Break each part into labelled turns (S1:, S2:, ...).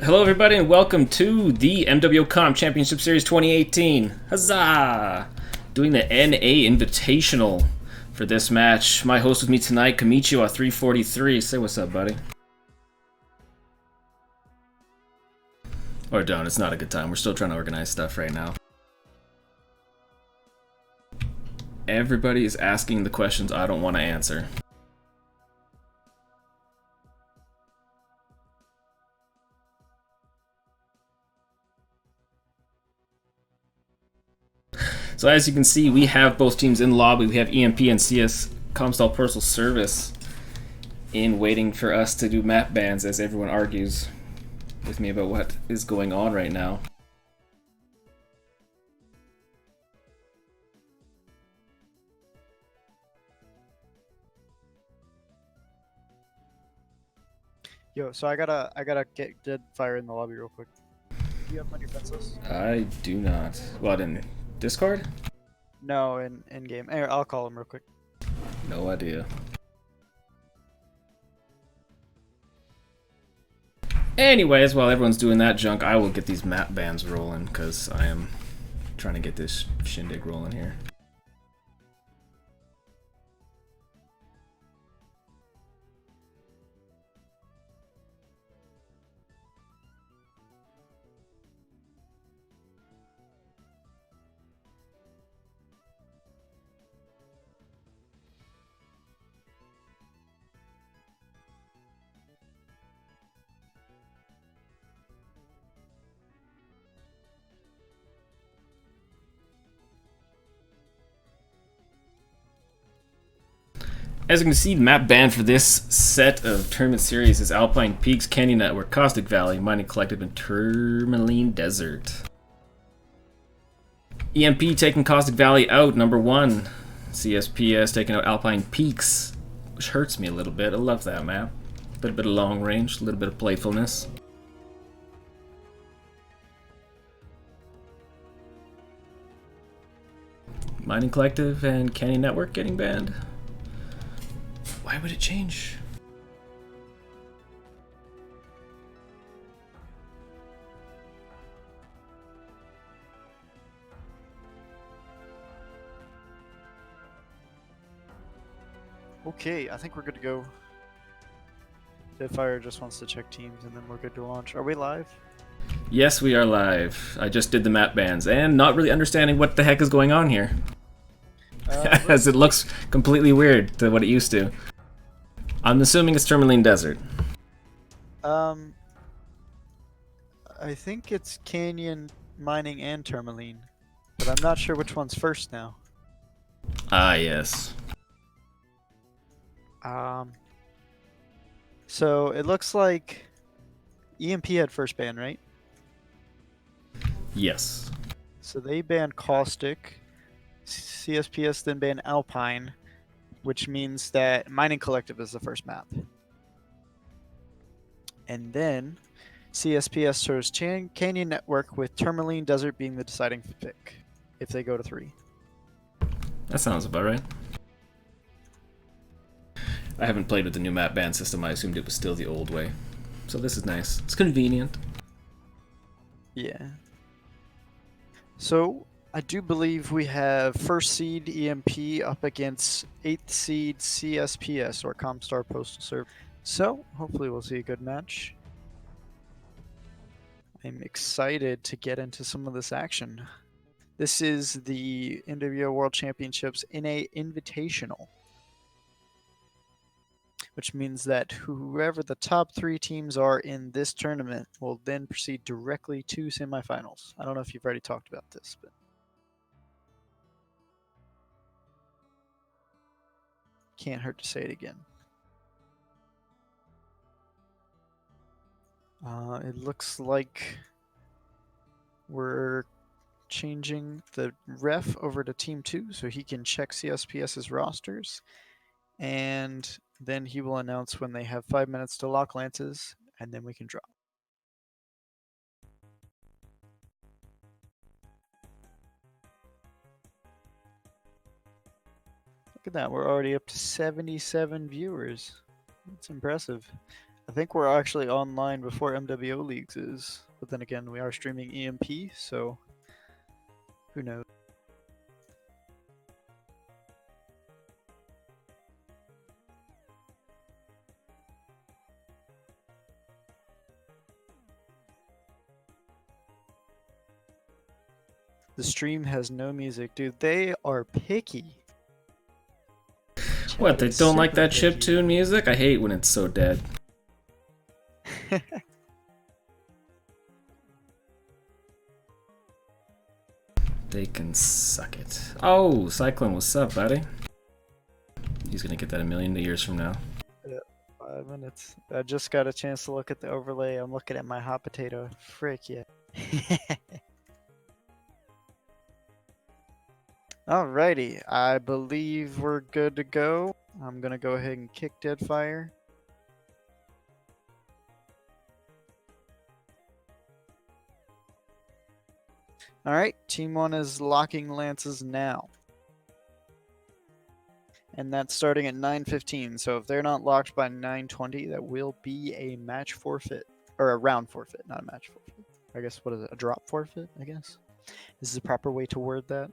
S1: Hello, everybody, and welcome to the MWO Championship Series 2018. Huzzah! Doing the NA Invitational for this match. My host with me tonight, Kamichio 343. Say what's up, buddy. Or don't, it's not a good time. We're still trying to organize stuff right now. Everybody is asking the questions I don't want to answer. So as you can see, we have both teams in the lobby. We have EMP and CS Comstall Parcel Service in waiting for us to do map bans as everyone argues with me about what is going on right now.
S2: Yo, so I gotta get dead fire in the lobby real quick. Do you have my defenseless?
S1: I do not. What, in Discord?
S2: No, in game. Here, I'll call him real quick.
S1: No idea. Anyways, while everyone's doing that junk, I will get these map bans rolling, because I am trying to get this shindig rolling here. As you can see, the map ban for this set of tournament series is Alpine Peaks, Canyon Network, Caustic Valley, Mining Collective, and Tourmaline Desert. EMP taking Caustic Valley out, number 1. CSPS taking out Alpine Peaks, which hurts me a little bit. I love that map. A little bit of long range, a little bit of playfulness. Mining Collective and Canyon Network getting banned. Why would it change?
S2: Okay, I think we're good to go. Deadfire just wants to check teams and then we're good to launch. Are we live?
S1: Yes, we are live. I just did the map bans and not really understanding what the heck is going on here. As it looks completely weird to what it used to. I'm assuming it's Tourmaline Desert.
S2: I think it's Canyon, Mining, and Tourmaline, but I'm not sure which one's first now.
S1: Ah, yes.
S2: So it looks like EMP had first ban, right?
S1: Yes.
S2: So they banned Caustic. CSPS then banned Alpine, which means that Mining Collective is the first map. And then CSPS serves Canyon Network, with Tourmaline Desert being the deciding pick if they go to 3.
S1: That sounds about right. I haven't played with the new map ban system. I assumed it was still the old way. So this is nice. It's convenient.
S2: Yeah. So I do believe we have first seed EMP up against 8th seed CSPS, or Comstar Postal Service. So hopefully we'll see a good match. I'm excited to get into some of this action. This is the MWO World Championships NA Invitational, which means that whoever the top 3 teams are in this tournament will then proceed directly to semifinals. I don't know if you've already talked about this, but can't hurt to say it again. It looks like we're changing the ref over to Team 2 so he can check CSPS's rosters, and then he will announce when they have 5 minutes to lock lances, and then we can drop. Look at that, we're already up to 77 viewers. That's impressive. I think we're actually online before MWO Leagues is. But then again, we are streaming EMP, so who knows? The stream has no music. Dude, they are picky.
S1: What,
S2: Chat
S1: they
S2: is
S1: don't like
S2: super
S1: that chip
S2: picky.
S1: tune music? I hate when it's so dead. They can suck it. Oh, Cyclone, what's up, buddy? He's gonna get that a million years from now.
S2: 5 minutes. I just got a chance to look at the overlay. I'm looking at my hot potato. Frick yeah. Alrighty, I believe we're good to go. I'm gonna go ahead and kick Deadfire. Alright, Team 1 is locking lances now. And that's starting at 9:15. So if they're not locked by 9:20, that will be a match forfeit. Or a round forfeit, not a match forfeit. I guess, what is it? A drop forfeit, I guess? Is the proper way to word that?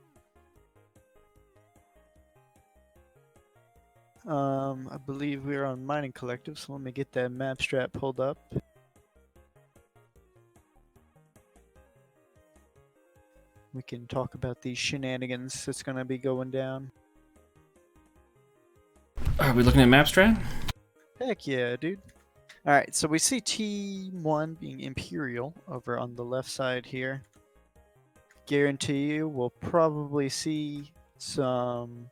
S2: I believe we are on Mining Collective, so let me get that map strat pulled up. We can talk about these shenanigans that's going to be going down.
S1: Are we looking at map strat?
S2: Heck yeah, dude. Alright, so we see Team 1 being Imperial over on the left side here. Guarantee you we'll probably see some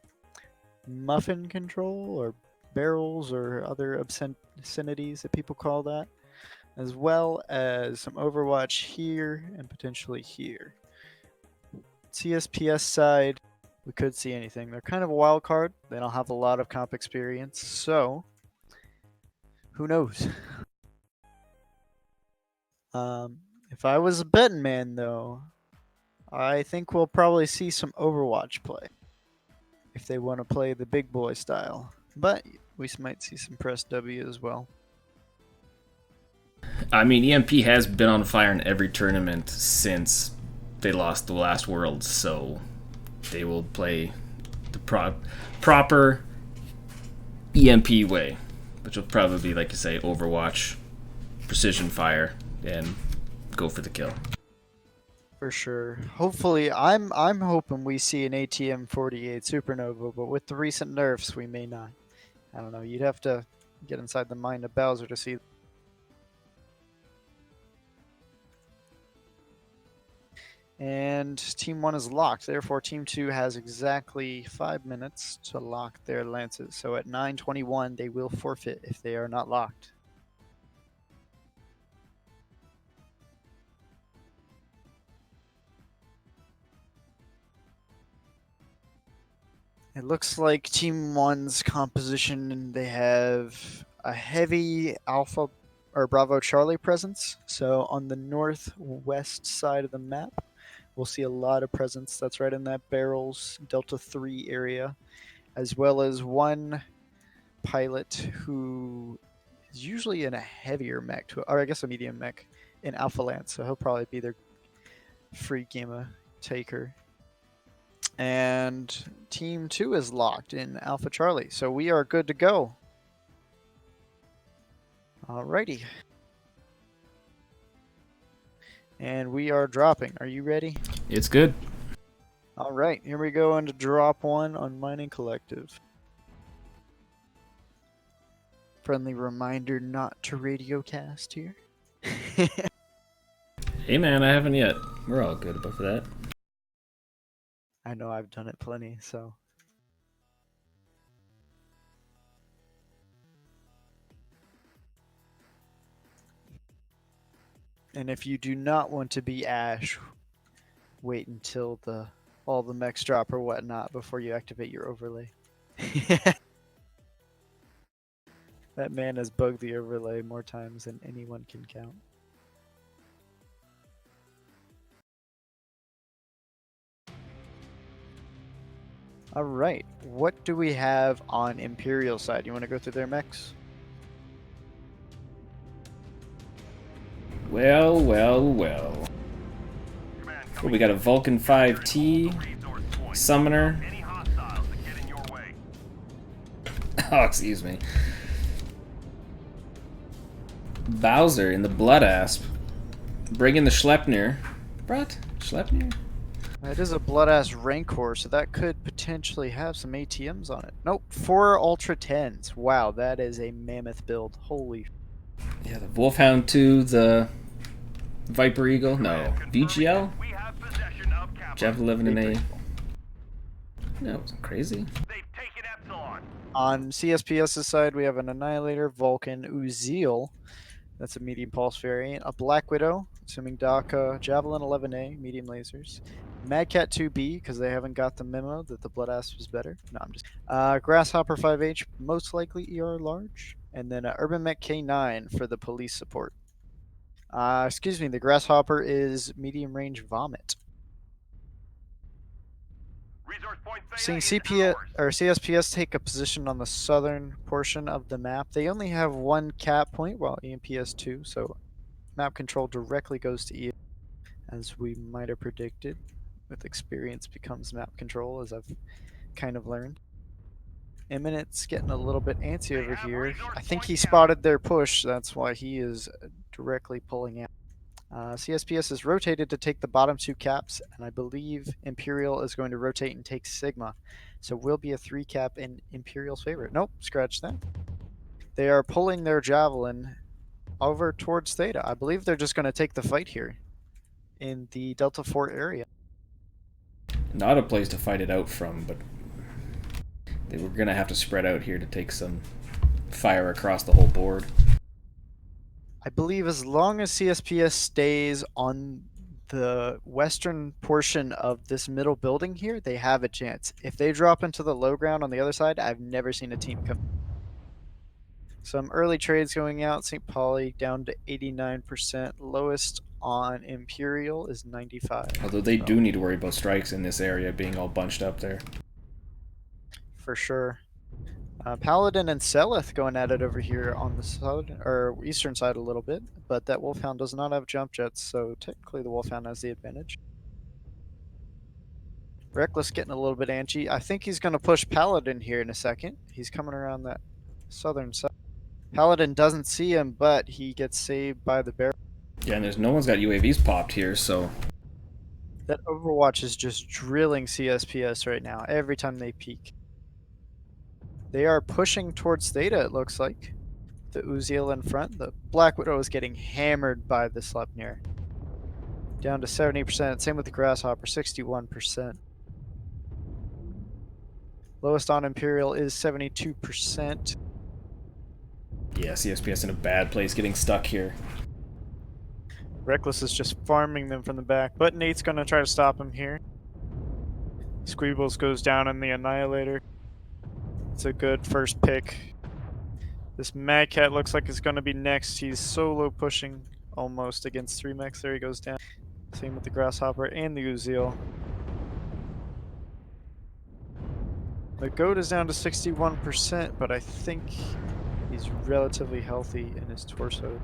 S2: muffin control or barrels or other obscenities that people call that, as well as some Overwatch here and potentially here. CSPS side, we could see anything. They're kind of a wild card. They don't have a lot of comp experience, so who knows? If I was a betting man, though, I think we'll probably see some Overwatch play if they want to play the big boy style. But we might see some press W as well.
S1: I mean, EMP has been on fire in every tournament since they lost the last Worlds, so they will play the proper EMP way, which will probably be, like you say, Overwatch, precision fire, and go for the kill.
S2: For sure. Hopefully, I'm hoping we see an ATM 48 Supernova, but with the recent nerfs, we may not. I don't know. You'd have to get inside the mind of Bowser to see. And Team 1 is locked. Therefore, Team 2 has exactly 5 minutes to lock their lances. So at 9:21, they will forfeit if they are not locked. It looks like Team 1's composition, they have a heavy Alpha or Bravo Charlie presence. So on the northwest side of the map, we'll see a lot of presence. That's right in that barrels Delta 3 area, as well as one pilot who is usually in a heavier mech, or I guess a medium mech, in Alpha Lance. So he'll probably be their free Gamma taker. And Team 2 is locked in Alpha Charlie. So we are good to go. Alrighty. And we are dropping. Are you ready?
S1: It's good.
S2: Alright, here we go into drop 1 on Mining Collective. Friendly reminder not to radiocast here.
S1: Hey man, I haven't yet. We're all good about that.
S2: I know I've done it plenty, so. And if you do not want to be Ash, wait until all the mechs drop or whatnot before you activate your overlay. That man has bugged the overlay more times than anyone can count. Alright, what do we have on Imperial side? You want to go through their mechs?
S1: Well, well, well. Oh, we got a Vulcan 5T summoner. Oh, excuse me. Bowser in the Blood Asp. Bring in the Schleppner. What? Schleppner?
S2: It is a blood-ass Rancor, so that could potentially have some ATMs on it. Nope, 4 Ultra 10s. Wow, that is a mammoth build. Holy.
S1: Yeah, the Wolfhound 2, the Viper Eagle. No, VGL? Jav 11 and A. No, it wasn't crazy.
S2: On CSPS's side, we have an Annihilator, Vulcan, Uziel. That's a medium pulse variant. A Black Widow, assuming DACA, Javelin 11A, medium lasers. Madcat 2B, because they haven't got the memo that the Blood Asp was better. No, I'm just. Grasshopper 5H, most likely ER large. And then Urban Mech K9 for the police support. Excuse me, the Grasshopper is medium range Vomit. Seeing CPS or CSPS take a position on the southern portion of the map, they only have one cap point, while EMP has two, so map control directly goes to EMP, as we might have predicted. With experience becomes map control, as I've kind of learned. Imminent's getting a little bit antsy over here. I think he spotted their push, that's why he is directly pulling out. CSPS is rotated to take the bottom two caps, and I believe Imperial is going to rotate and take Sigma. So will be a 3 cap in Imperial's favor. Nope, scratch that. They are pulling their Javelin over towards Theta. I believe they're just going to take the fight here in the Delta 4 area.
S1: Not a place to fight it out from, but they were going to have to spread out here to take some fire across the whole board.
S2: I believe as long as CSPS stays on the western portion of this middle building here, they have a chance. If they drop into the low ground on the other side, I've never seen a team come. Some early trades going out. St. Pauli down to 89%. Lowest on Imperial is 95.
S1: Although they do need to worry about strikes in this area being all bunched up there.
S2: For sure. Paladin and Seleth going at it over here on the southern or eastern side a little bit, but that Wolfhound does not have jump jets, so technically the Wolfhound has the advantage. Reckless getting a little bit antsy. I think he's going to push Paladin here in a second. He's coming around that southern side. Paladin doesn't see him, but he gets saved by the barrel.
S1: Yeah, and there's no one's got UAVs popped here, so
S2: that Overwatch is just drilling CSPS right now every time they peek. They are pushing towards Theta, it looks like. The Uziel in front. The Black Widow is getting hammered by the Sleipnir. Down to 70%. Same with the Grasshopper, 61%. Lowest on Imperial is 72%.
S1: yeah, CSPS in a bad place getting stuck here.
S2: Reckless is just farming them from the back, but Nate's going to try to stop him here. Squeebles goes down in the Annihilator. It's a good first pick. This Mad Cat looks like it's going to be next. He's solo pushing almost against 3 mechs. There he goes down. Same with the Grasshopper and the Uziel. The Goat is down to 61%, but I think he's relatively healthy in his torso.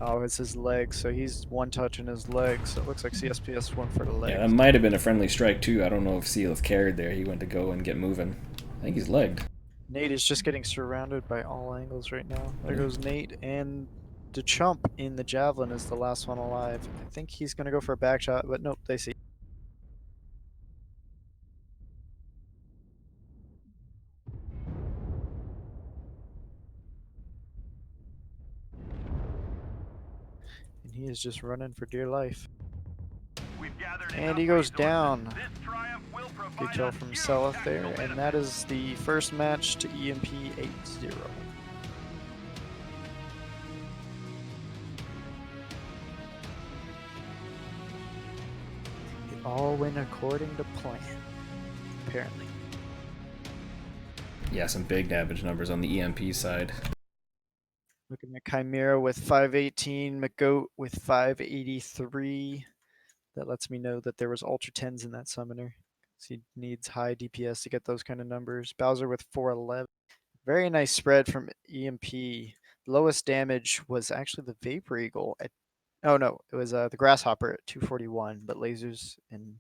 S2: Oh, it's his legs, so he's one touching his legs. So it looks like CSPS went for the legs.
S1: Yeah, that might have been a friendly strike too. I don't know if Sealeth carried there. He went to go and get moving. I think he's legged.
S2: Nate is just getting surrounded by all angles right now. There goes Nate, and the Chump in the Javelin is the last one alive. I think he's going to go for a back shot, but nope, they see. And he is just running for dear life. And he goes down. Good kill from Seleth there, and that is the first match to EMP 8-0. It all went according to plan, apparently.
S1: Yeah, some big damage numbers on the EMP side.
S2: Looking at Chimera with 518, McGoat with 583. That lets me know that there was Ultra 10s in that summoner. So he needs high DPS to get those kind of numbers. Bowser with 411. Very nice spread from EMP. lowest damage was actually the Vapor Eagle at. Oh no, it was the Grasshopper at 241. But lasers and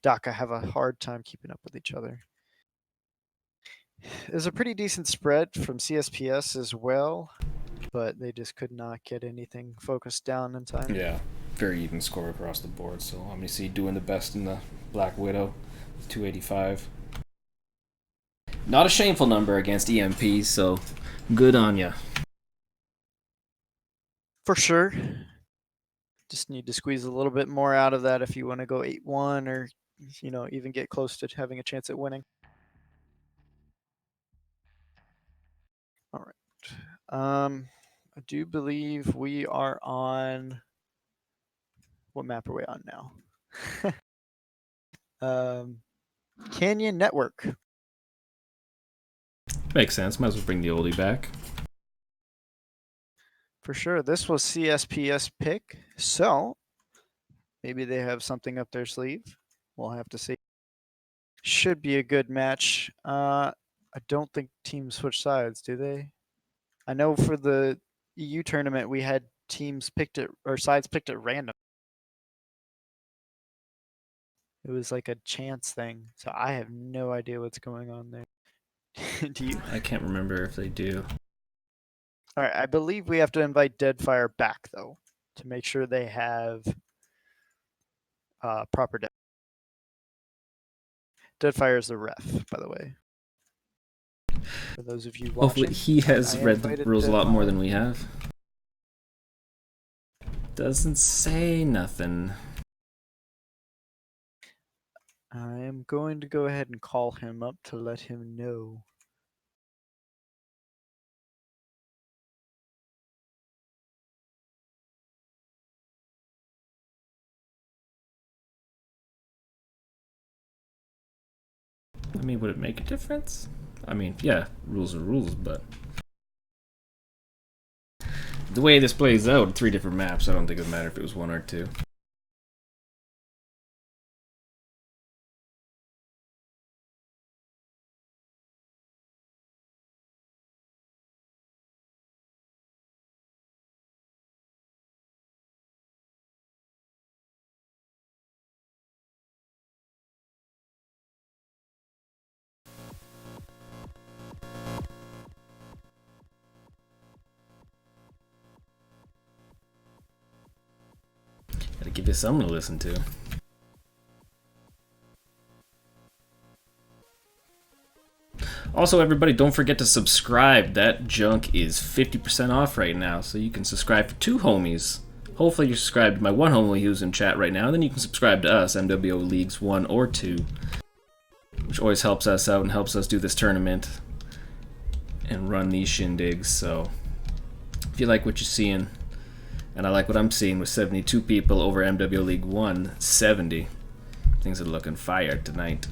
S2: Daka have a hard time keeping up with each other. It was a pretty decent spread from CSPS as well, but they just could not get anything focused down in time.
S1: Yeah, very even score across the board. So obviously doing the best in the Black Widow, 285. Not a shameful number against EMP, so good on ya.
S2: For sure. Just need to squeeze a little bit more out of that if you want to go 8-1 or, even get close to having a chance at winning. All right. I do believe we are on. What map are we on now? Canyon Network.
S1: Makes sense. Might as well bring the oldie back.
S2: For sure. This was CSPS pick, so maybe they have something up their sleeve. We'll have to see. Should be a good match. I don't think teams switch sides, do they? I know for the EU tournament we had teams picked at or sides picked at random. It was like a chance thing, so I have no idea what's going on there. Do you?
S1: I can't remember if they do.
S2: All right, I believe we have to invite Deadfire back though to make sure they have proper Deadfire is the ref, by the way. For those of you watching,
S1: hopefully he has read the rules a lot more than we have. Doesn't say nothing.
S2: I am going to go ahead and call him up to let him know.
S1: I mean, would it make a difference? I mean, yeah, rules are rules, but the way this plays out, 3 different maps, I don't think it would matter if it was 1 or 2. Gotta give you something to listen to. Also, everybody, don't forget to subscribe. That junk is 50% off right now, so you can subscribe for 2 homies. Hopefully you're subscribed to my one homie who's in chat right now, and then you can subscribe to us, MWO Leagues 1 or 2, which always helps us out and helps us do this tournament and run these shindigs. So if you like what you're seeing, and I like what I'm seeing with 72 people over MWO League 1, 70, things are looking fired tonight.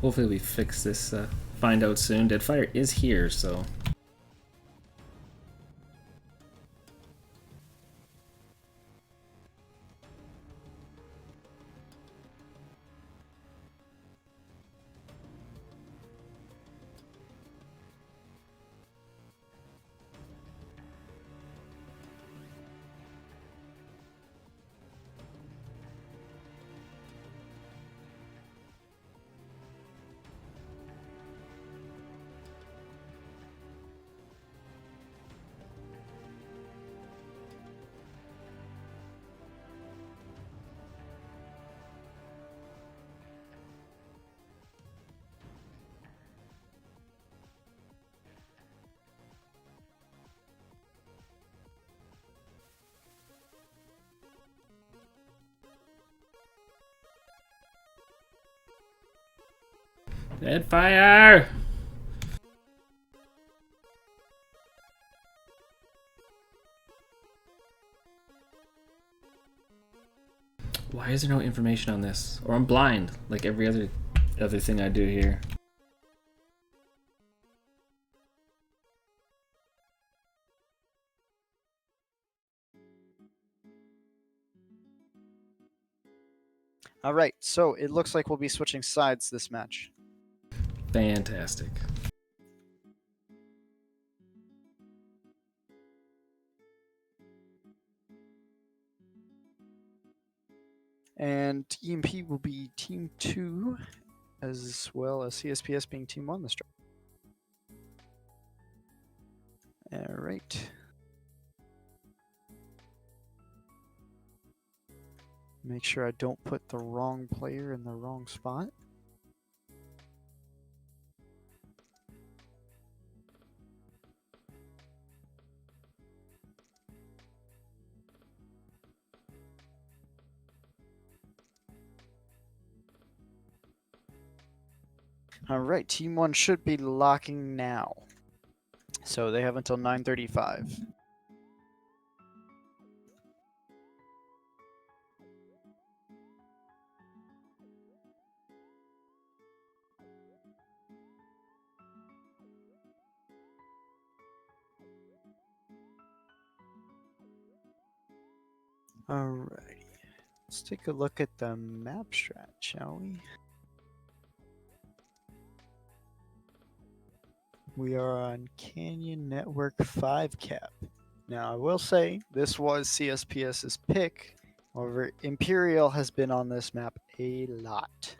S1: Hopefully we fix this, find out soon. Deadfire is here, so... Dead fire! Why is there no information on this? Or I'm blind, like every other thing I do here.
S2: All right, so it looks like we'll be switching sides this match.
S1: Fantastic.
S2: And EMP will be Team 2, as well as CSPS being Team 1 this time. All right. Make sure I don't put the wrong player in the wrong spot. All right, Team 1 should be locking now. So they have until 9:35. Alrighty. Let's take a look at the map strat, shall we? We are on Canyon Network 5 cap. Now, I will say this was CSPS's pick. However, Imperial has been on this map a lot.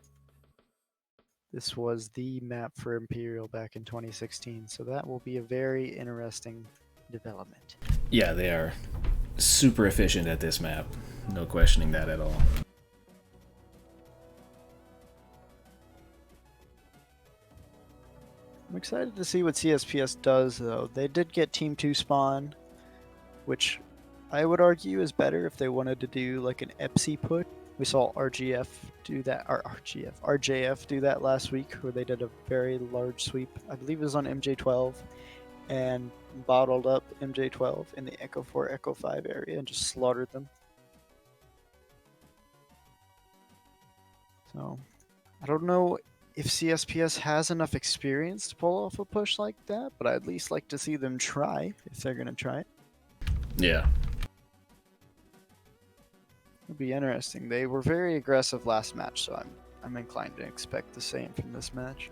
S2: This was the map for Imperial back in 2016, so that will be a very interesting development.
S1: Yeah, they are super efficient at this map. No questioning that at all.
S2: I'm excited to see what CSPS does, though. They did get Team 2 spawn, which I would argue is better if they wanted to do like an EPSI push. We saw RGF do that, or RJF do that last week, where they did a very large sweep. I believe it was on MJ12, and bottled up MJ12 in the Echo 4, Echo 5 area and just slaughtered them. So, I don't know if CSPS has enough experience to pull off a push like that, but I'd at least like to see them try, if they're going to try it.
S1: Yeah.
S2: It'll be interesting. They were very aggressive last match, so I'm inclined to expect the same from this match.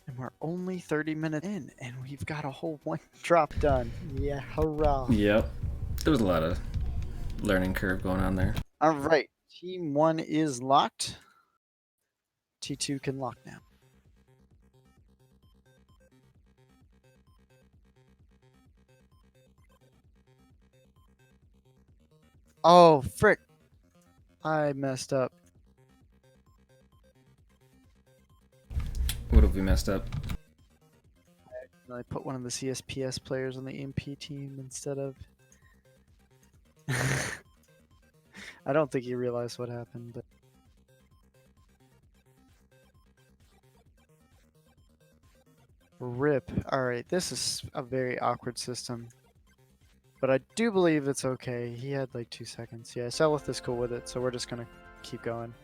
S2: And we're only 30 minutes in, and we've got a whole one drop done. Yeah, hurrah.
S1: Yep. There was a lot of learning curve going on there.
S2: All right, Team 1 is locked. T2 can lock now. Oh, frick. I messed up.
S1: What have we messed up?
S2: I put one of the CSPS players on the MP team instead of... I don't think he realized what happened, but... Rip. Alright, this is a very awkward system. But I do believe it's okay. He had like 2 seconds. Yeah, Selith is cool with it, so we're just gonna keep going.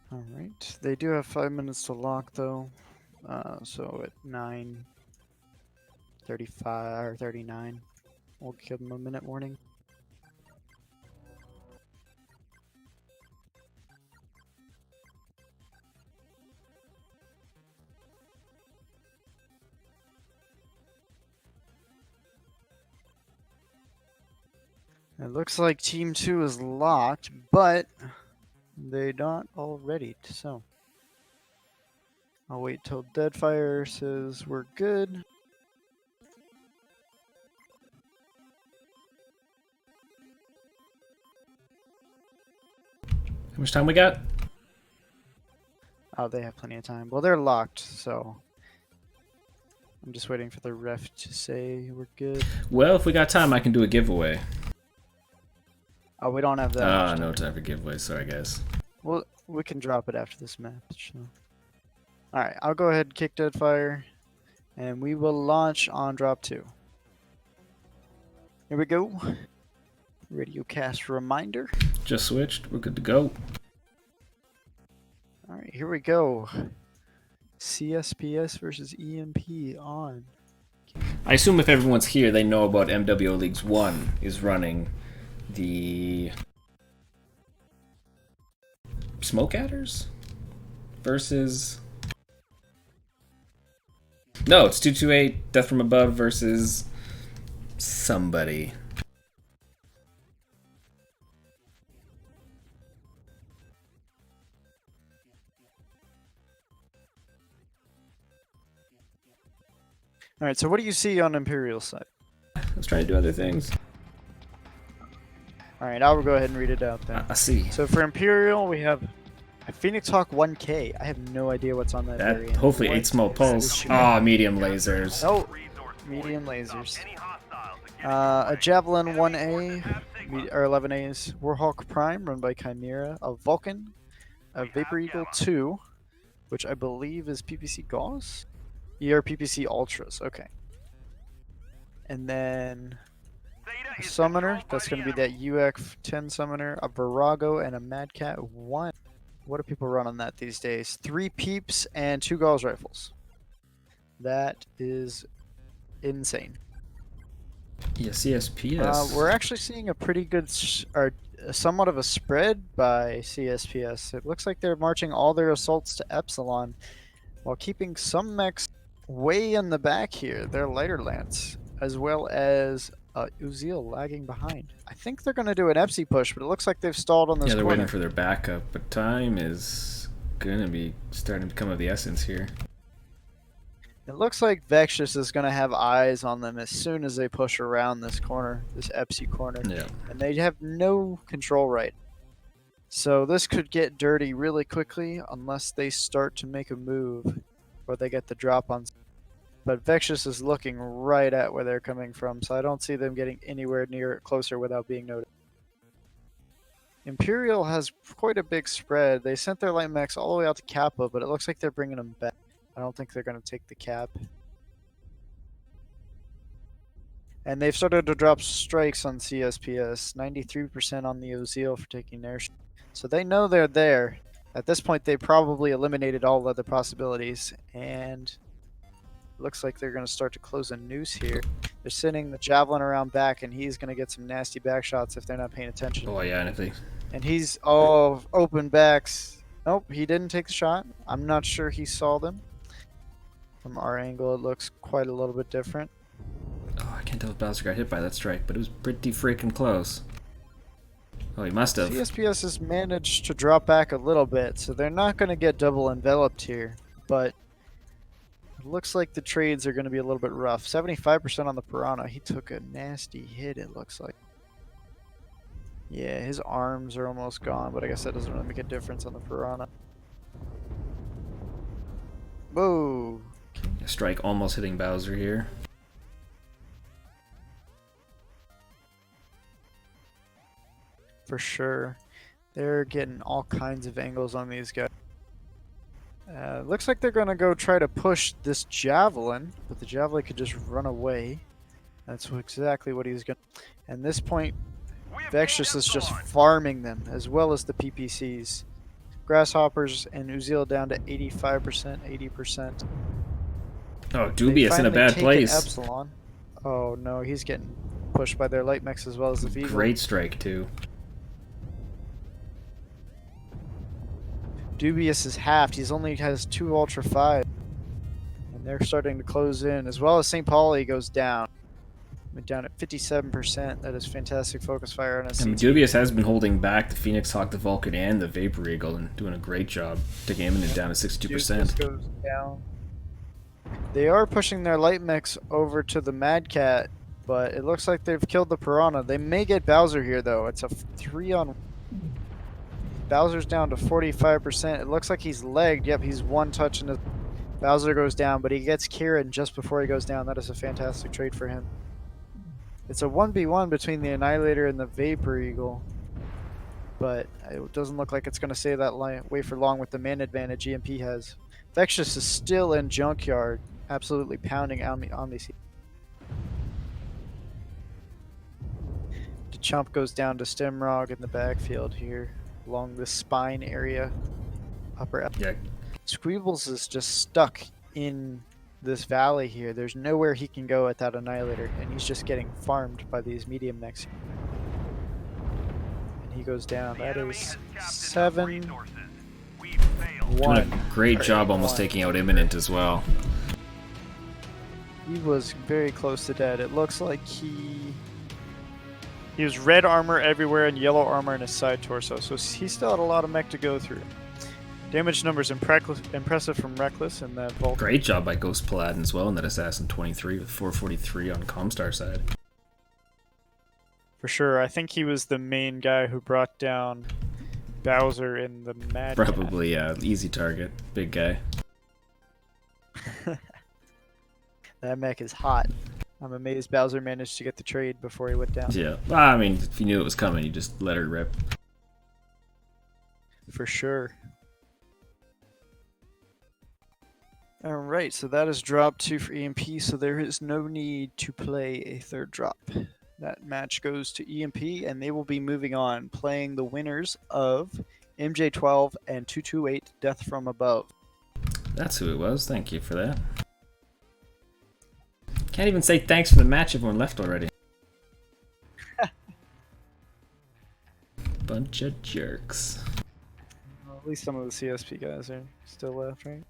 S2: Alright, they do have 5 minutes to lock though. So at 9:35 or 39. We'll give him a minute warning. It looks like Team 2 is locked, but they're not all ready, so I'll wait till Deadfire says we're good.
S1: How much time we got?
S2: Oh, they have plenty of time. Well, they're locked, so I'm just waiting for the ref to say we're good.
S1: Well, if we got time, I can do a giveaway.
S2: Oh, we don't have that much time.
S1: No time for giveaway, sorry guys.
S2: Well, we can drop it after this match. So. Alright, I'll go ahead and kick Deadfire, and we will launch on drop 2. Here we go. Radiocast reminder.
S1: Just switched, we're good to go.
S2: Alright, here we go. CSPS versus EMP on.
S1: I assume if everyone's here, they know about MWO Leagues 1 is running the Smoke Adders versus... No, it's 228 Death from Above versus somebody.
S2: Alright, so what do you see on Imperial's side?
S1: I was trying to do other things.
S2: Alright, I'll go ahead and read it out then.
S1: I see.
S2: So for Imperial, we have a Phoenix Hawk 1K. I have no idea what's on that variant.
S1: Hopefully
S2: What
S1: 8 small pulse.
S2: is-
S1: Ah, medium lasers.
S2: Oh, medium lasers. A Javelin 1A, or 11As. Warhawk Prime, run by Chimera. A Vulcan. A Vapor Eagle 2, which I believe is PPC Gauss? Or PPC Ultras, okay. And then a Summoner, that's going to be that UX-10 Summoner, a Virago, and a Mad Cat 1. What do people run on that these days? 3 Peeps and 2 Gauss Rifles. That is insane.
S1: Yeah, CSPS.
S2: We're actually seeing a pretty good, or somewhat of a spread by CSPS. It looks like they're marching all their assaults to Epsilon, while keeping some mechs way in the back here. They're lighter lance, as well as Uzil lagging behind. I think they're going to do an Epsi push, but it looks like they've stalled on this
S1: Yeah, they're
S2: corner.
S1: waiting for their backup, but time is going to be starting to become of the essence here.
S2: It looks like Vexus is going to have eyes on them as soon as they push around this corner, this Epsi corner.
S1: Yeah.
S2: And they have no control right. So this could get dirty really quickly unless they start to make a move or they get the drop on. But Vexus is looking right at where they're coming from, so I don't see them getting anywhere near it closer without being noticed. Imperial has quite a big spread. They sent their light mechs all the way out to Kappa, but it looks like they're bringing them back. I don't think they're going to take the cap. And they've started to drop strikes on CSPS. 93% on the Ozil for taking their so they know they're there. At this point, they probably eliminated all other possibilities. And looks like they're going to start to close a noose here. They're sending the Javelin around back, and he's going to get some nasty back shots if they're not paying attention.
S1: Oh, yeah, and if they...
S2: And he's, oh, open backs. Nope, he didn't take the shot. I'm not sure he saw them. From our angle, it looks quite a little bit different.
S1: Oh, I can't tell if Bowser got hit by that strike, but it was pretty freaking close. Oh, he must have.
S2: CSPS has managed to drop back a little bit, so they're not going to get double enveloped here. But it looks like the trades are going to be a little bit rough. 75% on the Piranha. He took a nasty hit, it looks like. Yeah, his arms are almost gone, but I guess that doesn't really make a difference on the Piranha. Whoa.
S1: A strike almost hitting Bowser here.
S2: For sure. They're getting all kinds of angles on these guys. Looks like they're going to go try to push this Javelin, but the Javelin could just run away. That's exactly what he's going to... And this point, Vexus is just farming them, as well as the PPCs. Grasshoppers and Uzil down to 85%, 80%.
S1: Oh, Dubious in a bad place.
S2: Epsilon. Oh no, he's getting pushed by their light mix as well as the Vivo.
S1: Great strike, too.
S2: Dubious is halved. He's only has 2 Ultra 5. And they're starting to close in, as well as St. Pauli goes down. Went down at 57%. That is fantastic focus fire on a CT.
S1: And Dubious has been holding back the Phoenix Hawk, the Vulcan, and the Vapor Eagle, and doing a great job taking Imminent down to 62%.
S2: Dubious goes down. They are pushing their light mix over to the Mad Cat, but it looks like they've killed the Piranha. They may get Bowser here, though. It's a 3-on. Bowser's down to 45%. It looks like he's legged. Yep, he's 1 touch and Bowser goes down, but he gets Kieran just before he goes down. That is a fantastic trade for him. It's a 1v1 between the Annihilator and the Vapor Eagle, but it doesn't look like it's going to stay that way for long with the man advantage EMP has. Vexus is still in Junkyard, absolutely pounding Omni-C. Chump goes down to Stimrog in the backfield here, along the spine area. Upper.
S1: Yeah.
S2: Squeebles is just stuck in this valley here. There's nowhere he can go at that Annihilator, and he's just getting farmed by these medium necks. And he goes down. That is 7-1.
S1: Doing a great job almost taking out Imminent as well.
S2: He was very close to dead. It looks like he was red armor everywhere and yellow armor in his side torso, so he still had a lot of mech to go through. Damage numbers impressive from Reckless and that Vulcan.
S1: Great job by Ghost Paladin as well in that Assassin 23 with 443 on Comstar side.
S2: For sure. I think he was the main guy who brought down Bowser in the Mad
S1: Probably, yeah. Easy target. Big guy.
S2: That mech is hot. I'm amazed Bowser managed to get the trade before he went down.
S1: Yeah. Well, I mean, if you knew it was coming, you just let her rip.
S2: For sure. Alright, so that is drop 2 for EMP, so there is no need to play a third drop. That match goes to EMP, and they will be moving on, playing the winners of MJ12 and 228 Death from Above.
S1: That's who it was. Thank you for that. Can't even say thanks for the match. Everyone left already. Bunch of jerks.
S2: Well, at least some of the CSP guys are still left, right?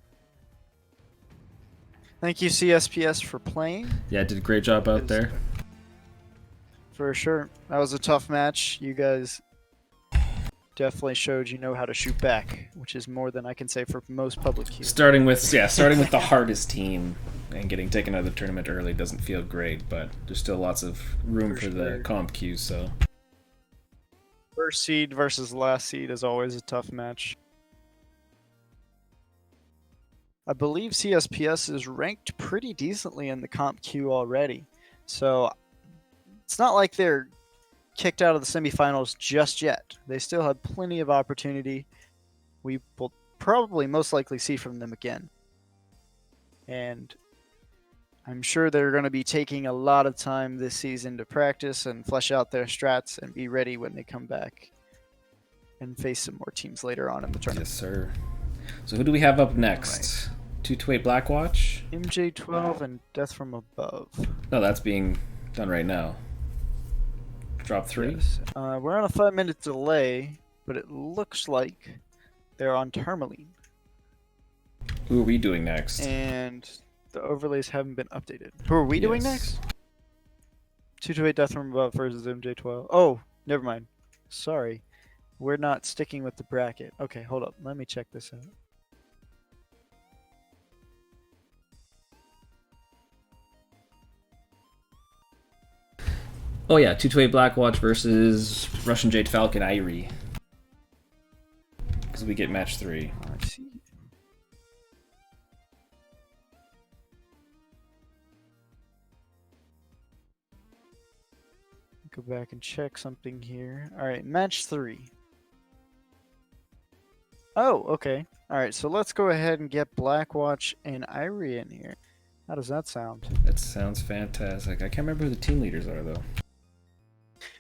S2: Thank you, CSPS, for playing.
S1: Yeah, did a great job out there.
S2: For sure. That was a tough match. You guys definitely showed you know how to shoot back, which is more than I can say for most public queues.
S1: Starting with the hardest team and getting taken out of the tournament early doesn't feel great, but there's still lots of room for the comp queues, so.
S2: First seed versus last seed is always a tough match. I believe CSPS is ranked pretty decently in the comp queue already, so it's not like they're kicked out of the semifinals just yet. They still have plenty of opportunity. We will probably most likely see from them again. And I'm sure they're going to be taking a lot of time this season to practice and flesh out their strats and be ready when they come back and face some more teams later on in the tournament.
S1: Yes, sir. So who do we have up next? 228 Blackwatch?
S2: MJ12 and Death from Above.
S1: No, that's being done right now. Drop 3?
S2: Yes. We're on a 5-minute delay, but it looks like they're on Tourmaline.
S1: Who are we doing next?
S2: And the overlays haven't been updated. Who are we doing next? 228 Death from Above versus MJ12. Oh, never mind. Sorry. We're not sticking with the bracket. Okay, hold up. Let me check this out.
S1: Oh yeah, 228 Blackwatch versus Russian Jade Falcon Irie. Because we get match 3.
S2: I see. Go back and check something here. Alright, match 3. Oh, okay. Alright, so let's go ahead and get Blackwatch and Irie in here. How does that sound?
S1: That sounds fantastic. I can't remember who the team leaders are, though.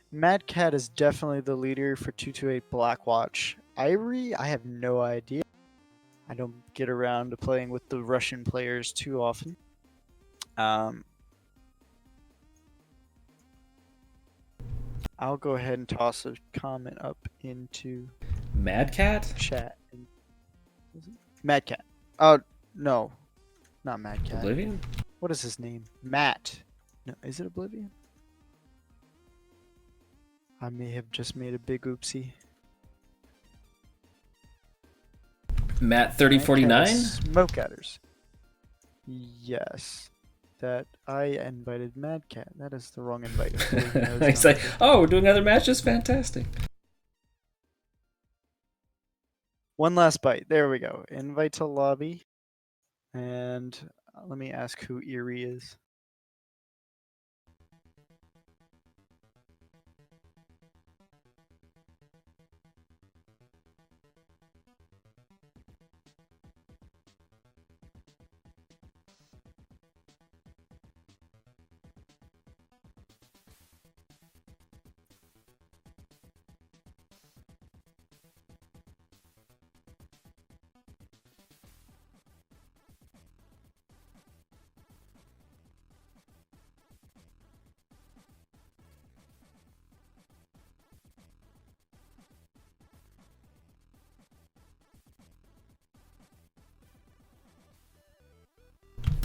S2: Mad Cat is definitely the leader for 228 Blackwatch. Irie, I have no idea. I don't get around to playing with the Russian players too often. I'll go ahead and toss a comment up into
S1: Mad Cat?
S2: chat. Mad Cat. Oh, no. Not Mad Cat.
S1: Oblivion?
S2: What is his name? Matt. No, is it Oblivion? I may have just made a big oopsie.
S1: Matt 3049?
S2: Smoke Adders. Yes. That I invited Mad Cat. That is the wrong invite.
S1: He's like, oh, we're doing other matches? Fantastic.
S2: One last bite. There we go. Invite to lobby. And let me ask who Eerie is.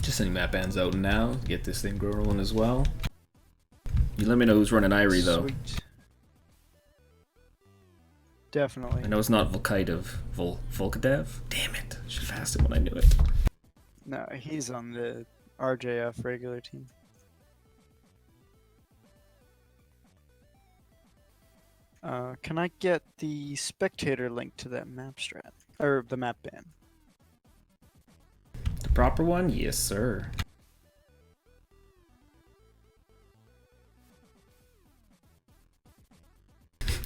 S1: Just sending map bands out now. Get this thing rolling as well. You let me know who's running Irie, though.
S2: Sweet. Definitely.
S1: I know it's not Volkadev. Volkadev? Damn it. Should have asked him when I knew it.
S2: No, he's on the RJF regular team. Can I get the spectator link to that map strat? Or the map ban?
S1: The proper one? Yes, sir.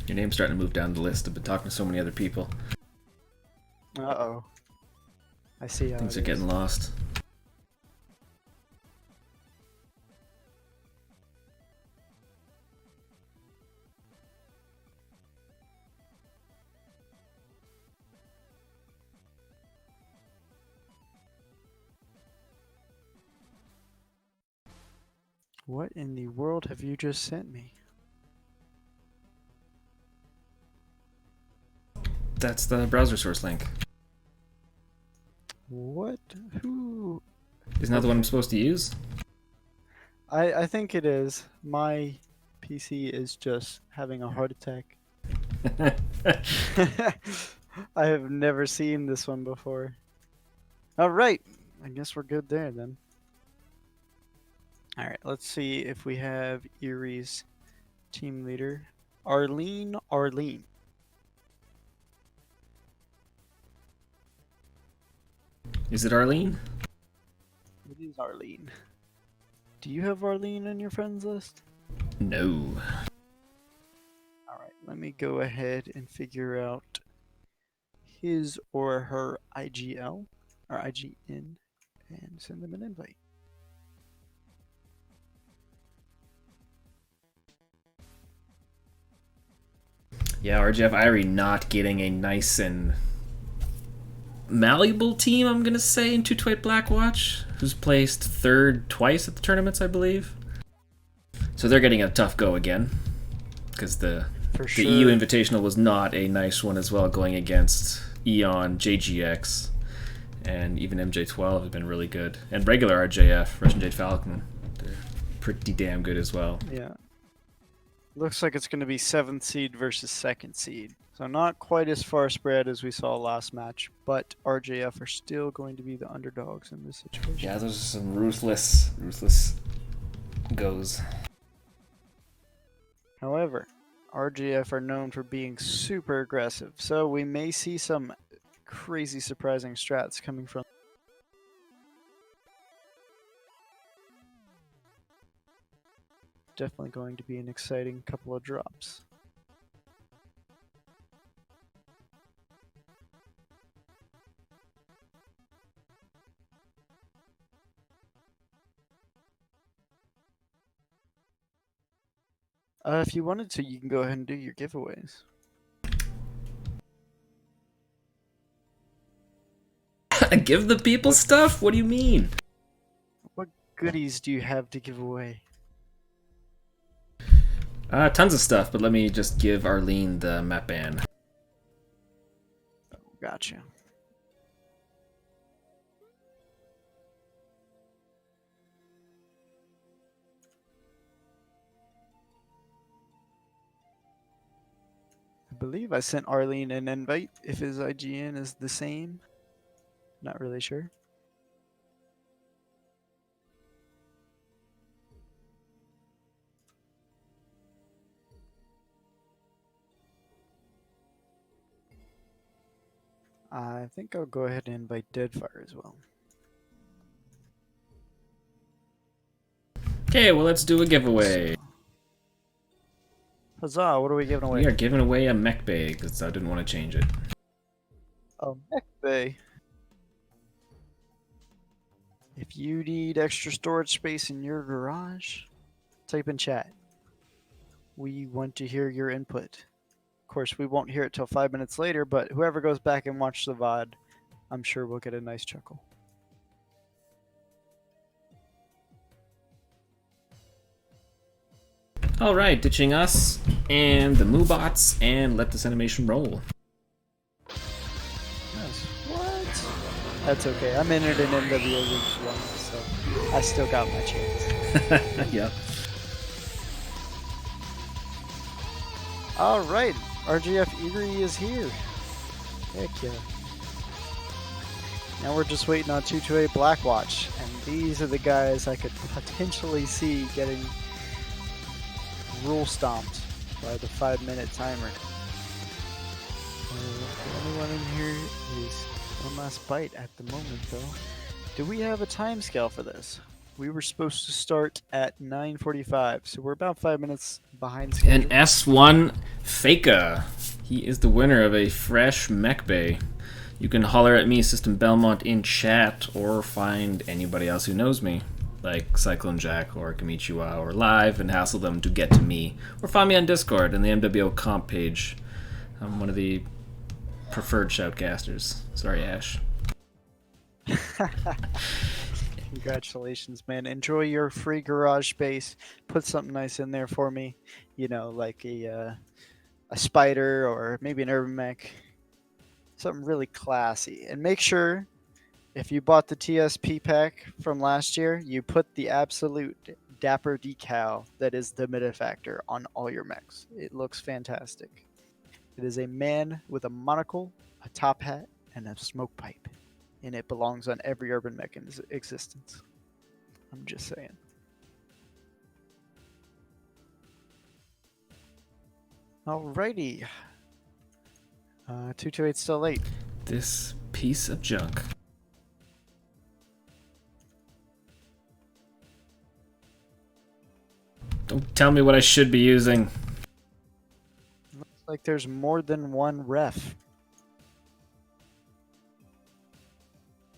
S1: Your name's starting to move down the list. I've been talking to so many other people.
S2: Uh-oh. I see how
S1: Things
S2: it
S1: are getting
S2: is.
S1: lost.
S2: What in the world have you just sent me?
S1: That's the browser source link.
S2: What? Who?
S1: Isn't that the one I'm supposed to use?
S2: I think it is. My PC is just having a heart attack. I have never seen this one before. Alright. I guess we're good there then. Alright, let's see if we have Erie's team leader. Arlene.
S1: Is it Arlene?
S2: It is Arlene. Do you have Arlene on your friends list?
S1: No.
S2: Alright, let me go ahead and figure out his or her IGL or IGN and send them an invite.
S1: Yeah, RGF Irie not getting a nice and malleable team, I'm going to say, in Two White Blackwatch, who's placed third twice at the tournaments, I believe. So they're getting a tough go again, because the EU Invitational was not a nice one as well, going against Eon, JGX, and even MJ12 have been really good. And regular RJF, Russian Jade Falcon, they're pretty damn good as well.
S2: Yeah. Looks like it's going to be 7th seed versus 2nd seed. So not quite as far spread as we saw last match, but RJF are still going to be the underdogs in this situation.
S1: Yeah, those are some ruthless goes.
S2: However, RJF are known for being super aggressive, so we may see some crazy surprising strats coming from. Definitely going to be an exciting couple of drops. If you wanted to, you can go ahead and do your giveaways.
S1: Give the people stuff? What do you mean?
S2: What goodies do you have to give away?
S1: Tons of stuff, but let me just give Arlene the map ban.
S2: Gotcha. I believe I sent Arlene an invite if his IGN is the same. Not really sure. I think I'll go ahead and invite Deadfire as well.
S1: Okay, well, let's do a giveaway.
S2: Huzzah, what are we giving away?
S1: We are giving away a mech bay because I didn't want to change it.
S2: Oh, mech bay. If you need extra storage space in your garage, type in chat. We want to hear your input. Of course, we won't hear it till 5 minutes later, but whoever goes back and watches the VOD, I'm sure we'll get a nice chuckle.
S1: Alright, ditching us and the Moobots, and let this animation roll.
S2: Nice. What? That's okay. I'm in it in MWO League 1, so I still got my chance.
S1: Yep.
S2: Alright, RGF Eagery is here. Heck yeah. Now we're just waiting on 228 Blackwatch, and these are the guys I could potentially see getting rule stomped by the 5-minute timer. The only one in here is one last bite at the moment, though. Do we have a time scale for this? We were supposed to start at 9:45, so we're about 5 minutes behind schedule.
S1: And S1 Faker. He is the winner of a fresh mech bay. You can holler at me, System Belmont, in chat, or find anybody else who knows me, like Cyclone Jack or Kamichiwa, or live and hassle them to get to me. Or find me on Discord in the MWO comp page. I'm one of the preferred shoutcasters. Sorry, Ash.
S2: Congratulations, man. Enjoy your free garage space. Put something nice in there for me. You know, like a spider or maybe an urban mech. Something really classy. And make sure, if you bought the TSP pack from last year, you put the absolute dapper decal that is the Minifactor on all your mechs. It looks fantastic. It is a man with a monocle, a top hat, and a smoke pipe. And it belongs on every urban mech in existence. I'm just saying. Alrighty. 228 still late.
S1: This piece of junk. Don't tell me what I should be using.
S2: Looks like there's more than one ref.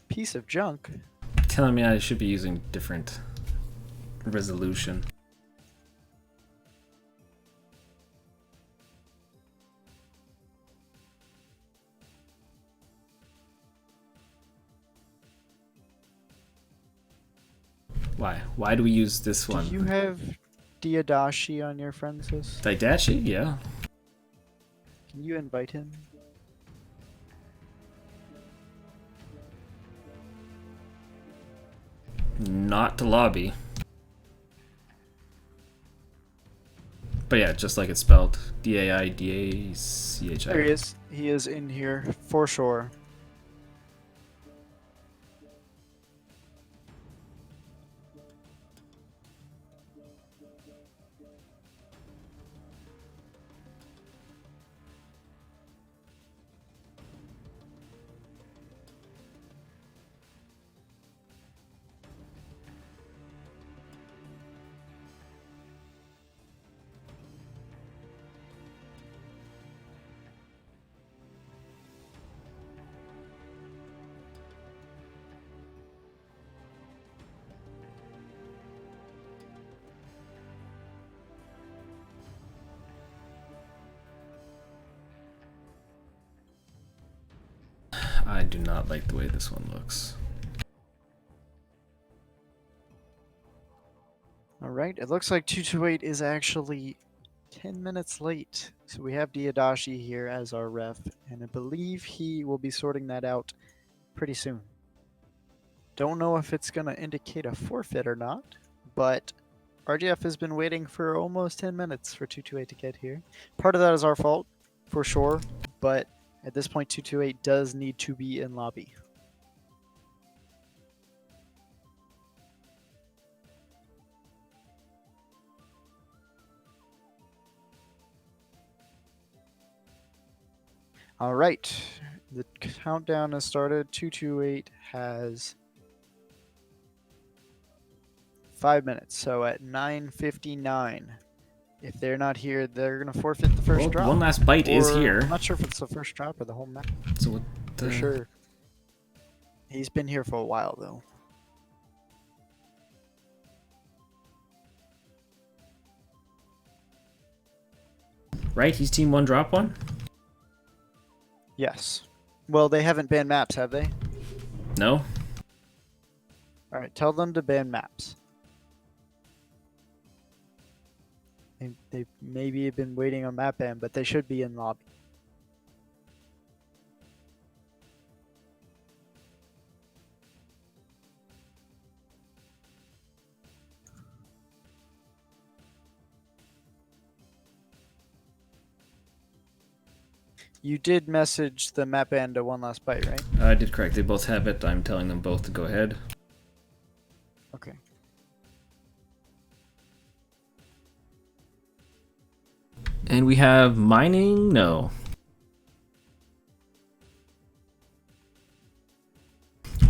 S2: Piece of junk.
S1: Telling me I should be using different resolution. Why? Why do we use this one?
S2: Do you have Diadashi on your friends list?
S1: Daidachi? Yeah.
S2: Can you invite him?
S1: Not to lobby. But yeah, just like it's spelled. D-A-I-D-A-C-H-I.
S2: There he is. He is in here for sure.
S1: I do not like the way this one looks.
S2: Alright, it looks like 228 is actually 10 minutes late. So we have Diadashi here as our ref, and I believe he will be sorting that out pretty soon. Don't know if it's going to indicate a forfeit or not, but RGF has been waiting for almost 10 minutes for 228 to get here. Part of that is our fault, for sure, but at this point 228 does need to be in lobby. All right, the countdown has started. 228 has 5 minutes, so at 9:59, if they're not here, they're gonna forfeit the first drop.
S1: One last bite is here.
S2: I'm not sure if it's the first drop or the whole map.
S1: So what
S2: For sure. He's been here for a while though.
S1: Right? He's team 1, drop 1?
S2: Yes. Well, they haven't banned maps, have they?
S1: No?
S2: Alright, tell them to ban maps. They maybe have been waiting on map ban, but they should be in lobby. You did message the map ban to One Last Bite, right?
S1: I did correct. They both have it. I'm telling them both to go ahead.
S2: Okay.
S1: And we have mining? No.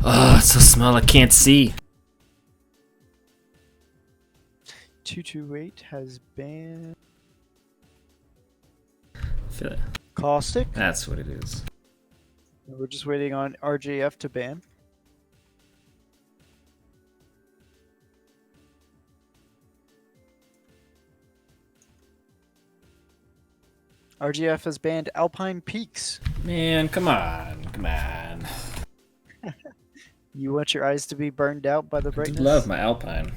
S1: Oh, it's so small I can't see.
S2: 228 has banned
S1: Feel it.
S2: Caustic.
S1: That's what it is.
S2: We're just waiting on RJF to ban. RGF has banned Alpine Peaks.
S1: Man, come on. Come on.
S2: You want your eyes to be burned out by the
S1: I
S2: brightness?
S1: do love my Alpine.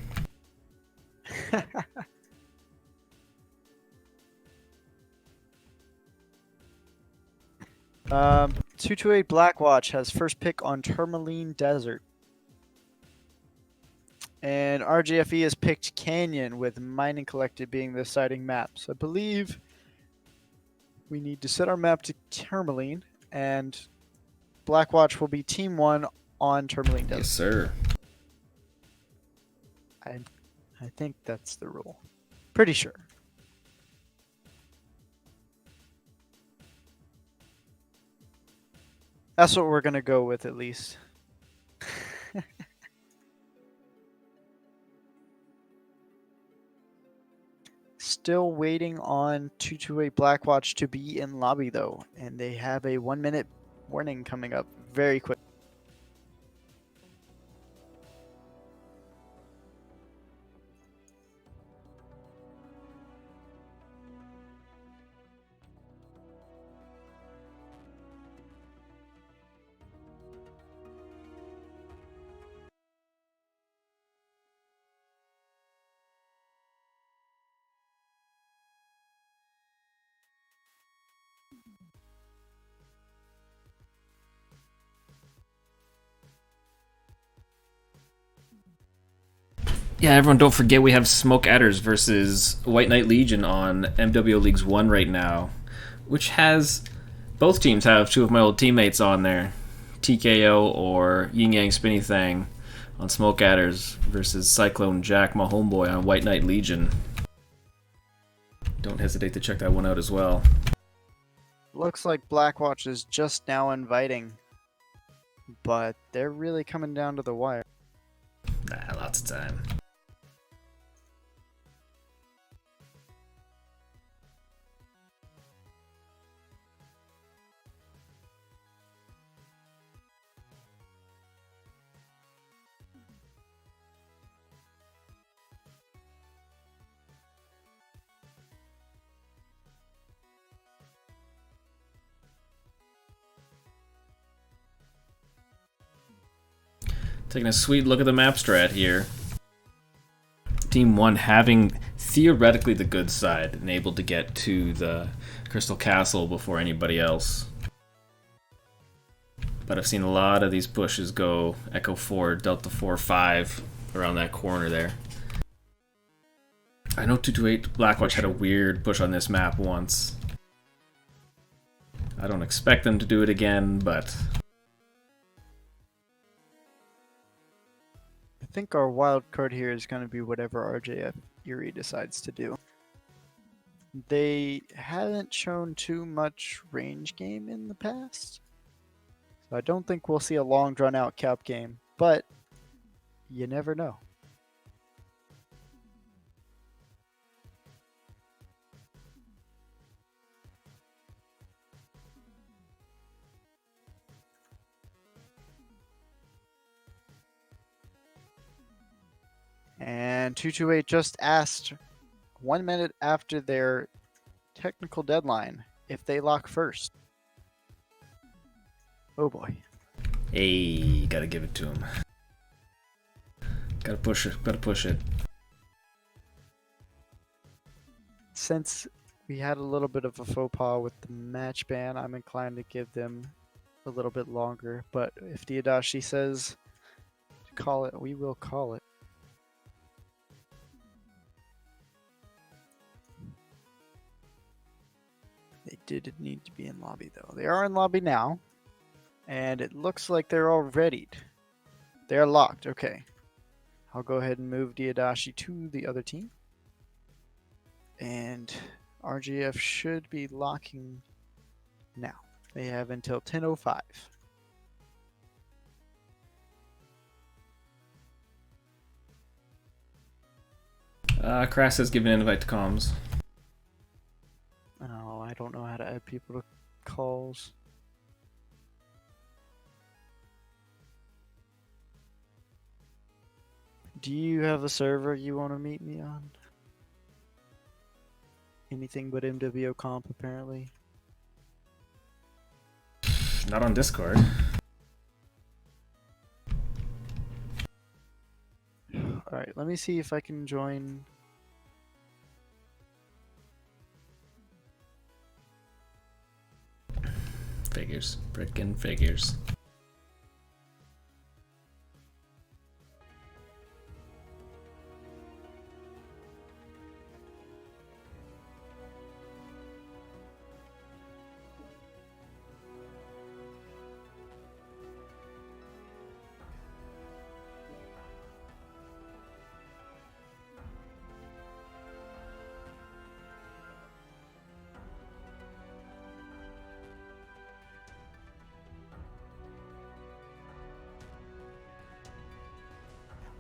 S2: 228 Blackwatch has first pick on Tourmaline Desert. And RGFE has picked Canyon, with Mining Collected being the deciding map. So I believe we need to set our map to Tourmaline, and Blackwatch will be Team 1 on Tourmaline Desert.
S1: Yes, sir.
S2: I think that's the rule. Pretty sure. That's what we're going to go with, at least. Still waiting on 228 Blackwatch to be in lobby, though. And they have a 1-minute warning coming up very quick.
S1: Yeah, everyone, don't forget we have Smoke Adders versus White Knight Legion on MWO Leagues 1 right now, which has... Both teams have two of my old teammates on there. TKO or Yin Yang Spinny Thang on Smoke Adders versus Cyclone Jack, my homeboy, on White Knight Legion. Don't hesitate to check that one out as well.
S2: Looks like Blackwatch is just now inviting, but they're really coming down to the wire.
S1: Nah, lots of time. Taking a sweet look at the map strat here. Team 1 having theoretically the good side and able to get to the Crystal Castle before anybody else. But I've seen a lot of these pushes go Echo 4, Delta 4, 5 around that corner there. I know 228 Blackwatch had a weird push on this map once. I don't expect them to do it again, but...
S2: I think our wild card here is going to be whatever RJF Erie decides to do. They haven't shown too much range game in the past. So I don't think we'll see a long drawn out cap game, but you never know. And 228 just asked 1 minute after their technical deadline if they lock first. Oh boy.
S1: Hey, gotta give it to him. Gotta push it, gotta push it.
S2: Since we had a little bit of a faux pas with the match ban, I'm inclined to give them a little bit longer. But if Diadashi says call it, we will call it. They did need to be in lobby though. They are in lobby now. And it looks like they're all readied. They're locked. Okay. I'll go ahead and move Diadashi to the other team. And RGF should be locking now. They have until 10:05.
S1: Crass has given an invite to comms.
S2: Oh, I don't know how to add people to calls. Do you have a server you want to meet me on? Anything but MWO comp, apparently.
S1: Not on Discord.
S2: Alright, let me see if I can join.
S1: Figures. Frickin' figures.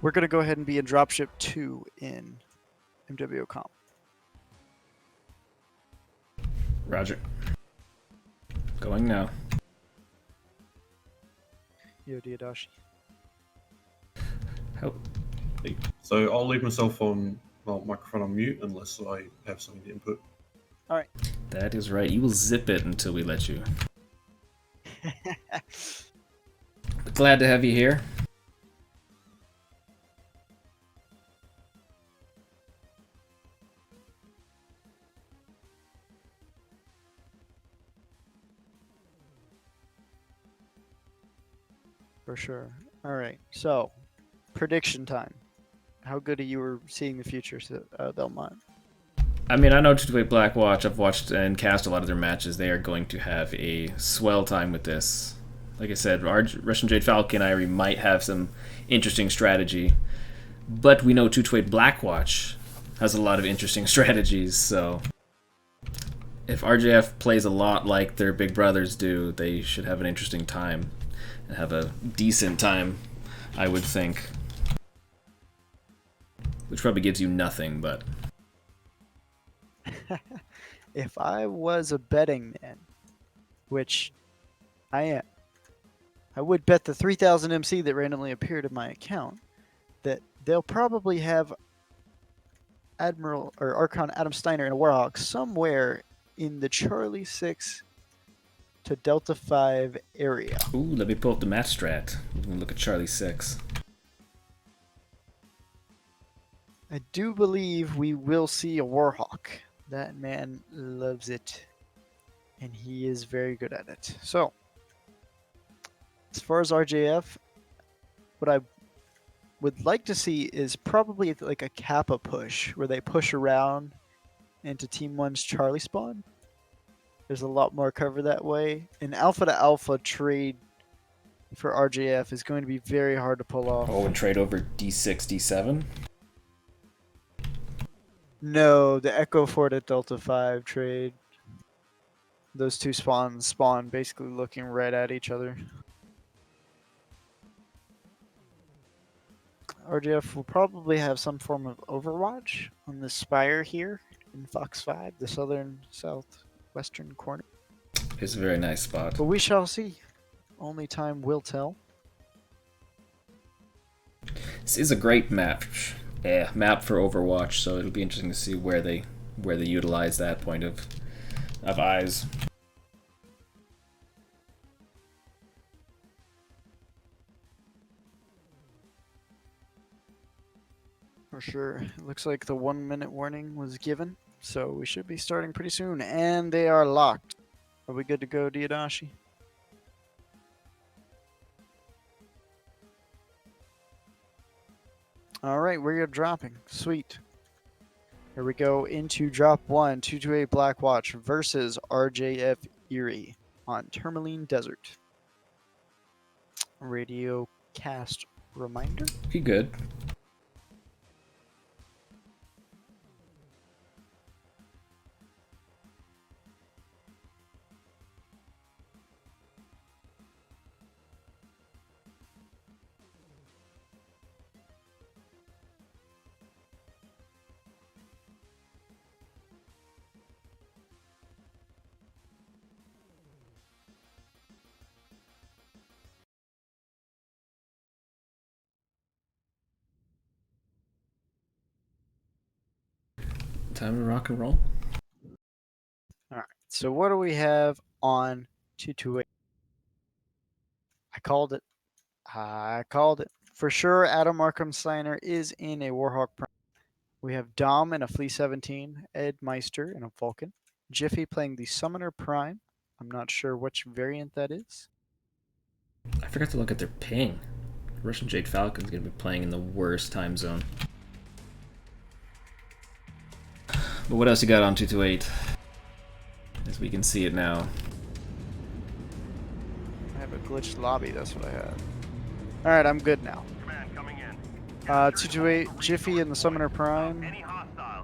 S2: We're going to go ahead and be in dropship 2 in MWO comp.
S1: Roger. Going now.
S2: Yo, Diadashi.
S1: Help.
S3: So I'll leave myself on microphone on mute unless I have something to input.
S2: Alright.
S1: That is right. You will zip it until we let you. Glad to have you here.
S2: For sure. Alright, so prediction time. How good are you at seeing the future, Delmont?
S1: I mean, I know 228 Blackwatch. I've watched and cast a lot of their matches. They are going to have a swell time with this. Like I said, Russian Jade Falcon Irie might have some interesting strategy. But we know 228 Blackwatch has a lot of interesting strategies, so... If RJF plays a lot like their big brothers do, they should have an interesting time. And have a decent time, I would think. Which probably gives you nothing, but...
S2: If I was a betting man, which I am, I would bet the 3000 MC that randomly appeared in my account that they'll probably have Admiral or Archon Adam Steiner and a Warhawk somewhere in the Charlie 6 to Delta 5 area.
S1: Ooh, let me pull up the match strat. We're gonna look at Charlie 6.
S2: I do believe we will see a Warhawk. That man loves it, and he is very good at it. So, as far as RJF, what I would like to see is probably like a Kappa push, where they push around into Team 1's Charlie spawn. There's a lot more cover that way. An alpha to alpha trade for RJF is going to be very hard to pull off.
S1: Oh, and trade over D6, D7?
S2: No, the Echo 4 to Delta 5 trade. Those two spawns spawn basically looking right at each other. RJF will probably have some form of Overwatch on the spire here in Fox 5, the southwestern corner.
S1: It's a very nice spot.
S2: But we shall see. Only time will tell.
S1: This is a great map. Map for Overwatch, so it'll be interesting to see where they utilize that point of eyes.
S2: For sure. It looks like the 1 minute warning was given, so we should be starting pretty soon. And they are locked. Are we good to go, Diadashi? Alright, we are dropping. Sweet. Here we go into drop 1, 228 Blackwatch versus RJF Erie on Tourmaline Desert. Radio cast reminder?
S1: Be good. Time to rock and roll.
S2: Alright, so what do we have on 228? I called it. I called it. For sure, Adam Markham Steiner is in a Warhawk Prime. We have Dom in a Flea 17, Ed Meister in a Vulcan, Jiffy playing the Summoner Prime. I'm not sure which variant that is.
S1: I forgot to look at their ping. Russian Jade Falcon's going to be playing in the worst time zone. But what else you got on 228? As we can see it now.
S2: I have a glitched lobby, that's what I had. Alright, I'm good now. 228, Jiffy in the Summoner Prime,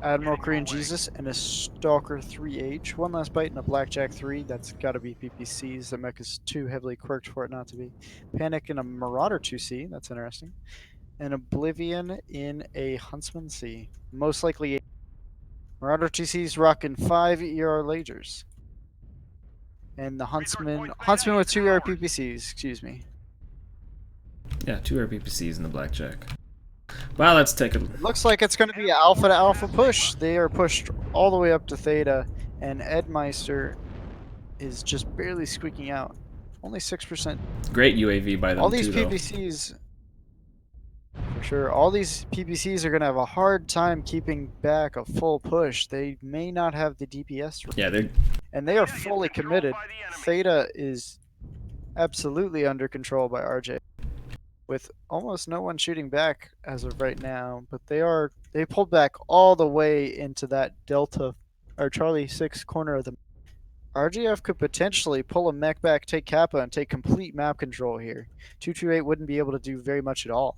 S2: Admiral Korean Jesus, and a Stalker 3H. One last bite and a Blackjack 3. That's got to be PPCs. The mech is too heavily quirked for it not to be. Panic in a Marauder 2C. That's interesting. And Oblivion in a Huntsman C. Most likely Marauder 2C's rocking 5 ER lasers. And the Huntsman with 2 ER PPCs, excuse me.
S1: Yeah, 2 RPPCs in the Blackjack. Well, let's take a...
S2: It looks like it's going to be an alpha to alpha push. They are pushed all the way up to Theta, and Ed Meister is just barely squeaking out. Only 6%.
S1: Great UAV by them,
S2: all these
S1: too,
S2: PPCs, for sure, all these PPCs are going to have a hard time keeping back a full push. They may not have the DPS.
S1: Yeah, they're...
S2: And they are fully committed. Theta is absolutely under control by RJ, with almost no one shooting back as of right now. But they pulled back all the way into that Delta or Charlie 6 corner of the RGF could potentially pull a mech back, take Kappa, and take complete map control here. 228 wouldn't be able to do very much at all,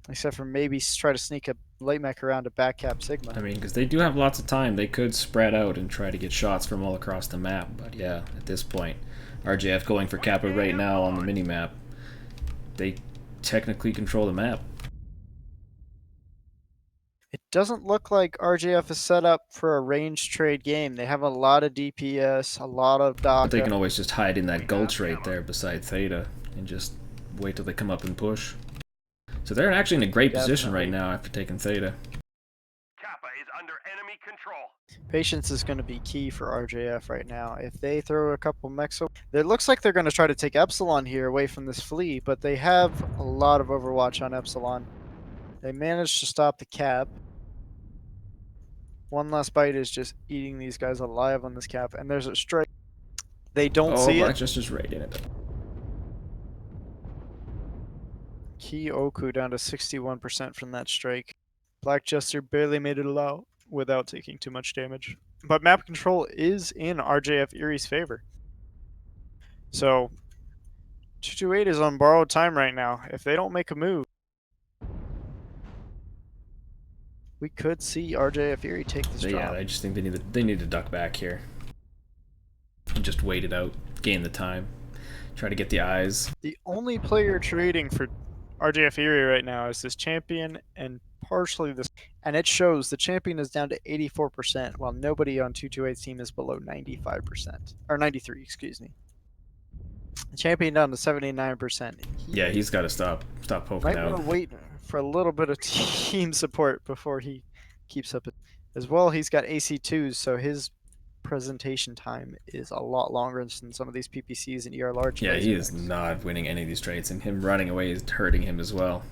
S2: except for maybe try to sneak a light mech around to back cap Sigma.
S1: I mean, because they do have lots of time. They could spread out and try to get shots from all across the map. But yeah, at this point, RJF going for Kappa right now on the mini-map. They technically control the map.
S2: It doesn't look like RJF is set up for a range trade game. They have a lot of DPS, a lot of DACA.
S1: But they can always just hide in that gulch right there beside Theta and just wait till they come up and push. So they're actually in a great position right now after taking Theta.
S4: Kappa is under enemy control.
S2: Patience is going to be key for RJF right now. If they throw a couple mechs, it looks like they're going to try to take Epsilon here away from this Flea, but they have a lot of Overwatch on Epsilon. They managed to stop the cab. One Last Bite is just eating these guys alive on this cap, and there's a strike. They don't
S1: Oh,
S2: see it.
S1: Rochester's right in it.
S2: Kyoku down to 61% from that strike. Black Jester barely made it out without taking too much damage. But map control is in RJF Erie's favor. So 228 is on borrowed time right now. If they don't make a move, we could see RJF Erie take this drop.
S1: Yeah, I just think they need to duck back here. And just wait it out, gain the time, try to get the eyes.
S2: The only player trading for RJF Erie right now is this champion and partially this, and it shows the champion is down to 84%, while nobody on 228's team is below 95%, or 93, excuse me. The champion down to 79%.
S1: Yeah, he's got to stop poking
S2: Might
S1: out.
S2: want to wait for a little bit of team support before he keeps up. As well, he's got AC2s, so his presentation time is a lot longer than some of these PPCs and ER large.
S1: Yeah, he is not winning any of these trades, and him running away is hurting him as well.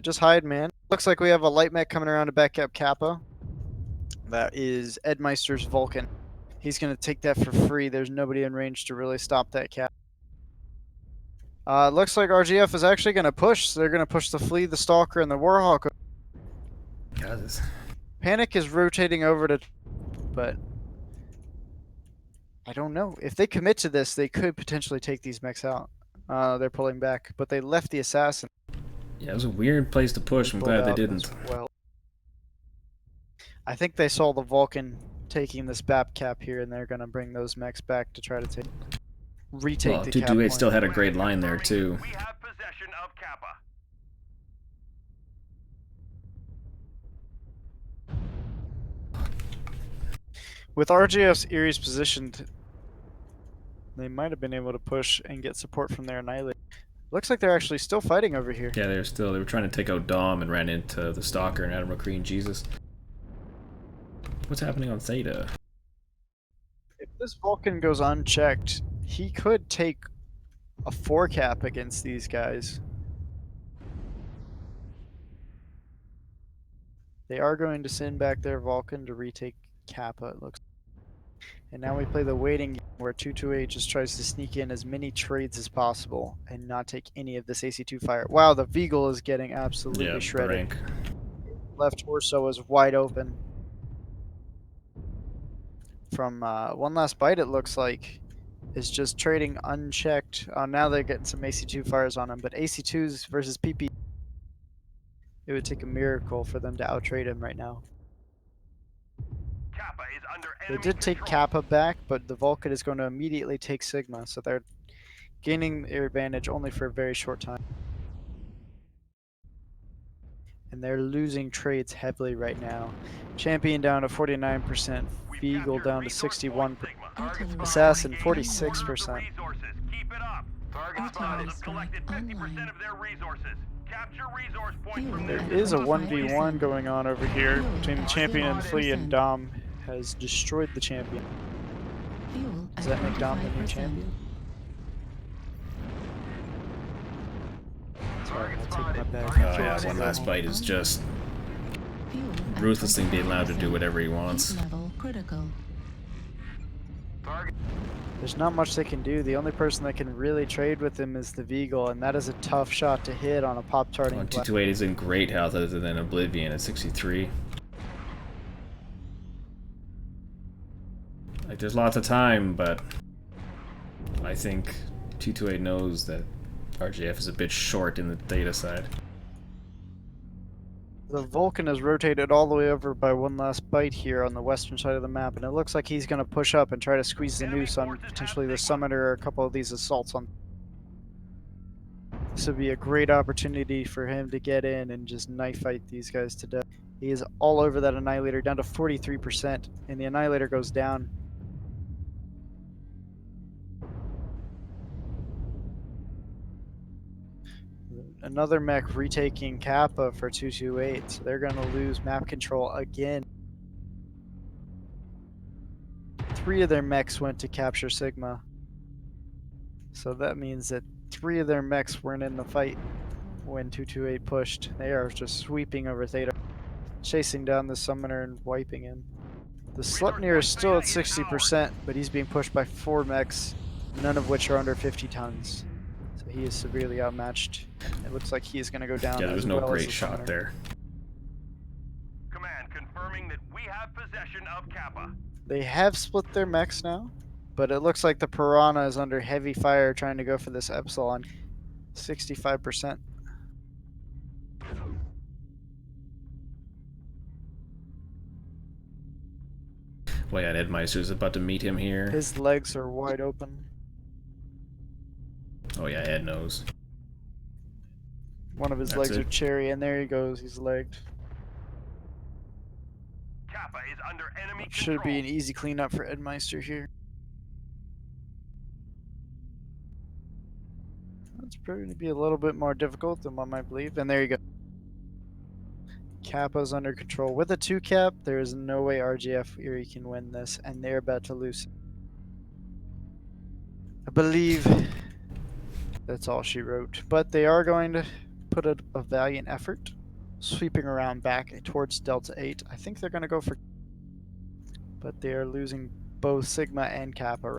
S2: Just hide, man. Looks like we have a light mech coming around to back up Kappa. That is Edmeister's Vulcan. He's going to take that for free. There's nobody in range to really stop that cap. Looks like RGF is actually going to push. So they're going to push the Flea, the Stalker, and the Warhawk.
S1: God, this...
S2: Panic is rotating over to... But... I don't know. If they commit to this, they could potentially take these mechs out. They're pulling back. But they left the Assassin.
S1: Yeah, it was a weird place to push. I'm glad they didn't.
S2: Well, I think they saw the Vulcan taking this BAP cap here, and they're going to bring those mechs back to try to retake the cap.
S1: 228 still had a great line there, too.
S4: We have possession of Kappa.
S2: With RGF's Erie's positioned, they might have been able to push and get support from their Annihilator. Looks like they're actually still fighting over here.
S1: Yeah, they were trying to take out Dom and ran into the Stalker and Adam McCree and Jesus. What's happening on Theta?
S2: If this Vulcan goes unchecked, he could take a 4 cap against these guys. They are going to send back their Vulcan to retake Kappa, it looks. And now we play the waiting game where 228 just tries to sneak in as many trades as possible and not take any of this AC2 fire. Wow, the Veagle is getting absolutely shredded.
S1: Brank.
S2: Left torso is wide open. From One Last Bite, it looks like, is just trading unchecked. Now they're getting some AC2 fires on him, but AC2s versus PP, it would take a miracle for them to outtrade him right now.
S4: Kappa is under
S2: They
S4: enemy
S2: did take
S4: control.
S2: Kappa back, but the Vulcan is going to immediately take Sigma, so they're gaining their advantage only for a very short time. And they're losing trades heavily right now. Champion down to 49%, Beagle down to 61%, Assassin 46%.
S4: Keep it up. Target spotted. Have collected 50% of their resources. Capture resource points from
S2: There
S4: them.
S2: is a 1v1 going on over here between the Champion and Flea, and Dom has destroyed the Champion. Does that make Dom the new champion? Sorry, I'll take my bag.
S1: Oh yeah, One Last Bite is just ruthlessly being allowed to do whatever he wants.
S2: There's not much they can do. The only person that can really trade with him is the Veagle, and that is a tough shot to hit on a pop-tarting.
S1: 228 is in great health other than Oblivion at 63. Like, there's lots of time, but I think 228 knows that RGF is a bit short in the data side.
S2: The Vulcan is rotated all the way over by One Last Bite here on the western side of the map, and it looks like he's going to push up and try to squeeze the noose on potentially the Summoner or a couple of these assaults on. This would be a great opportunity for him to get in and just knife fight these guys to death. He is all over that Annihilator, down to 43%, and the Annihilator goes down. Another mech retaking Kappa for 228, so they're going to lose map control again. 3 of their mechs went to capture Sigma. So that means that 3 of their mechs weren't in the fight when 228 pushed. They are just sweeping over Theta. chasing down the summoner and wiping him. The Sleipnir is still at 60%, but he's being pushed by 4 mechs, none of which are under 50 tons. So he is severely outmatched. It looks like he is going to go down
S1: Yeah, there
S2: as
S1: was no
S2: well as
S1: great
S2: the
S1: shot
S2: summoner.
S1: there.
S4: Command confirming that we have possession of Kappa.
S2: They have split their mechs now, but it looks like the Piranha is under heavy fire trying to go for this Epsilon. 65%.
S1: Well, yeah, Ed Meister's about to meet him here.
S2: His legs are wide open.
S1: Oh yeah, Ed knows.
S2: One of his
S1: That's
S2: legs
S1: it.
S2: are cherry, and there he goes. He's legged.
S4: Kappa is under enemy
S2: Should be
S4: control.
S2: an easy cleanup for Ed Meister here. That's proving to be a little bit more difficult than one might believe. And there you go. Kappa's under control. With a 2 cap, there is no way RGF Erie can win this, and they're about to lose. I believe that's all she wrote. But they are going to put a valiant effort, sweeping around back towards Delta 8. I think they're going to go for... But they are losing both Sigma and Kappa.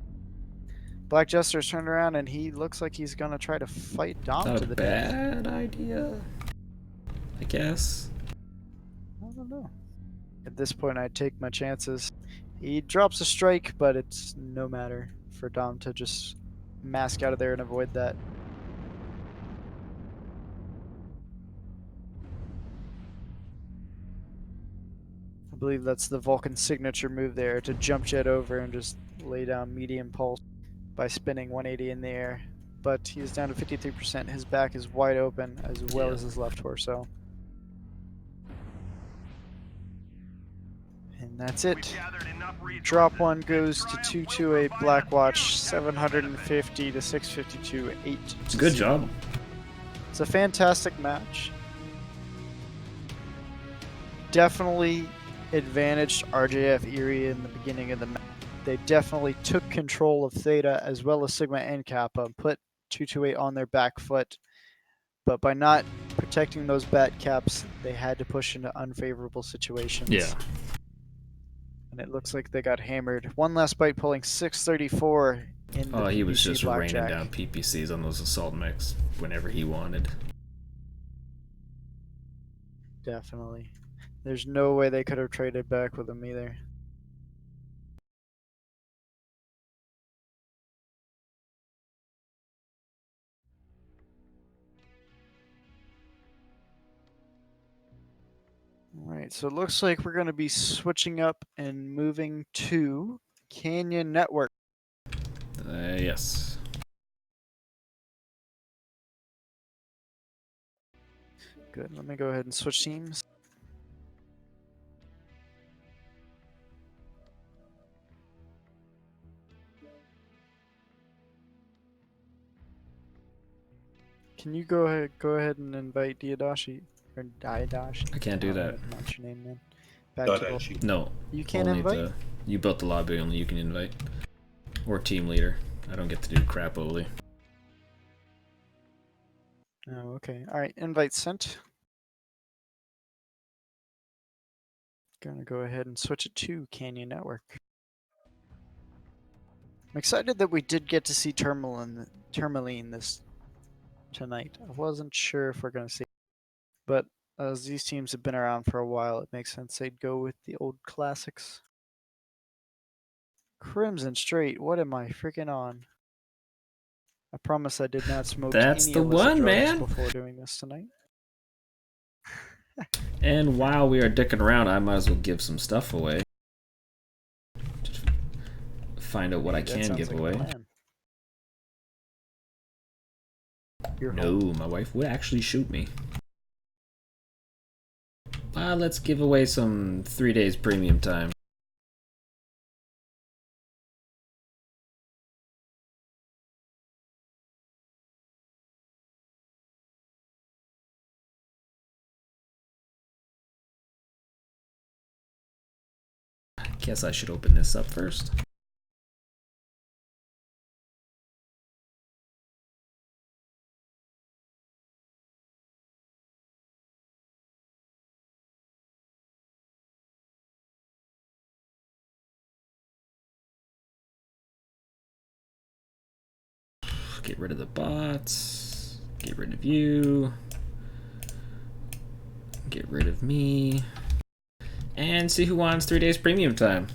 S2: Black Jester's turned around, and he looks like he's going to try to fight Dom
S1: Not
S2: to
S1: a
S2: the death.
S1: bad idea, I guess.
S2: I don't know. At this point, I'd take my chances. He drops a strike, but it's no matter for Dom to just mask out of there and avoid that. I believe that's the Vulcan signature move there, to jump jet over and just lay down medium pulse by spinning 180 in the air. But he's down to 53%. His back is wide open, as well as his left torso. And that's
S4: We've
S2: it.
S4: gathered enough resources.
S2: Drop 1
S4: This
S2: goes to
S4: trial
S2: 228
S4: will provide us
S2: Blackwatch,
S4: huge
S2: 750 to 652, 8 to
S1: Good
S2: 0.
S1: job.
S2: It's a fantastic match. Definitely advantaged RJF Erie in the beginning of the match. They definitely took control of Theta as well as Sigma and Kappa, put 228 on their back foot. But by not protecting those bat caps, they had to push into unfavorable situations.
S1: Yeah.
S2: And it looks like they got hammered. One last bite, pulling 634 in the
S1: Oh, he was
S2: PPC
S1: just raining
S2: blackjack.
S1: down PPCs on those assault mechs whenever he wanted.
S2: Definitely. There's no way they could have traded back with him either. Alright, so it looks like we're going to be switching up and moving to Canyon Network.
S1: Yes.
S2: Good, let me go ahead and switch teams. Can you go ahead and invite Diadashi or Diadashi?
S1: I can't do that.
S2: Pronounce your name, man. Back to the,
S3: Diadashi.
S1: No.
S2: you can't
S1: Only
S2: invite.
S1: you built the lobby, only you can invite. Or team leader. I don't get to do crap only.
S2: Oh, okay. All right, invite sent. Gonna go ahead and switch it to Canyon Network. I'm excited that we did get to see Tourmaline this tonight. I wasn't sure if we're gonna see, but as these teams have been around for a while, it makes sense they'd go with the old classics. Crimson Straight, what am I freaking on? I promise I did not smoke
S1: That's
S2: any
S1: the
S2: illicit
S1: one,
S2: drugs
S1: man.
S2: before doing this tonight.
S1: And while we are dicking around, I might as well give some stuff away. Just find out what I
S2: That
S1: can
S2: sounds
S1: give
S2: like a
S1: away.
S2: plan. Your
S1: No,
S2: home.
S1: my wife would actually shoot me. Let's give away some 3 days premium time. Guess I should open this up first. Get rid of the bots. Get rid of you. Get rid of me. And see who wants 3 days premium time.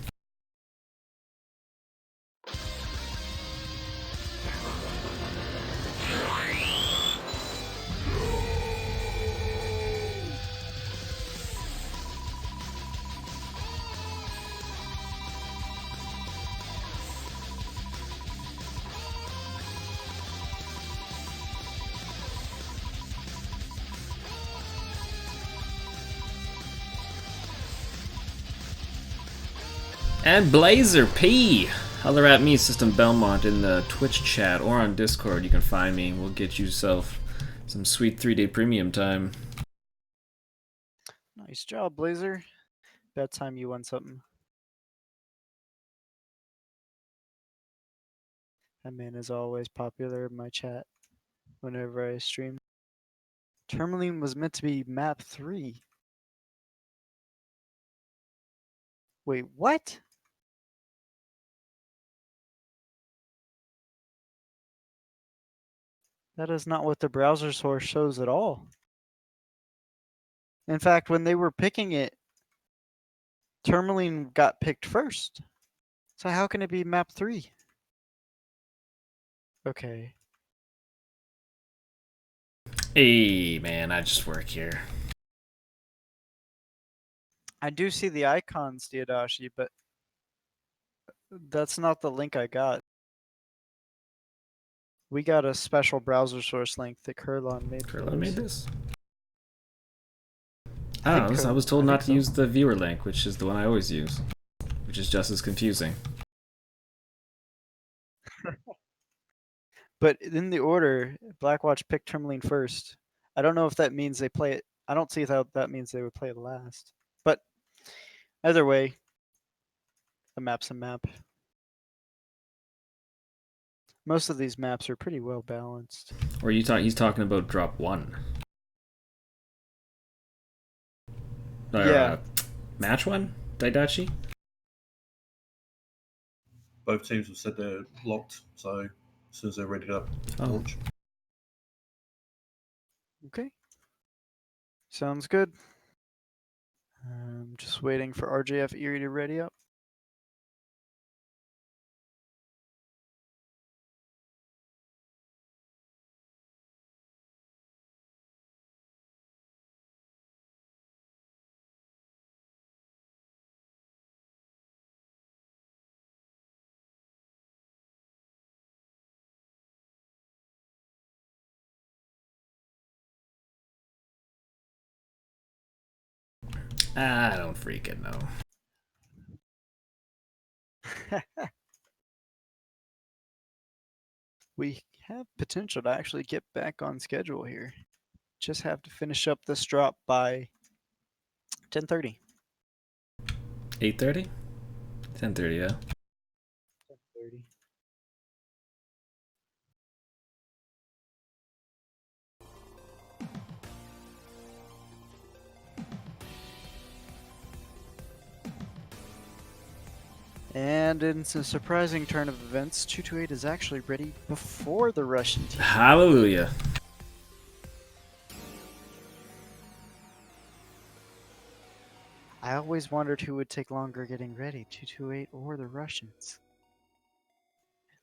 S1: And Blazer P! Holler at me, System Belmont, in the Twitch chat or on Discord. You can find me. We'll get yourself some sweet 3-day premium time.
S2: Nice job, Blazer. That time you won something. That man is always popular in my chat whenever I stream. Tourmaline was meant to be map 3. Wait, what? That is not what the browser source shows at all. In fact, when they were picking it, Tourmaline got picked first. So how can it be map 3? Okay.
S1: Hey, man, I just work here.
S2: I do see the icons, Diadashi, but that's not the link I got. We got a special browser source link that Kurlon made.
S1: Kurlon made this?
S2: I
S1: Oh,
S2: think
S1: I was told
S2: I
S1: not to
S2: think so.
S1: use the viewer link, which is the one I always use. Which is just as confusing.
S2: But in the order, Blackwatch picked Tourmaline first. I don't know if that means they play it. I don't see how that means they would play it last. But either way, a map's a map. Most of these maps are pretty well balanced.
S1: Or he's talking about drop 1.
S2: Yeah.
S1: Match 1? Daidachi?
S3: Both teams have said they're locked, so as soon as they're ready to launch.
S2: Okay. Sounds good. I'm just waiting for RJF Erie to ready up.
S1: I don't freaking know.
S2: We have potential to actually get back on schedule here. Just have to finish up this drop by 10:30.
S1: 8:30? 10:30, yeah.
S2: 10:30. And in a surprising turn of events, 228 is actually ready before the Russian team.
S1: Hallelujah.
S2: I always wondered who would take longer getting ready, 228 or the Russians.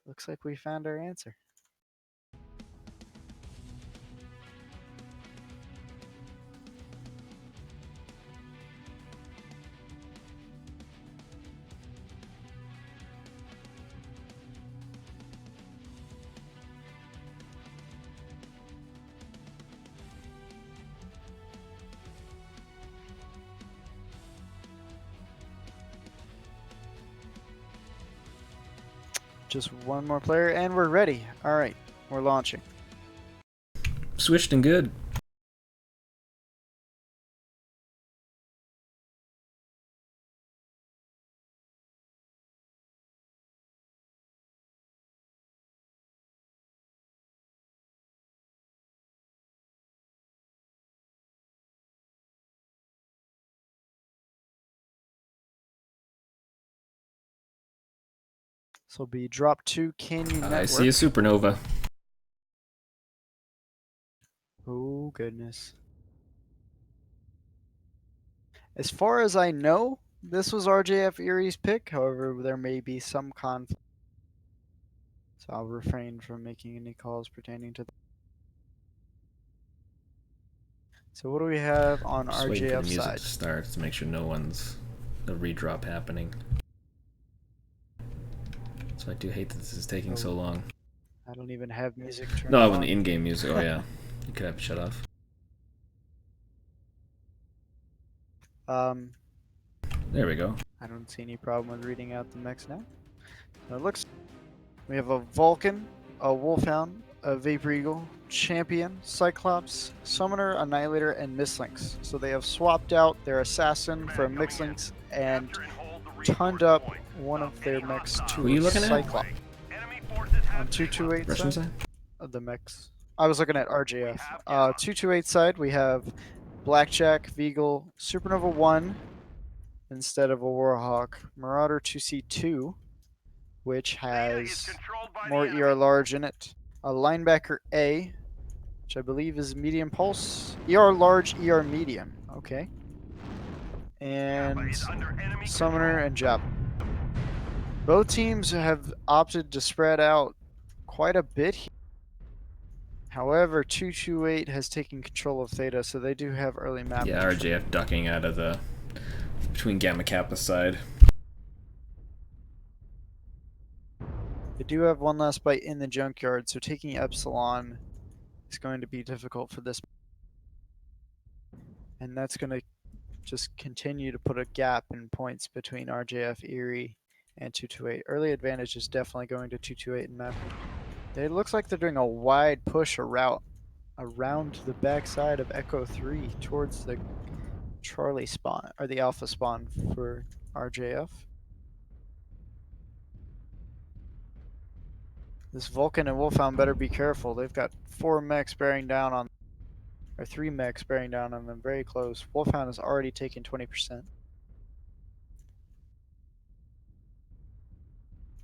S2: Looks like we found our answer. Just one more player and we're ready. All right, we're launching.
S1: Switched and good.
S2: This will be drop 2 Canyon Network.
S1: I see a supernova.
S2: Oh, goodness. As far as I know, this was RJF Erie's pick. However, there may be some conflict. So I'll refrain from making any calls pertaining to that. So what do we have on
S1: Just waiting for the
S2: RJF
S1: music
S2: side?
S1: to start to make sure no redrop happening. So I do hate that this is taking so long.
S2: I don't even have music turned
S1: No,
S2: on.
S1: when the in-game music. Oh yeah, you could have it shut off. There we go.
S2: I don't see any problem with reading out the mechs now. It looks we have a Vulcan, a Wolfhound, a Vapor Eagle, Champion, Cyclops, Summoner, Annihilator, and Mislinks. So they have swapped out their Assassin for a Mislinks and turned up one of their mechs to
S1: Who are you
S2: a
S1: looking at?
S2: Cyclops. On 228
S1: Russian
S2: side
S1: side?
S2: of the mechs. I was looking at RJF. 228 side we have Blackjack, Veagle, Supernova 1 instead of a Warhawk, Marauder 2C2, which has more ER large in it. A Linebacker A, which I believe is medium pulse. ER large, ER medium. Okay. And Summoner and Jap. Both teams have opted to spread out quite a bit here. However, 228 has taken control of Theta, so they do have early map.
S1: Yeah, RJF ducking out of the between Gamma Kappa side.
S2: They do have one last bite in the junkyard, so taking Epsilon is going to be difficult for this. And that's going to just continue to put a gap in points between RJF, Erie, and 228. Early advantage is definitely going to 228 in map. It looks like they're doing a wide push around the backside of Echo 3 towards the Charlie spawn, or the Alpha spawn for RJF. This Vulcan and Wolfhound better be careful. They've got 4 mechs bearing down on, or 3 mechs bearing down on them very close. Wolfhound has already taken 20%.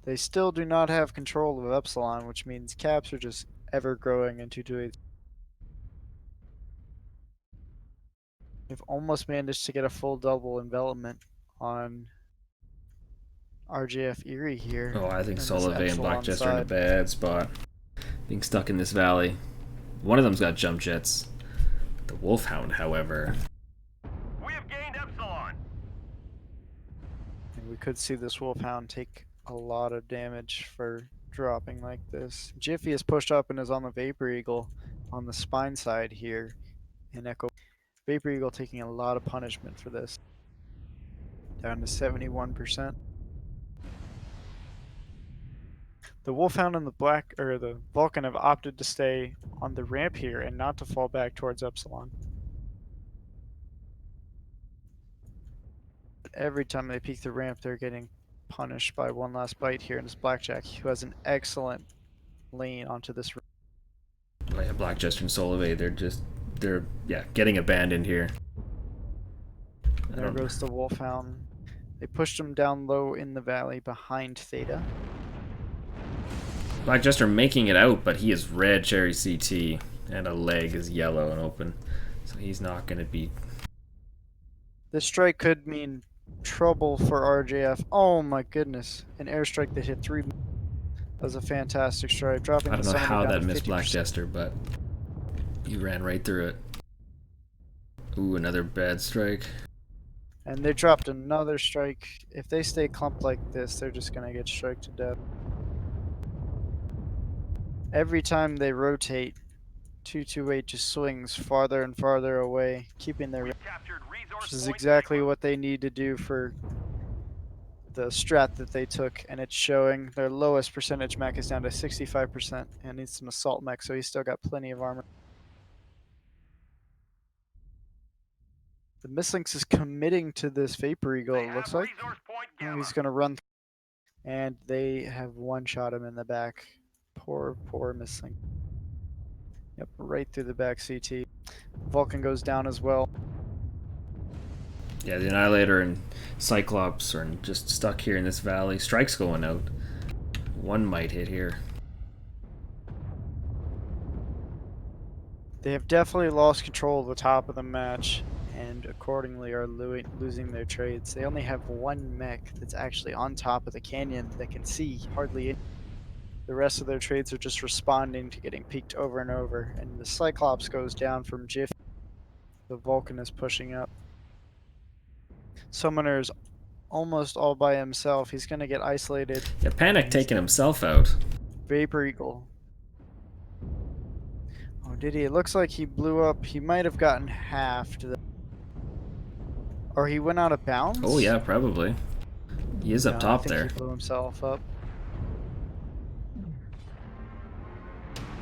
S2: They still do not have control of Epsilon, which means caps are just ever growing in 228. They've almost managed to get a full double envelopment on RJF Erie here.
S1: Oh, I think
S2: this
S1: Solove and
S2: Epsilon
S1: Black Jester are in a
S2: side.
S1: bad spot. Being stuck in this valley. One of them's got jump jets. The Wolfhound, however.
S4: We have gained Epsilon.
S2: And we could see this Wolfhound take a lot of damage for dropping like this. Jiffy is pushed up and is on the Vapor Eagle on the spine side here in Echo. Vapor Eagle taking a lot of punishment for this. Down to 71%. The Wolfhound and the Vulcan have opted to stay on the ramp here and not to fall back towards Epsilon. Every time they peek the ramp, they're getting punished by one last bite here, and it's Blackjack, who has an excellent lane onto this ramp.
S1: Oh yeah, Black Jester and Solove, they're getting abandoned here.
S2: There goes the Wolfhound. They pushed him down low in the valley behind Theta.
S1: Black Jester making it out, but he is red cherry CT, and a leg is yellow and open, so he's not going to be.
S2: This strike could mean trouble for RJF. Oh my goodness. An airstrike that hit 3. That was a fantastic strike. Dropping
S1: I don't know
S2: the
S1: how
S2: down
S1: that
S2: to
S1: missed
S2: 50%.
S1: Black Jester, but he ran right through it. Ooh, another bad strike.
S2: And they dropped another strike. If they stay clumped like this, they're just going to get striked to death. Every time they rotate, 228 just swings farther and farther away, keeping their, which is exactly what they need to do for the strat that they took, and it's showing. Their lowest percentage mech is down to 65% and needs an assault mech, so he's still got plenty of armor. The Mislinks is committing to this Vapor Eagle, it looks like. Oh, he's going to run, and they have one-shot him in the back. Poor Mislink. Yep, right through the back CT. Vulcan goes down as well.
S1: Yeah, the Annihilator and Cyclops are just stuck here in this valley. Strike's going out. One might hit here.
S2: They have definitely lost control of the top of the match, and accordingly are losing their trades. They only have one mech that's actually on top of the canyon that can see hardly any. The rest of their trades are just responding to getting peeked over and over, and the Cyclops goes down from Jiff. The Vulcan is pushing up. Summoner is almost all by himself. He's going to get isolated.
S1: Yeah, Panic taking himself out.
S2: Vapor Eagle. Oh, did he? It looks like he blew up. He might have gotten halved. Or he went out of bounds?
S1: Oh yeah, probably. He is up
S2: No,
S1: top
S2: I think
S1: there.
S2: he blew himself up.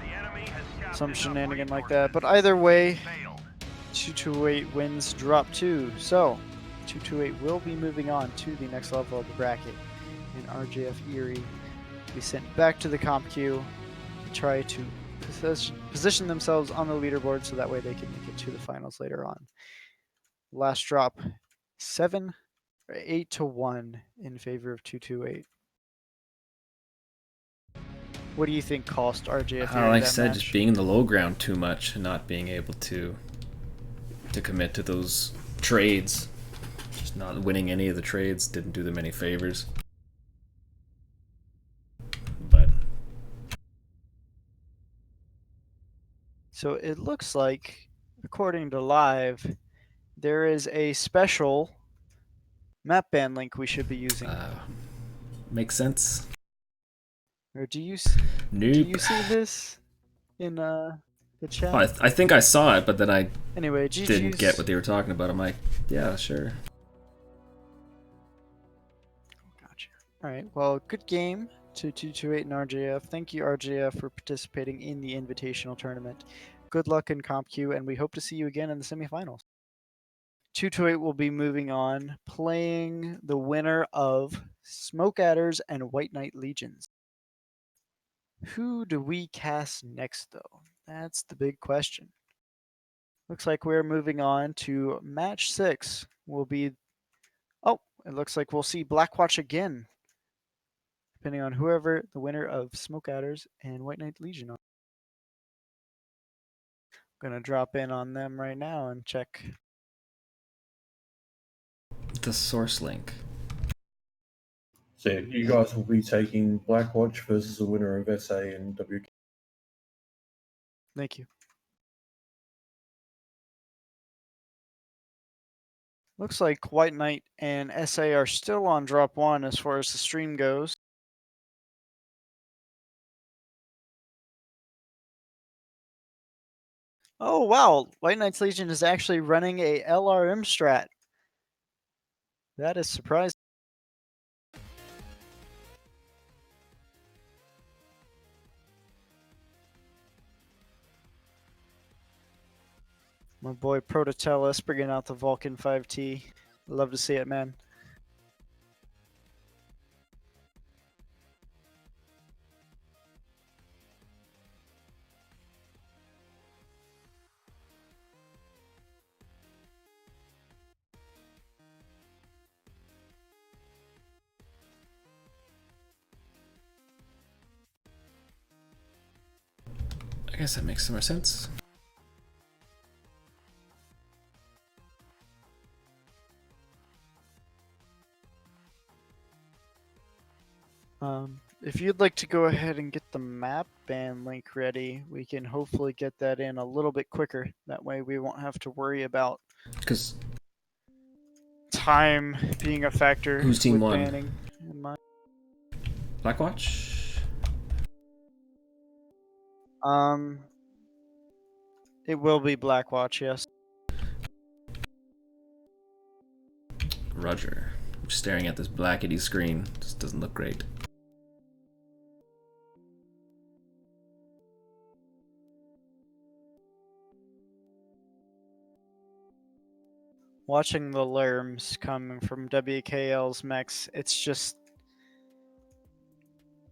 S4: The enemy has captured
S2: Some
S4: enough
S2: shenanigan like
S4: resources.
S2: that. But either way,
S4: Failed.
S2: 228 wins drop 2. So, 228 will be moving on to the next level of the bracket. And RJF Erie will be sent back to the comp queue to try to position themselves on the leaderboard so that way they can make it to the finals later on. Last drop 7 or 8 to 1 in favor of 228. What do you think cost RJF Erie
S1: Like I
S2: that
S1: said,
S2: match?
S1: just being in the low ground too much and not being able to commit to those trades. Just not winning any of the trades didn't do them any favors. But
S2: So it looks like, according to Live, there is a special map ban link we should be using.
S1: makes sense.
S2: Or do you
S1: Nope.
S2: see this in the chat?
S1: Oh, I think I saw it, but then I
S2: Anyway, GG's.
S1: didn't get what they were talking about. I'm like, yeah, sure.
S2: Gotcha. All right. Well, good game to 228 and RJF. Thank you, RJF, for participating in the Invitational tournament. Good luck in Comp Q, and we hope to see you again in the semifinals. 228 will be moving on, playing the winner of Smoke Adders and White Knight Legions. Who do we cast next, though? That's the big question. Looks like we're moving on to match 6. Will be. Oh, it looks like we'll see Blackwatch again, depending on whoever the winner of Smoke Adders and White Knight Legion are. I'm gonna drop in on them right now and check.
S1: The source link.
S3: So yeah, you guys will be taking Blackwatch versus the winner of SA and WK.
S2: Thank you. Looks like White Knight and SA are still on drop 1 as far as the stream goes. Oh wow, White Knight's Legion is actually running a LRM strat. That is surprising. My boy Prototellus bringing out the Vulcan 5T. Love to see it, man.
S1: I guess that makes some more sense.
S2: If you'd like to go ahead and get the map ban link ready, we can hopefully get that in a little bit quicker. That way we won't have to worry about
S1: Because
S2: time being a factor.
S1: Who's team
S2: with
S1: one?
S2: banning in mind.
S1: Blackwatch?
S2: It will be Blackwatch, yes.
S1: Roger. I'm staring at this blackety screen. Just doesn't look great.
S2: Watching the lerms coming from WKL's mechs, it's just...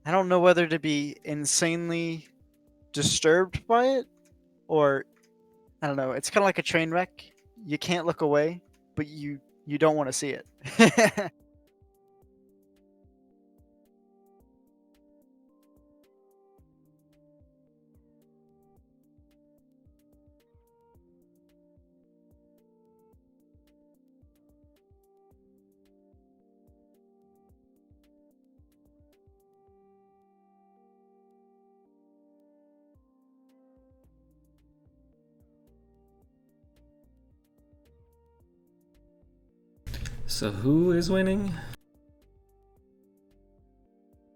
S2: I don't know whether to be insanely disturbed by it, or... I don't know, it's kind of like a train wreck. You can't look away, but you don't want to see it.
S1: So who is winning?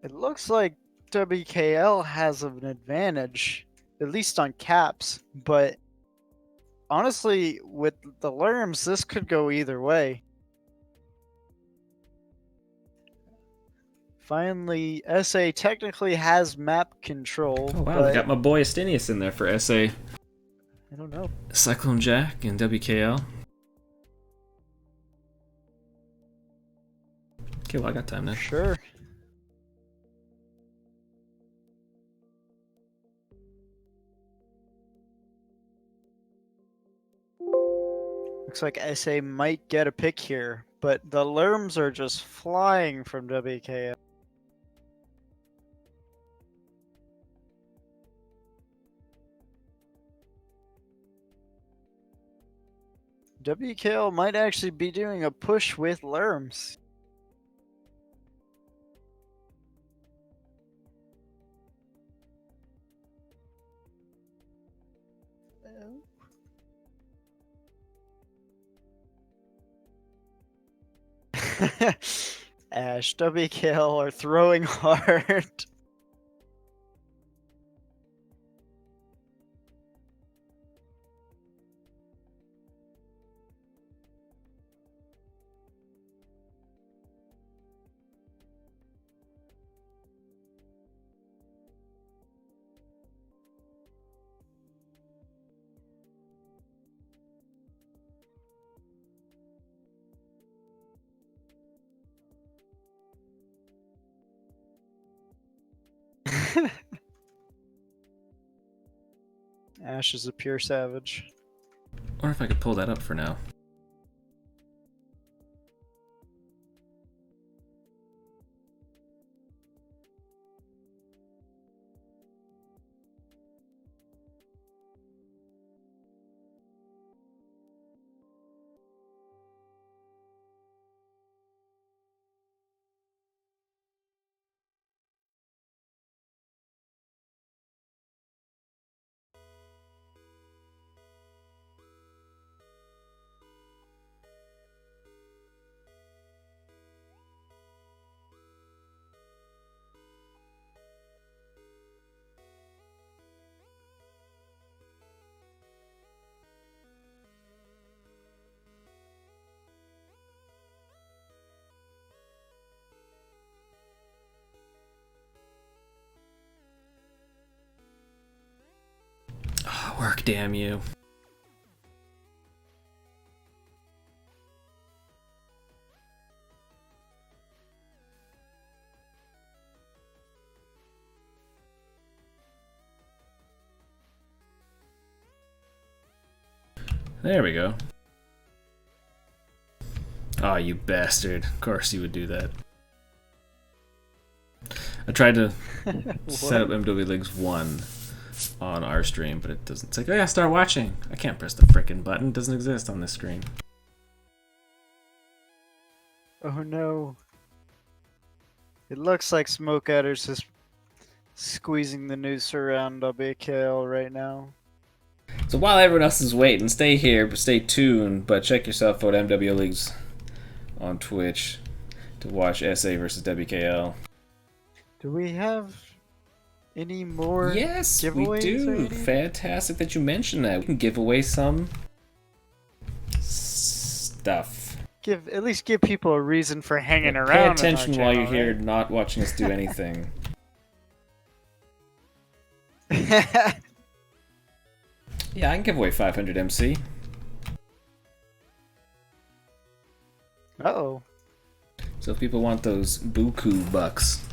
S2: It looks like WKL has an advantage, at least on caps, but honestly, with the Lerms, this could go either way. Finally, SA technically has map control.
S1: Oh wow,
S2: but
S1: we got my boy Astinius in there for SA.
S2: I don't know.
S1: Cyclone Jack and WKL. Okay, well I got time now.
S2: Sure. Looks like SA might get a pick here, but the Lerms are just flying from WKL. WKL might actually be doing a push with Lerms. Ash, WKL are throwing hard. Ash is a pure savage.
S1: I wonder if I could pull that up for now. Oh, work, damn you. There we go. Oh, you bastard. Of course you would do that. I tried to set up MW Leagues 1 on our stream, but it doesn't. It's like, oh yeah, start watching. I can't press the frickin' button. It doesn't exist on this screen.
S2: Oh no. It looks like Smoke Adders is squeezing the noose around WKL right now.
S1: So while everyone else is waiting, stay here, but stay tuned. But check yourself out MWO Leagues on Twitch to watch SA versus WKL.
S2: Do we have any more
S1: Yes, we
S2: giveaways or
S1: do.
S2: anything?
S1: Fantastic that you mentioned that. We can give away some stuff.
S2: At least give people a reason for hanging
S1: Yeah,
S2: around.
S1: pay
S2: on our
S1: attention while
S2: channel,
S1: you're here, not watching us do anything.
S2: right?
S1: Yeah, I can give away 500 MC.
S2: Uh-oh.
S1: So if people want those buku bucks.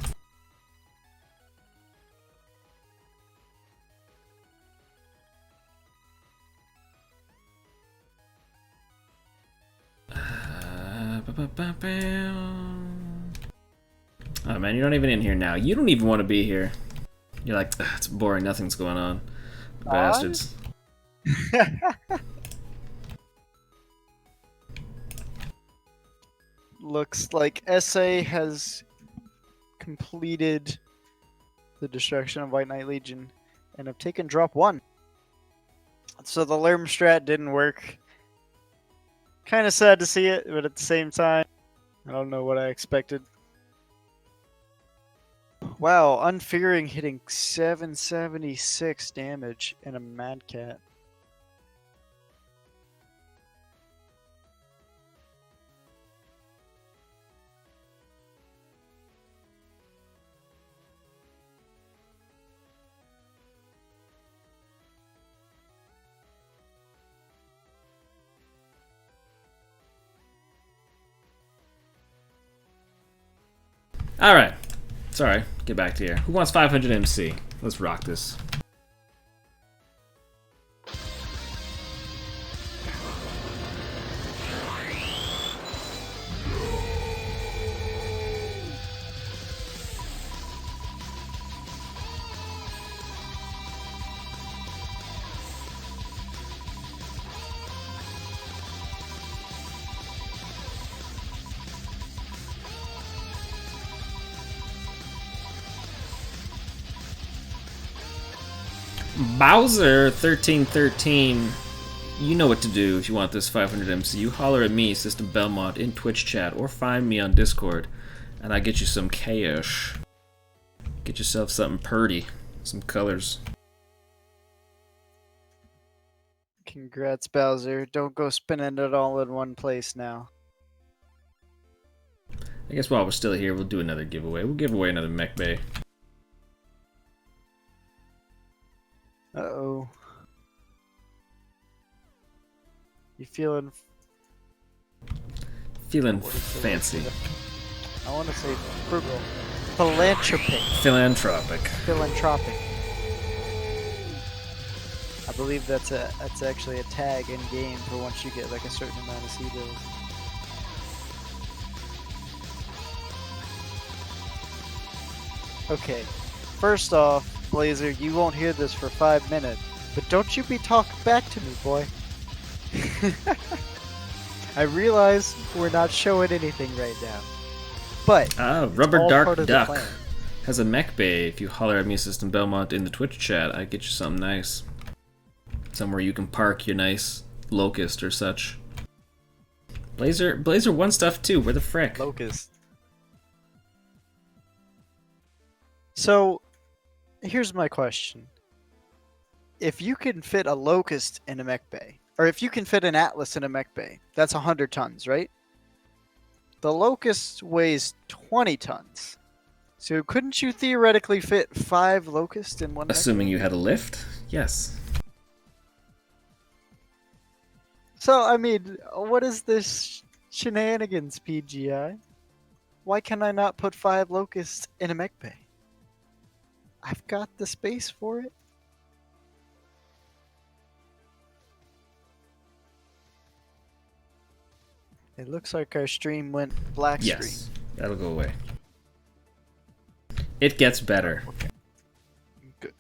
S1: Oh man, you're not even in here now. You don't even want to be here. You're like, it's boring, nothing's going on. Bastards.
S2: Looks like SA has completed the destruction of White Knight Legion and have taken drop 1. So the Lerm strat didn't work. Kind of sad to see it, but at the same time, I don't know what I expected. Wow, Unfearing hitting 776 damage in a Mad Cat.
S1: Alright. Sorry, get back to here. Who wants 500 MC? Let's rock this. Bowser 1313, you know what to do if you want this 500 MC. You holler at me, System Belmont, in Twitch chat, or find me on Discord, and I get you some cash. Get yourself something purty, some colors.
S2: Congrats, Bowser. Don't go spinning it all in one place now.
S1: I guess while we're still here, we'll do another giveaway. We'll give away another Mech Bay.
S2: Uh-oh. You feeling...
S1: Feeling fancy.
S2: I want to say frugal. Philanthropic.
S1: Philanthropic.
S2: Philanthropic. I believe that's actually a tag in game for once you get like a certain amount of C-bills. Okay. First off, Blazer, you won't hear this for 5 minutes, but don't you be talking back to me, boy. I realize we're not showing anything right now, but
S1: Rubber
S2: all
S1: Dark
S2: part of the
S1: Duck
S2: plan.
S1: has a Mech Bay. If you holler at me, System Belmont, in the Twitch chat, I get you something nice. Somewhere you can park your nice Locust or such. Blazer won stuff too. Where the frick?
S2: Locust. So, here's my question. If you can fit a Locust in a Mech Bay, or if you can fit an Atlas in a Mech Bay, that's 100 tons, right? The Locust weighs 20 tons. So couldn't you theoretically fit 5 Locusts in one Mech
S1: Assuming
S2: Bay?
S1: you had a lift? Yes.
S2: So, I mean, what is this shenanigans, PGI? Why can I not put 5 Locusts in a Mech Bay? I've got the space for it. It looks like our stream went black screen.
S1: Yes. That'll go away. It gets better.
S2: Okay. Good.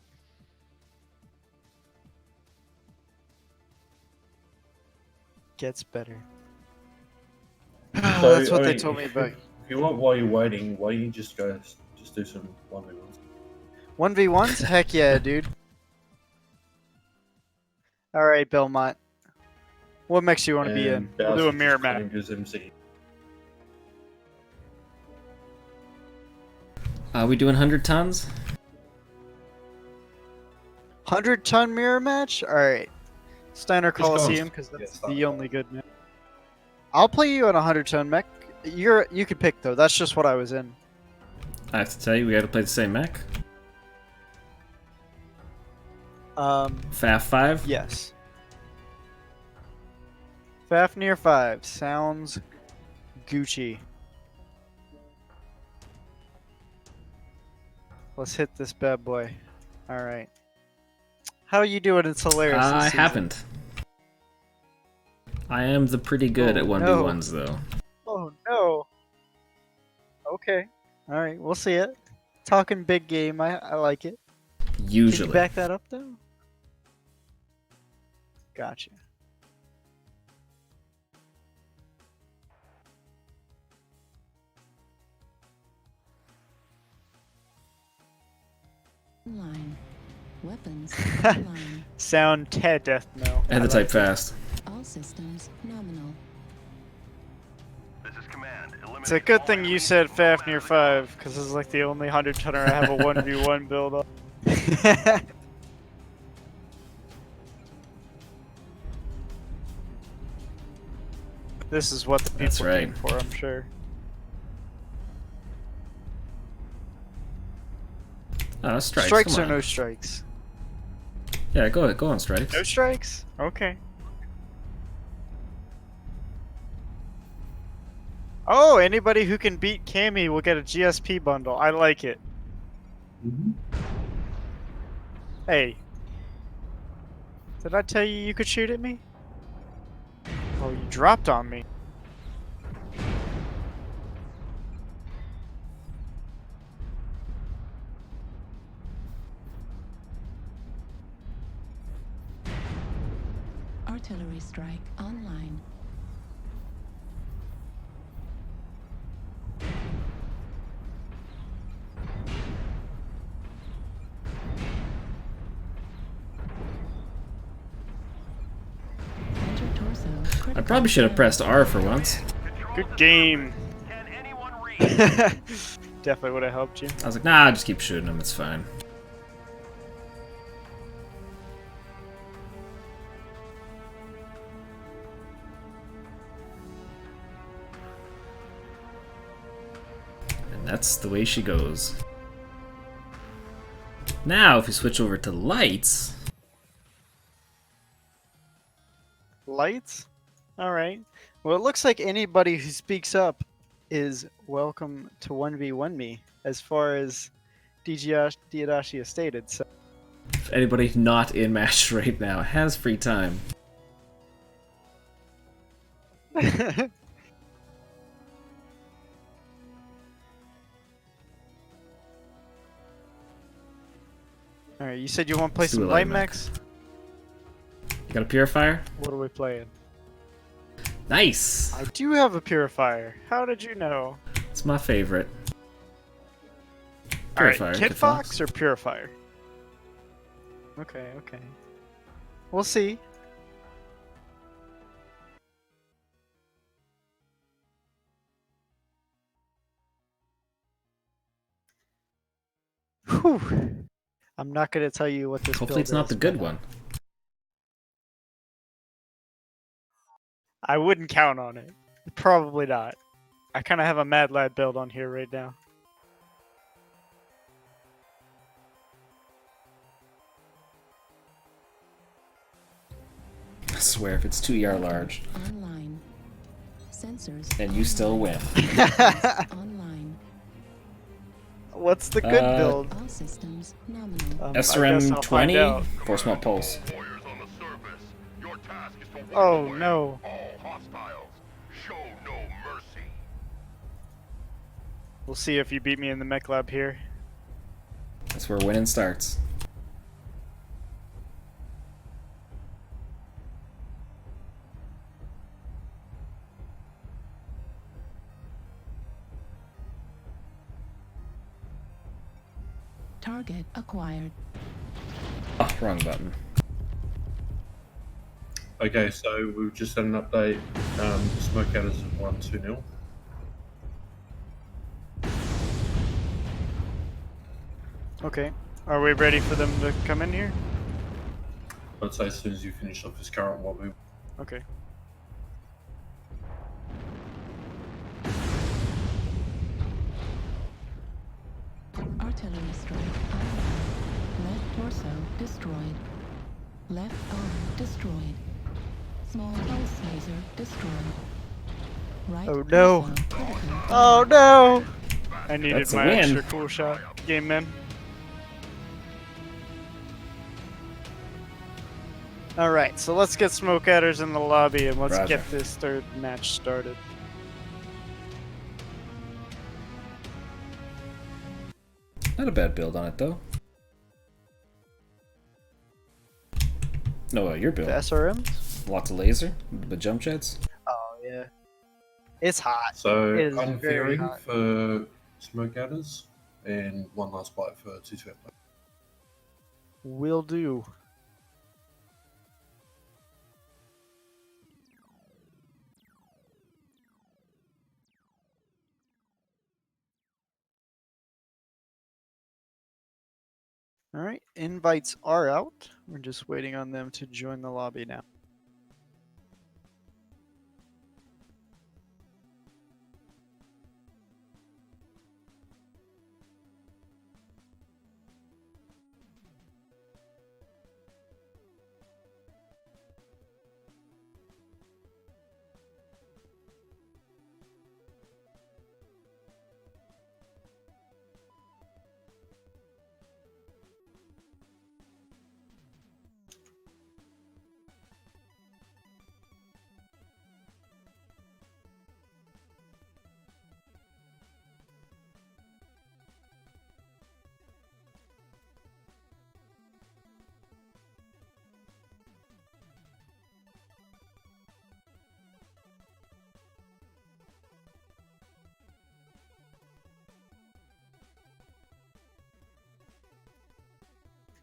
S2: Gets better. That's what they told me about.
S3: If you want while you're waiting, why don't you just do some 1v1s?
S2: 1v1s? Heck yeah, dude. Alright, Belmont. What mechs do you want to be in? We'll do a mirror match.
S1: Are we doing 100 tons?
S2: 100-ton mirror match? Alright. Steiner Coliseum, because that's the only good mech. I'll play you on a 100-ton mech. You can pick, though. That's just what I was in.
S1: I have to tell you, we gotta play the same mech. FAF 5?
S2: Yes. Fafnir 5 sounds Gucci. Let's hit this bad boy. Alright. How are you doing in Solaris this
S1: I
S2: season?
S1: haven't. I am the pretty good at 1v1s, though.
S2: Oh no. Okay. Alright, we'll see it. Talking big game, I like it.
S1: Usually.
S2: Can you back that up, though? Gotcha.
S5: Line. Weapons online.
S2: Sound death no.
S1: I had to type fast.
S5: All systems nominal.
S4: This is Command. Eliminate
S2: It's a good thing you said Fafnir 5, because this is like the only 100 tonner I have a 1v1 build on. This is what the
S1: That's
S2: people
S1: right.
S2: came for, I'm sure.
S1: Strikes.
S2: Strikes
S1: come
S2: or
S1: on.
S2: no strikes?
S1: Yeah, go ahead. Go on, strikes.
S2: No strikes? Okay. Oh, anybody who can beat Cammy will get a GSP bundle. I like it.
S3: Mhm.
S2: Hey. Did I tell you you could shoot at me? Oh, you dropped on me.
S5: Artillery strike online. Enter torso.
S1: I
S5: Critical
S1: probably should have
S5: fail.
S1: pressed R for once.
S2: Good game.
S4: Can anyone read?
S2: Definitely would have helped you.
S1: I was like, nah, just keep shooting him. It's fine. And that's the way she goes. Now, if we switch over to lights,
S2: Lights? Alright. Well, it looks like anybody who speaks up is welcome to 1v1 me, as far as Diadashi has stated. So.
S1: if anybody not in match right now has free time,
S2: Alright, you said you want to play
S1: Let's do
S2: some
S1: a
S2: light
S1: light mech.
S2: mechs?
S1: you got a purifier?
S2: What are we playing?
S1: Nice!
S2: I do have a purifier. How did you know?
S1: It's my favorite.
S2: Alright,
S1: Purifier,
S2: Kid
S1: Kid
S2: Fox
S1: Fox.
S2: or Purifier? Okay, okay. We'll see. Whew. I'm not going to tell you what this
S1: Hopefully
S2: build
S1: it's not
S2: is,
S1: the good
S2: but,
S1: one.
S2: I wouldn't count on it. Probably not. I kind of have a Mad Lad build on here right now.
S1: I swear, if it's 2ER large,
S5: Online. Sensors.
S1: and you still win.
S5: Online.
S2: What's the good build?
S5: All systems nominal.
S2: I guess
S1: SRM
S2: I'll find
S1: 20
S2: out.
S1: for small pulse.
S4: Warriors on the surface. Your task is to wipe
S2: Oh,
S4: away
S2: no.
S4: all hostiles. Show no mercy.
S2: We'll see if you beat me in the mech lab here.
S1: That's where winning starts.
S5: Target acquired.
S1: Oh, wrong button.
S3: Okay, so we've just had an update. Smoke out is 1-2-0.
S2: Okay. Are we ready for them to come in here?
S3: I'd say as soon as you finish off this current one, we
S2: Okay.
S5: Artillery strike online. Left torso destroyed. Left arm destroyed. Small pulse laser destroyed. Right
S2: Oh, no.
S5: torso critical
S2: Oh no! I needed
S1: That's a
S2: my
S1: win.
S2: extra cool shot. Game man. Alright, so let's get smoke adders in the lobby and let's
S1: Roger.
S2: get this third match started.
S1: Not a bad build on it, though. No, your build.
S2: The SRMs?
S1: Lots of laser, the jump jets.
S2: Oh yeah. It's hot.
S3: So
S2: It is
S3: I'm
S2: very
S3: fearing
S2: hot.
S3: for smoke outers and one last bite for 2-2.
S2: Will do. All right, invites are out. We're just waiting on them to join the lobby now.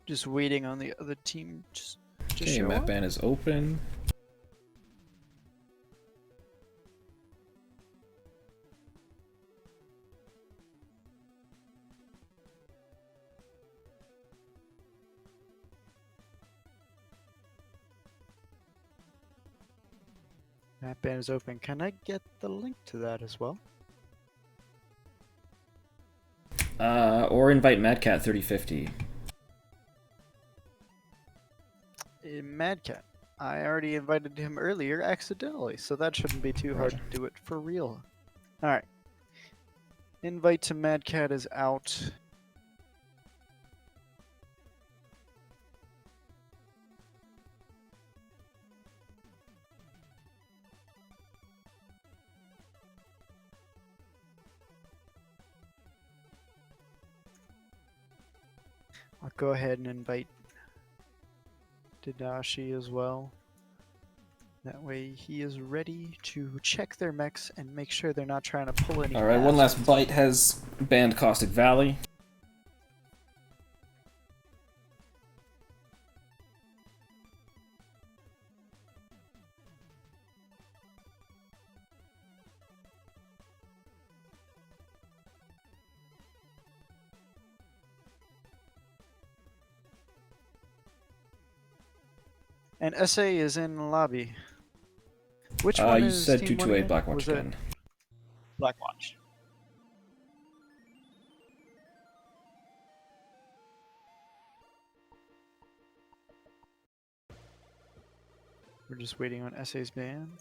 S2: Just waiting on the other team to
S1: Okay,
S2: show
S1: map
S2: up.
S1: ban is open.
S2: Map ban is open. Can I get the link to that as well?
S1: Or invite Madcat 3050.
S2: Madcat. I already invited him earlier accidentally, so that shouldn't be too hard to do it for real. Alright. Invite to Madcat is out. I'll go ahead and invite Tadashi as well. That way he is ready to check their mechs and make sure they're not trying to pull any
S1: Alright, one
S2: fast
S1: last bite has banned Caustic Valley.
S2: And SA is in the lobby. Which one
S1: You
S2: is
S1: said
S2: team
S1: 228
S2: one?
S1: Blackwatch
S2: Was it
S1: again.
S2: Blackwatch. We're just waiting on SA's ban.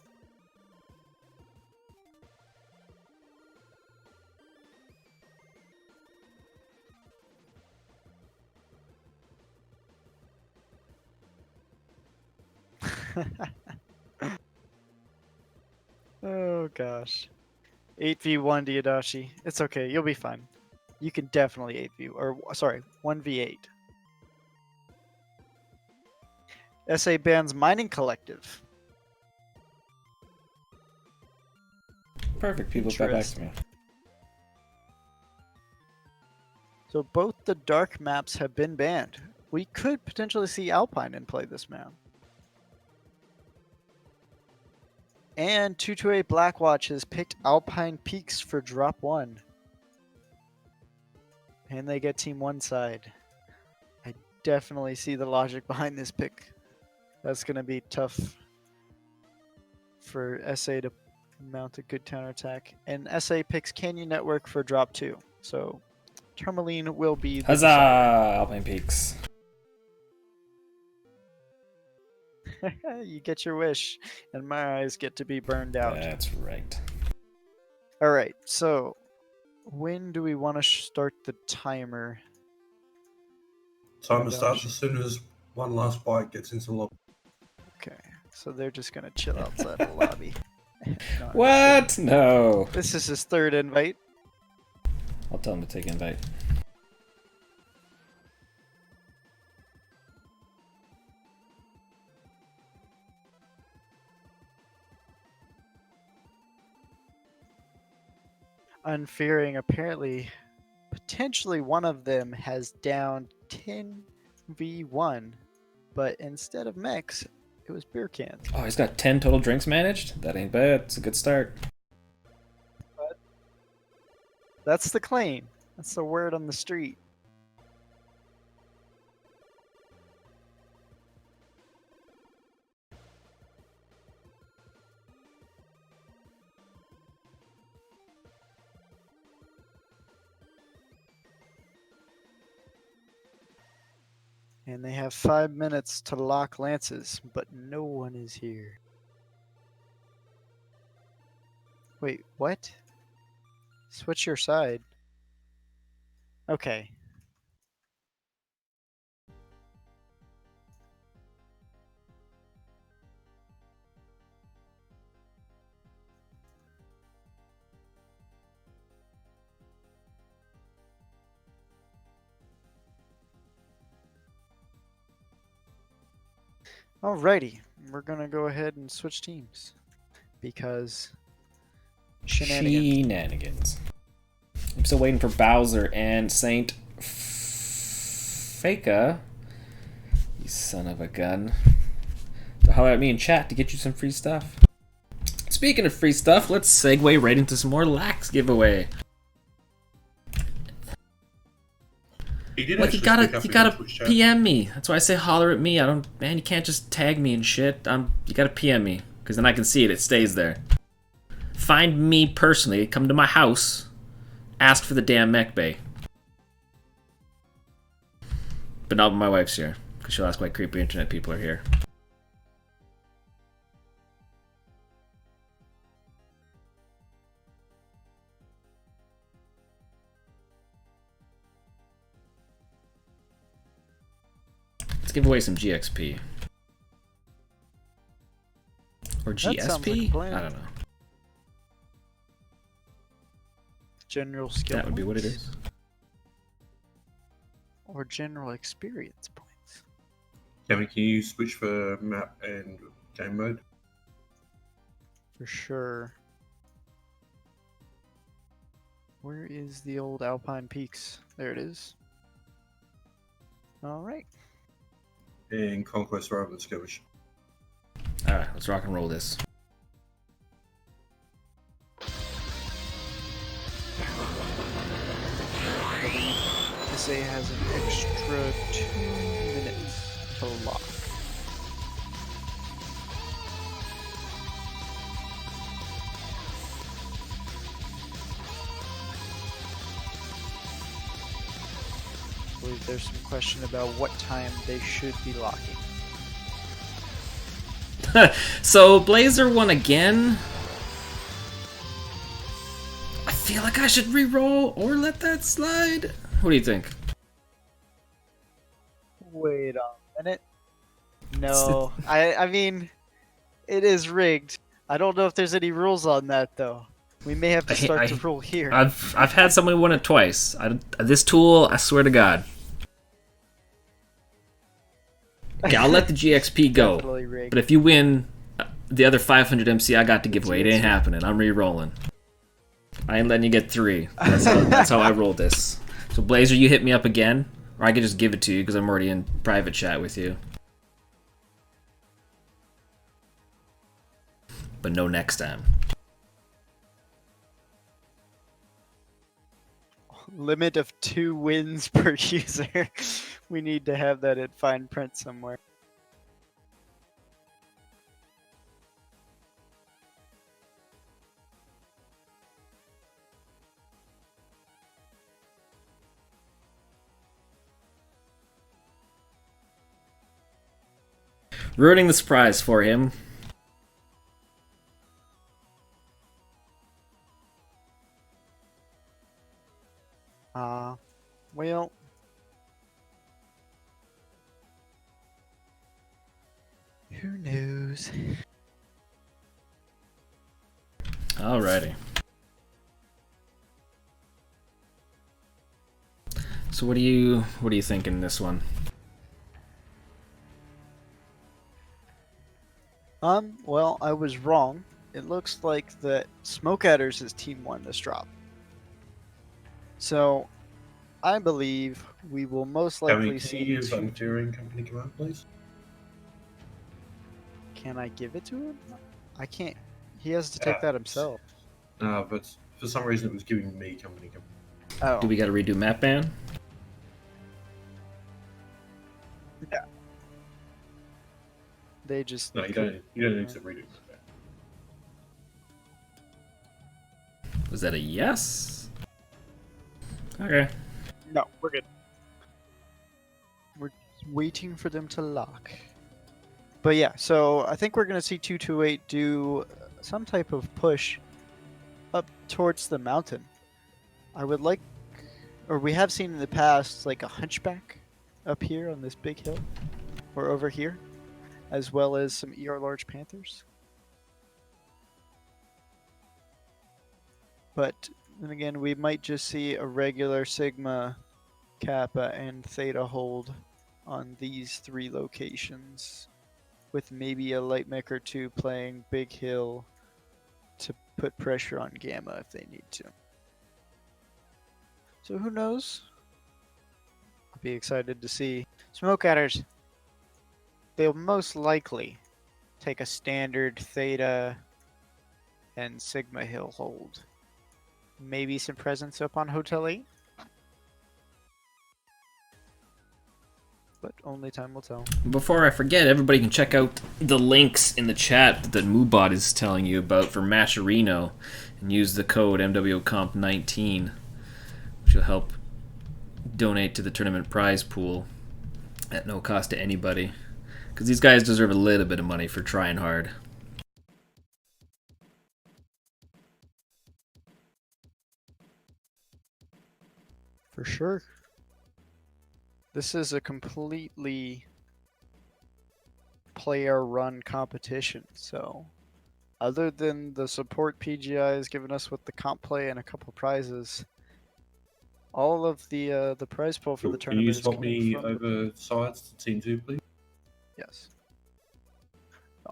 S2: Oh gosh. 8v1 Diadashi. It's okay, you'll be fine. You can definitely 8v or sorry, 1v8. SA bans Mining Collective.
S1: Perfect, people got back to me.
S2: So both the dark maps have been banned. We could potentially see Alpine in play this map. And 228 Blackwatch has picked Alpine Peaks for drop 1. And they get team 1 side. I definitely see the logic behind this pick. That's going to be tough for SA to mount a good counterattack. And SA picks Canyon Network for drop 2. So Tourmaline will be the
S1: Huzzah!
S2: decider.
S1: Alpine Peaks.
S2: You get your wish, and my eyes get to be burned out.
S1: That's right.
S2: All right, so when do we want to start the timer?
S3: Timer starts as soon as one last bite gets into the lobby.
S2: Okay, so they're just gonna chill outside the lobby. No, I'm just
S1: What?
S2: kidding.
S1: No.
S2: This is his third invite.
S1: I'll tell him to take invite.
S2: Unfearing, apparently, potentially one of them has downed 10v1, but instead of mechs, it was beer cans.
S1: Oh, he's got 10 total drinks managed? That ain't bad. It's a good start.
S2: That's the claim. That's the word on the street. And they have 5 minutes to lock lances, but no one is here. Wait, what? Switch your side. Okay. Alrighty, we're gonna go ahead and switch teams because
S1: Shenanigans. I'm still waiting for Bowser and Saint Faker. You son of a gun. To holler at me in chat to get you some free stuff. Speaking of free stuff, let's segue right into some more lax giveaway. Like you gotta PM me. That's why I say holler at me. Man, you can't just tag me and shit. You gotta PM me, because then I can see it. It stays there. Find me personally. Come to my house. Ask for the damn mech bay. But not when my wife's here, because she'll ask why creepy internet people are here. Let's give away some GXP. Or GSP?
S2: Like
S1: I don't know.
S2: General skill
S1: That would be what it
S2: points.
S1: is.
S2: Or general experience points.
S3: Kevin, can you switch for map and game mode?
S2: For sure. Where is the old Alpine Peaks? There it is. Alright.
S3: And Conquest rather than Skirmish.
S1: Alright, let's rock and roll this.
S2: SA has an extra 2 minutes to lock. I believe there's some question about what time they should be locking.
S1: So, Blazer won again. I feel like I should re-roll or let that slide. What do you think?
S2: Wait a minute. No, I mean, it is rigged. I don't know if there's any rules on that though. We may have to start the rule here.
S1: I've had someone win it twice. This tool, I swear to God. Okay, I'll let the GXP go.
S2: Definitely rigged.
S1: But if you win the other 500 MC I got to give away, it ain't happening. I'm re-rolling. I ain't letting you get 3. That's how I roll this. So Blazer, you hit me up again, or I could just give it to you because I'm already in private chat with you. But no next time.
S2: Limit of 2 wins per user. We need to have that in fine print somewhere.
S1: Ruining the surprise for him.
S2: Well, who knows?
S1: Alrighty. So what do you think in this one?
S2: Well, I was wrong. It looks like that Smoke Adders' team won this drop. So, I believe we will most likely
S3: Kevin, can
S2: see.
S3: you use that Material Company command, please?
S2: Can I give it to him? I can't. He has to take that himself.
S3: But for some reason it was giving me company command.
S2: Oh.
S1: Do we got to redo map ban?
S2: Yeah. They just.
S3: No, you don't need to redo that.
S1: Was that a yes? Okay.
S2: No, we're good. waiting for them to lock. But yeah, so I think we're going to see 228 do some type of push up towards the mountain. I would like, or we have seen in the past, like a hunchback up here on this big hill, or over here, as well as some ER large panthers. But then again, we might just see a regular Sigma, Kappa, and Theta hold on these 3 locations, with maybe a light mech or 2 playing Big Hill to put pressure on Gamma if they need to. So who knows? I'll be excited to see. Smoke Adders, they'll most likely take a standard Theta and Sigma Hill hold. Maybe some presence up on Hotel 8. But only time will tell.
S1: Before I forget, everybody can check out the links in the chat that Moobot is telling you about for Matcherino and use the code MWOComp19, which will help donate to the tournament prize pool at no cost to anybody. Because these guys deserve a little bit of money for trying hard.
S2: For sure. This is a completely player-run competition, so other than the support PGI has given us with the comp play and a couple prizes, all of the prize pool for the
S3: Can you
S2: tournament is
S3: swap
S2: coming
S3: me
S2: from
S3: over sides to Team 2, please?
S2: yes.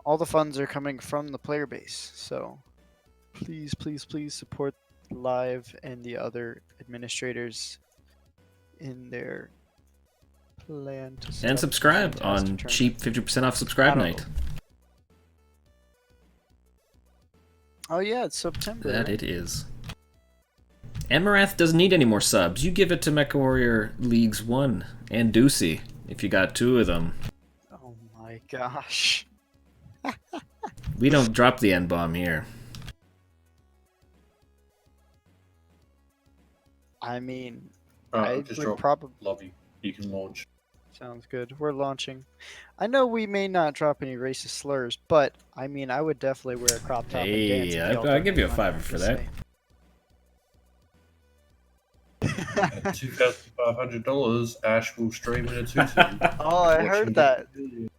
S2: All the funds are coming from the player base, so please, please, please support Live and the other administrators in their plan to set
S1: And
S2: up a
S1: subscribe
S2: fantastic
S1: on
S2: tournament.
S1: cheap 50% off subscribe night.
S2: Oh yeah, it's September.
S1: That
S2: right?
S1: it is. Emarath doesn't need any more subs. You give it to MechWarrior Leagues 1 and Deucey if you got 2 of them.
S2: Oh my gosh.
S1: We don't drop the N-bomb here.
S2: I mean,
S3: I
S2: I
S3: just
S2: would
S3: dropped
S2: probably
S3: lobby. You can launch.
S2: sounds good. We're launching. I know we may not drop any racist slurs, but I mean, I would definitely wear a crop top and dance.
S1: Hey,
S2: if y'all
S1: I'll give you a
S2: donate money,
S1: $5 for
S2: just
S1: that.
S2: saying.
S3: At $2,500, Ash will stream in a tutu.
S2: Oh, I
S3: Watch
S2: heard
S3: him
S2: that.
S3: get-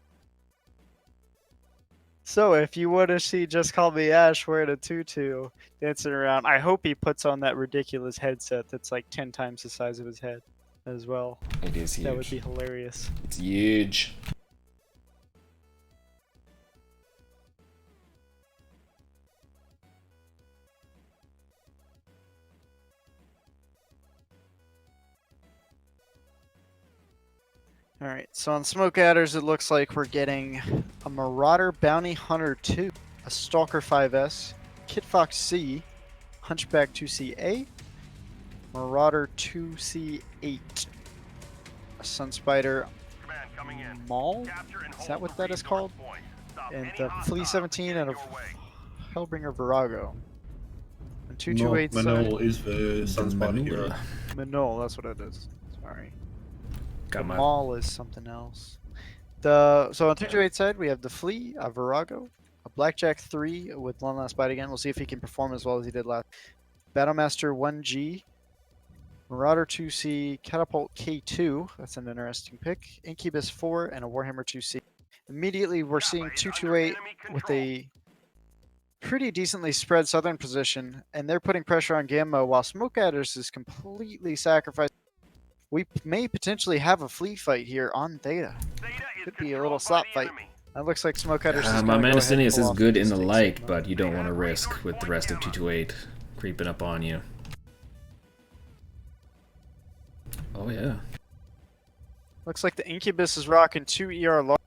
S2: So if you want to see Just Call Me Ash wearing a tutu dancing around, I hope he puts on that ridiculous headset that's like 10 times the size of his head as well.
S1: It is huge.
S2: That would be hilarious.
S1: It's huge.
S2: Alright, so on Smoke Adders, it looks like we're getting a Marauder Bounty Hunter 2, a Stalker 5S, Kit Fox C, Hunchback 2CA, Marauder 2C8, a Sunspider
S4: Command coming in.
S2: Maul,
S4: Capture and
S2: is that
S4: hold
S2: what
S4: the
S2: that is
S4: resource
S2: called?
S4: point. Stop
S2: And
S4: any
S2: the Flea
S4: hostiles
S2: 17 and a
S4: getting your way.
S2: Hellbringer Virago. And
S3: No,
S2: 228
S3: Manol is the Sunspider
S1: Manula.
S3: hero.
S2: Manol, that's what it is. Sorry.
S1: Got
S2: The
S1: my
S2: Maul is something else. So on 228 side, we have the Flea, a Virago, a Blackjack 3 with one last bite again. We'll see if he can perform as well as he did last. Battlemaster 1G, Marauder 2C, Catapult K2. That's an interesting pick. Incubus 4 and a Warhammer 2C. Immediately, we're seeing
S4: Kappa is
S2: 228
S4: under enemy
S2: with
S4: control.
S2: a pretty decently spread southern position, and they're putting pressure on Gamma while Smoke Adders is completely sacrificed. We may potentially have a flea fight here on Theta.
S4: Theta is
S2: Could be a little
S4: controlled by
S2: slap
S4: the
S2: fight.
S4: enemy.
S2: That looks like Smoke Adders is
S1: my
S2: going to go ahead and
S1: Manistinius
S2: pull
S1: is
S2: off
S1: good in the
S2: Mystic
S1: light,
S2: Sigma.
S1: but you don't want to risk with the rest of 228 creeping up on you. Oh yeah.
S2: Looks like the Incubus is rocking 2 ER large.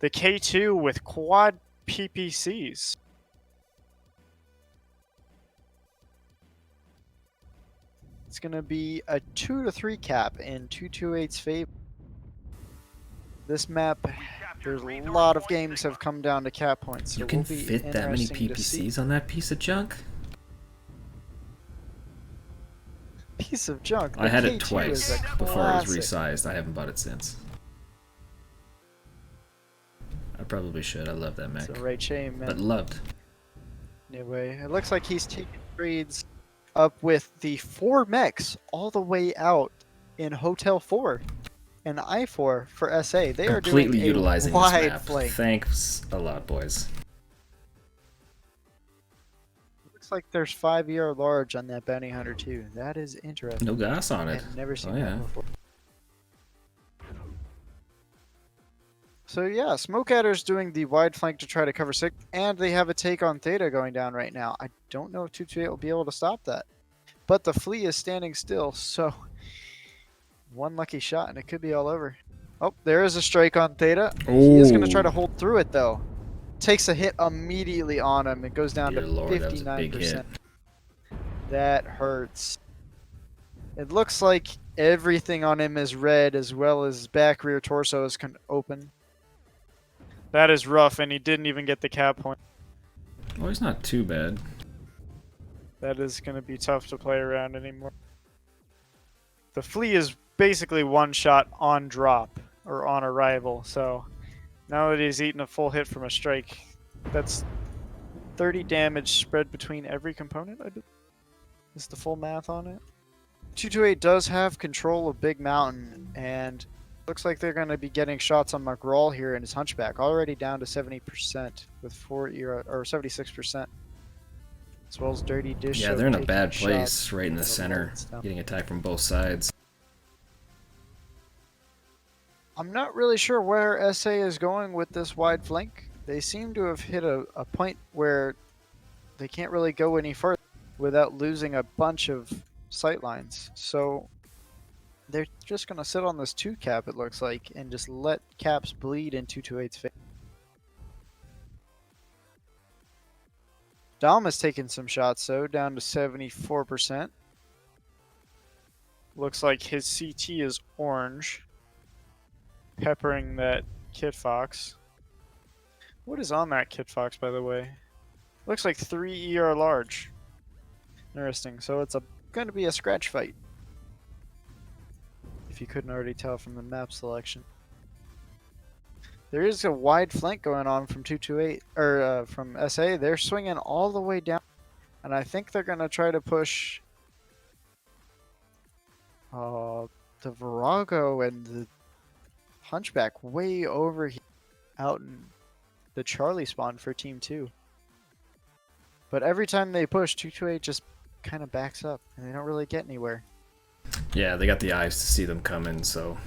S2: The K2 with quad PPCs. It's going to be a 2 to 3 cap in 228's favor. This map, there's a lot of games have come down to cap points. So
S1: You can
S2: will be
S1: fit that many
S2: interesting to see.
S1: PPCs on that piece of junk?
S2: Piece of junk.
S1: I had
S2: The
S1: it
S2: K2
S1: twice
S2: is a
S1: before it was
S2: classic.
S1: resized. I haven't bought it since. I probably should. I love that mech.
S2: So right shame,
S1: But
S2: man.
S1: loved.
S2: Anyway, it looks like he's taking trades up with the 4 mechs all the way out in Hotel 4 and I-4 for SA. They are
S1: Completely
S2: doing a
S1: utilizing this
S2: wide
S1: map.
S2: flank.
S1: Thanks a lot, boys.
S2: Looks like there's 5 large on that bounty hunter too. That is interesting.
S1: No gas on it.
S2: I've never seen
S1: Oh, yeah.
S2: that before. So yeah, Smoke Adder's doing the wide flank to try to cover 6, and they have a take on Theta going down right now. I don't know if 228 will be able to stop that. But the Flea is standing still, so one lucky shot and it could be all over. Oh, there is a strike on Theta. He is going to try to hold through it though. Takes a hit immediately on him. It goes down
S1: Dear
S2: to
S1: Lord, that was a big
S2: 59%.
S1: hit.
S2: That hurts. It looks like everything on him is red, as well as back rear torso is open. That is rough, and he didn't even get the cap point.
S1: Oh, he's not too bad.
S2: That is going to be tough to play around anymore. The Flea is basically one shot on drop, or on arrival, so now that he's eaten a full hit from a strike, that's 30 damage spread between every component, I believe. Is the full math on it? 228 does have control of Big Mountain, and looks like they're going to be getting shots on McGraw here in his Hunchback, already down to 70% with 4 ERA, or 76%. As well as Dirty Dish.
S1: Yeah,
S2: Show
S1: they're in a
S2: taking
S1: bad
S2: shots
S1: place, right in the
S2: from
S1: center,
S2: lights down.
S1: getting attacked from both sides.
S2: I'm not really sure where SA is going with this wide flank. They seem to have hit a point where they can't really go any further without losing a bunch of sight lines. So they're just going to sit on this 2 cap, it looks like, and just let caps bleed in 228's face. Dom has taken some shots, though, down to 74%. Looks like his CT is orange, peppering that Kit Fox. What is on that Kit Fox, by the way? Looks like 3 ER large. Interesting. So it's going to be a scratch fight. If you couldn't already tell from the map selection. There is a wide flank going on from 228, or from SA. They're swinging all the way down, and I think they're going to try to push the Virago and the Hunchback way over here, out in the Charlie spawn for Team 2. But every time they push, 228 just kind of backs up, and they don't really get anywhere.
S1: Yeah, they got the eyes to see them coming, so...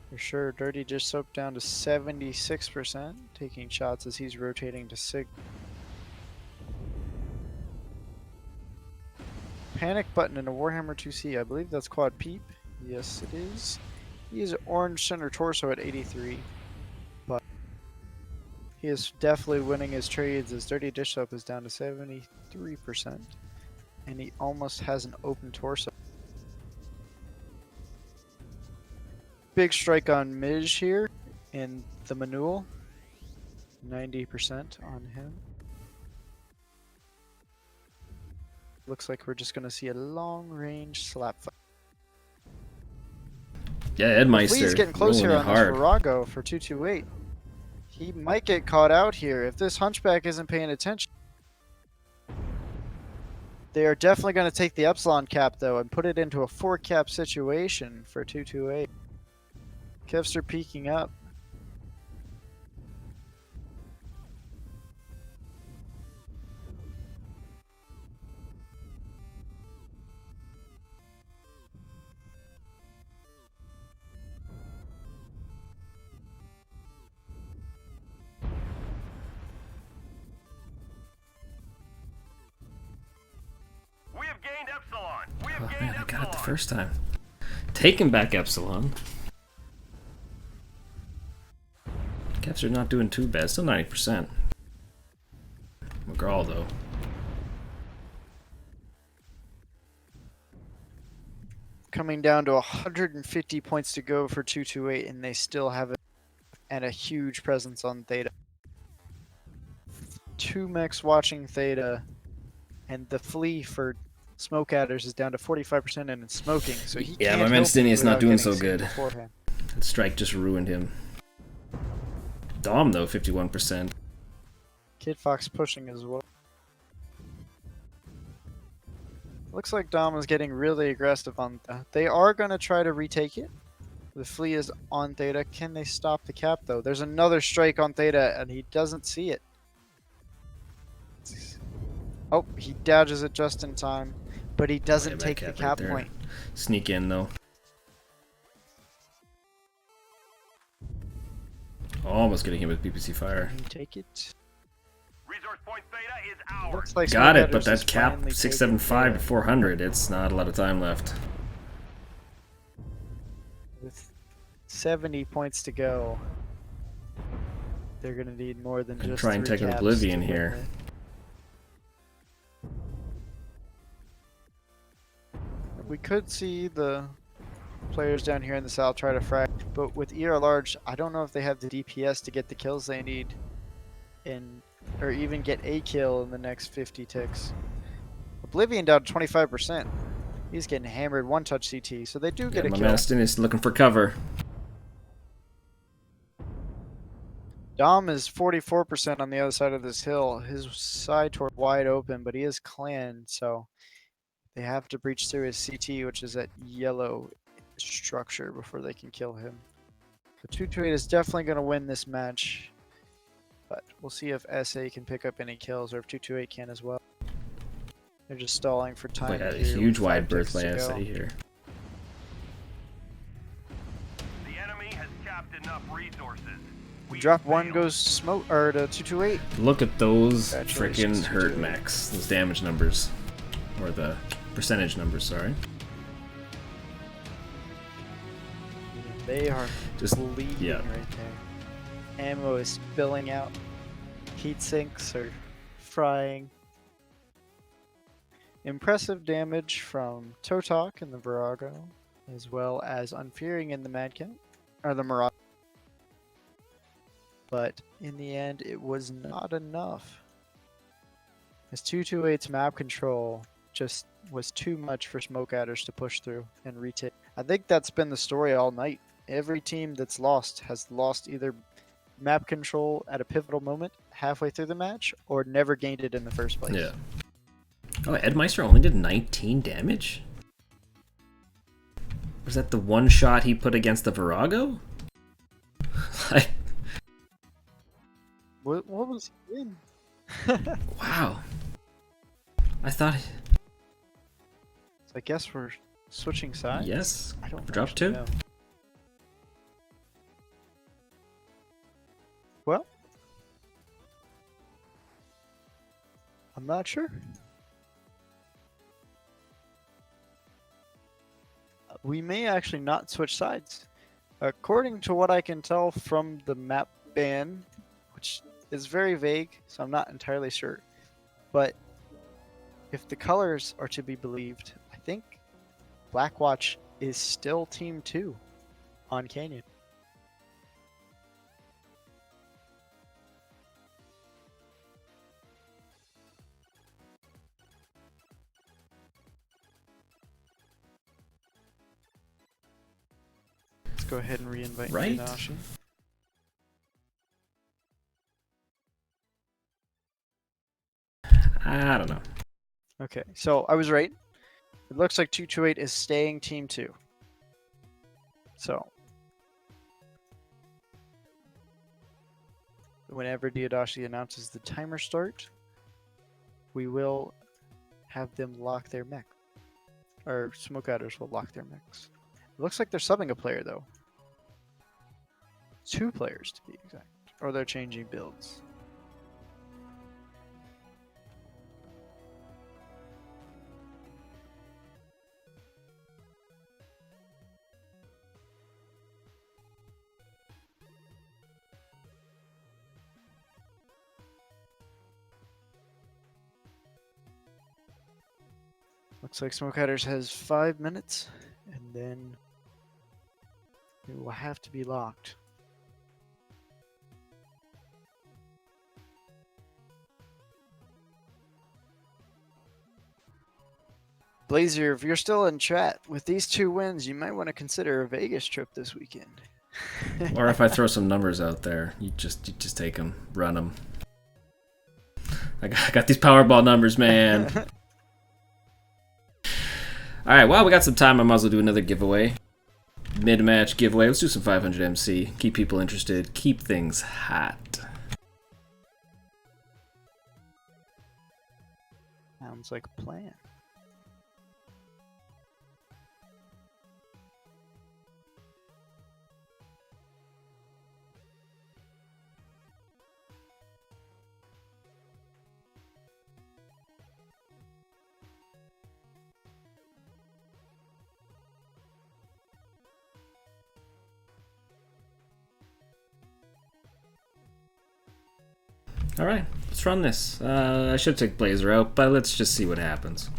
S2: For sure, Dirty Dish Soap down to 76%, taking shots as he's rotating to Sig. Panic button in a Warhammer 2C. I believe that's Quad Peep. Yes, it is. He is orange center torso at 83. But he is definitely winning his trades as Dirty Dish Soap is down to 73%. And he almost has an open torso. Big strike on Mij here in the Manual. 90% on him. Looks like we're just going to see a long-range slap fight.
S1: Yeah, Edmeister
S2: He's getting close here
S1: rolling
S2: on
S1: it hard.
S2: this Virago for 228. He might get caught out here if this Hunchback isn't paying attention. They are definitely going to take the Epsilon cap, though, and put it into a 4-cap situation for 228. Kevs are peeking up.
S4: We have gained Epsilon. We have
S1: Oh
S4: gained
S1: man, I got it the
S4: Epsilon.
S1: first time. Taking back Epsilon. Caps are not doing too bad, still 90%. McGraw though.
S2: Coming down to 150 points to go for 228, and they still have it, and a huge presence on Theta. 2 mechs watching Theta, and the Flea for Smoke Adders is down to 45% and it's smoking, so he
S1: Yeah,
S2: can't
S1: my man
S2: help you
S1: Stinius not
S2: without
S1: doing
S2: getting
S1: so
S2: seen
S1: good.
S2: beforehand.
S1: That strike just ruined him. Dom, though, 51%.
S2: Kid Fox pushing as well. Looks like Dom is getting really aggressive on they are going to try to retake it. The flea is on Theta. Can they stop the cap, though? There's another strike on Theta, and he doesn't see it. Oh, he dodges it just in time, but he doesn't
S1: that
S2: take the
S1: cap right
S2: cap
S1: there.
S2: point.
S1: Sneak in, though. Almost getting him with PPC fire.
S2: Can you take it?
S4: Resource point Theta is ours.
S2: Looks like
S1: Got
S2: Smoke
S1: it, but
S2: Adders
S1: that
S2: has
S1: cap
S2: finally
S1: 675 to
S2: taken
S1: 400. It's not a lot of time left.
S2: with 70 points to go. They're gonna need more than
S1: Gonna
S2: just
S1: try and
S2: 3
S1: take an
S2: caps
S1: Oblivion
S2: to win
S1: here.
S2: it. We could see the players down here in the south try to frag, but with ER large, I don't know if they have the DPS to get the kills they need or even get a kill in the next 50 ticks. Oblivion down to 25%. He's getting hammered one touch CT, so they do get a
S1: My
S2: kill.
S1: man Stinius looking for cover.
S2: Dom is 44% on the other side of this hill. His side toward wide open, but he is clan, so they have to breach through his CT, which is that yellow structure, before they can kill him. So 228 is definitely going to win this match, but we'll see if SA can pick up any kills or if 228 can as well. They're just stalling for time.
S1: Boy, had a
S2: here with
S1: huge
S2: 5
S1: wide berth
S2: ticks
S1: by
S2: to
S1: SA
S2: go.
S1: here.
S4: The enemy has capped enough resources. We
S2: Drop 1
S4: failed.
S2: goes smoke or to 228.
S1: Look at those
S2: Congratulations,
S1: freaking hurt
S2: 228.
S1: max. Those damage numbers. Or the percentage numbers, sorry.
S2: They are
S1: Just,
S2: bleeding
S1: yeah.
S2: right there. Ammo is spilling out. Heat sinks are frying. Impressive damage from Totok and the Virago, as well as Unfearing in the Madcat, or the Mirage. But in the end, it was not enough. As 228's map control just was too much for Smoke Adders to push through and retake. I think that's been the story all night. Every team that's lost has lost either map control at a pivotal moment halfway through the match or never gained it in the first place.
S1: Yeah. Oh, Edmeister only did 19 damage? Was that the one shot he put against the Virago? Like,
S2: What was he in?
S1: wow. I thought...
S2: So I guess we're switching sides?
S1: Yes.
S2: I don't
S1: Drop
S2: actually
S1: 2?
S2: know. Well, I'm not sure. We may actually not switch sides. According to what I can tell from the map ban, which is very vague, so I'm not entirely sure. But if the colors are to be believed, I think Blackwatch is still Team 2 on Canyon. Let's go ahead and re-invite
S1: Right?
S2: Invitational.
S1: I don't know.
S2: Okay, so I was right. It looks like 228 is staying Team 2. So, whenever Diadashi announces the timer start, we will have them lock their mech. Or Smoke Adders will lock their mechs. It looks like they're subbing a player, though. 2 players, to be exact. Or they're changing builds. Looks like Smoke Adders has 5 minutes, and then it will have to be locked. Blazer, if you're still in chat, with these 2 wins, you might want to consider a Vegas trip this weekend.
S1: Or if I throw some numbers out there, you just take them, run them. I got these Powerball numbers, man. All right, well, we got some time. I might as well do another giveaway. Mid-match giveaway. Let's do some 500 MC. Keep people interested. Keep things hot.
S2: Sounds like a plan.
S1: All right, let's run this. I should take Blazer out, but let's just see what happens.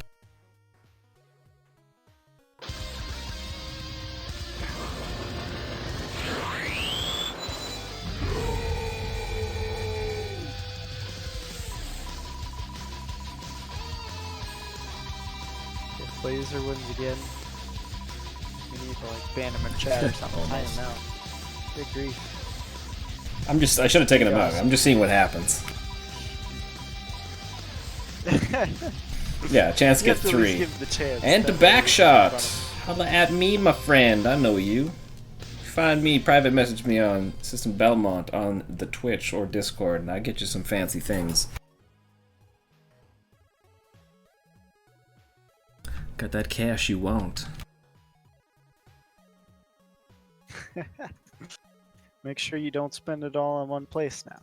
S2: If Blazer wins again, we need to like ban him in chat or something. Time him out. Good grief.
S1: I should have taken him out. I'm just seeing what happens. Yeah, chance to get 3.
S2: Give the chance.
S1: And to back shot. Holla at me, my friend. I know you. Find me, private message me on System Belmont on the Twitch or Discord, and I get you some fancy things. Got that cash you want.
S2: Make sure you don't spend it all in one place now.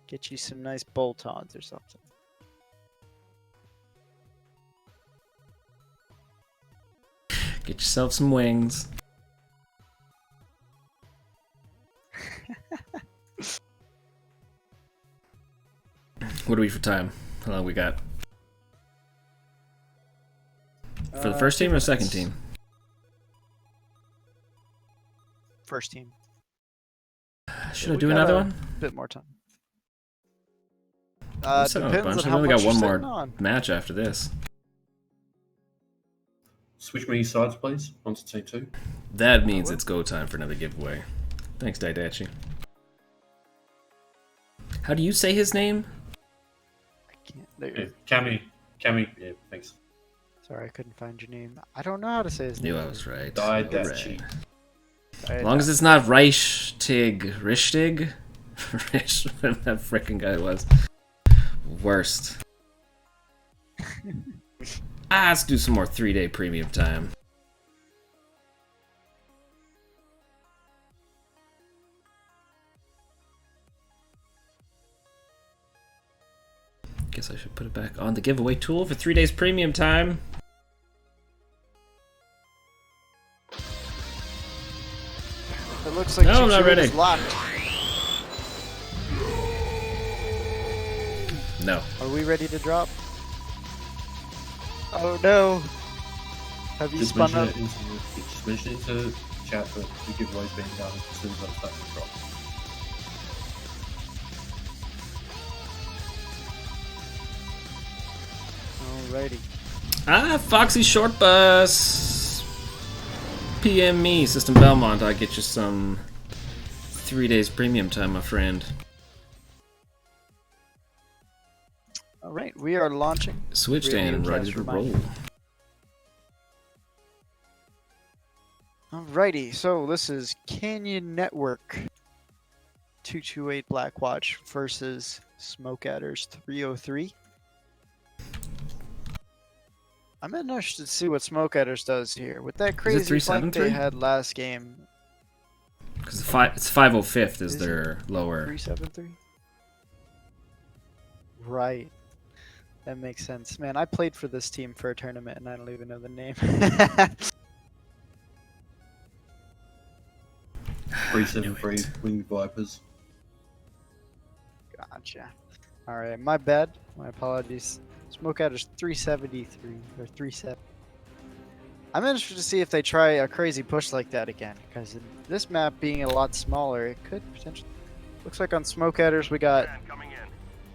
S2: Get you some nice bolt-ons or something.
S1: Get yourself some wings. What are we for time? How long we got? For the first team or the second team?
S2: First team.
S1: Should I do another one?
S2: Bit more time.
S1: I'm setting up a
S2: Depends
S1: bunch.
S2: on
S1: I
S2: how
S1: only
S2: much
S1: got
S2: you're
S1: one
S2: sitting
S1: more
S2: on.
S1: match after this.
S3: Switch me sides, please. Onto team 2.
S1: That means it's go time for another giveaway. Thanks, Daidachi. How do you say his name?
S2: I can't. There.
S3: Yeah, Cammy. Yeah, thanks.
S2: Sorry, I couldn't find your name. I don't know how to say his
S1: Knew
S2: name.
S1: I was right.
S3: Daidachi.
S1: As long as it's not Reichtig. Whatever that frickin' guy was. Worst. Let's do some more 3-day premium time. Guess I should put it back on the giveaway tool for 3 days premium time.
S2: It looks like
S1: No, I'm not ready.
S2: is locked.
S1: No.
S2: Are we ready to drop? Oh no! Have you
S3: Just
S2: spun
S3: mention
S2: up?
S3: it just mention it to chat that the giveaway's being done as soon as I start to drop.
S2: Alrighty.
S1: Foxy Short Bus. PM me, System Belmont. I'll get you some 3 days premium time, my friend.
S2: Alright, we are launching.
S1: Switched and ready to roll.
S2: Alrighty, so this is Canyon Network 228 Blackwatch versus Smoke Adders 303. I'm interested to see what Smoke Adders does here. With that crazy flank they
S1: 373?
S2: had last game.
S1: Because it's 505th is their lower.
S2: 373? Right. That makes sense. Man, I played for this team for a tournament and I don't even know the name.
S3: 373 Winged Vipers.
S2: Gotcha. Alright, my bad. My apologies. Smoke Adders 373 or 37. I'm interested to see if they try a crazy push like that again, because this map being a lot smaller, it could potentially. Looks like on Smoke Adders we got
S4: Coming in.
S2: a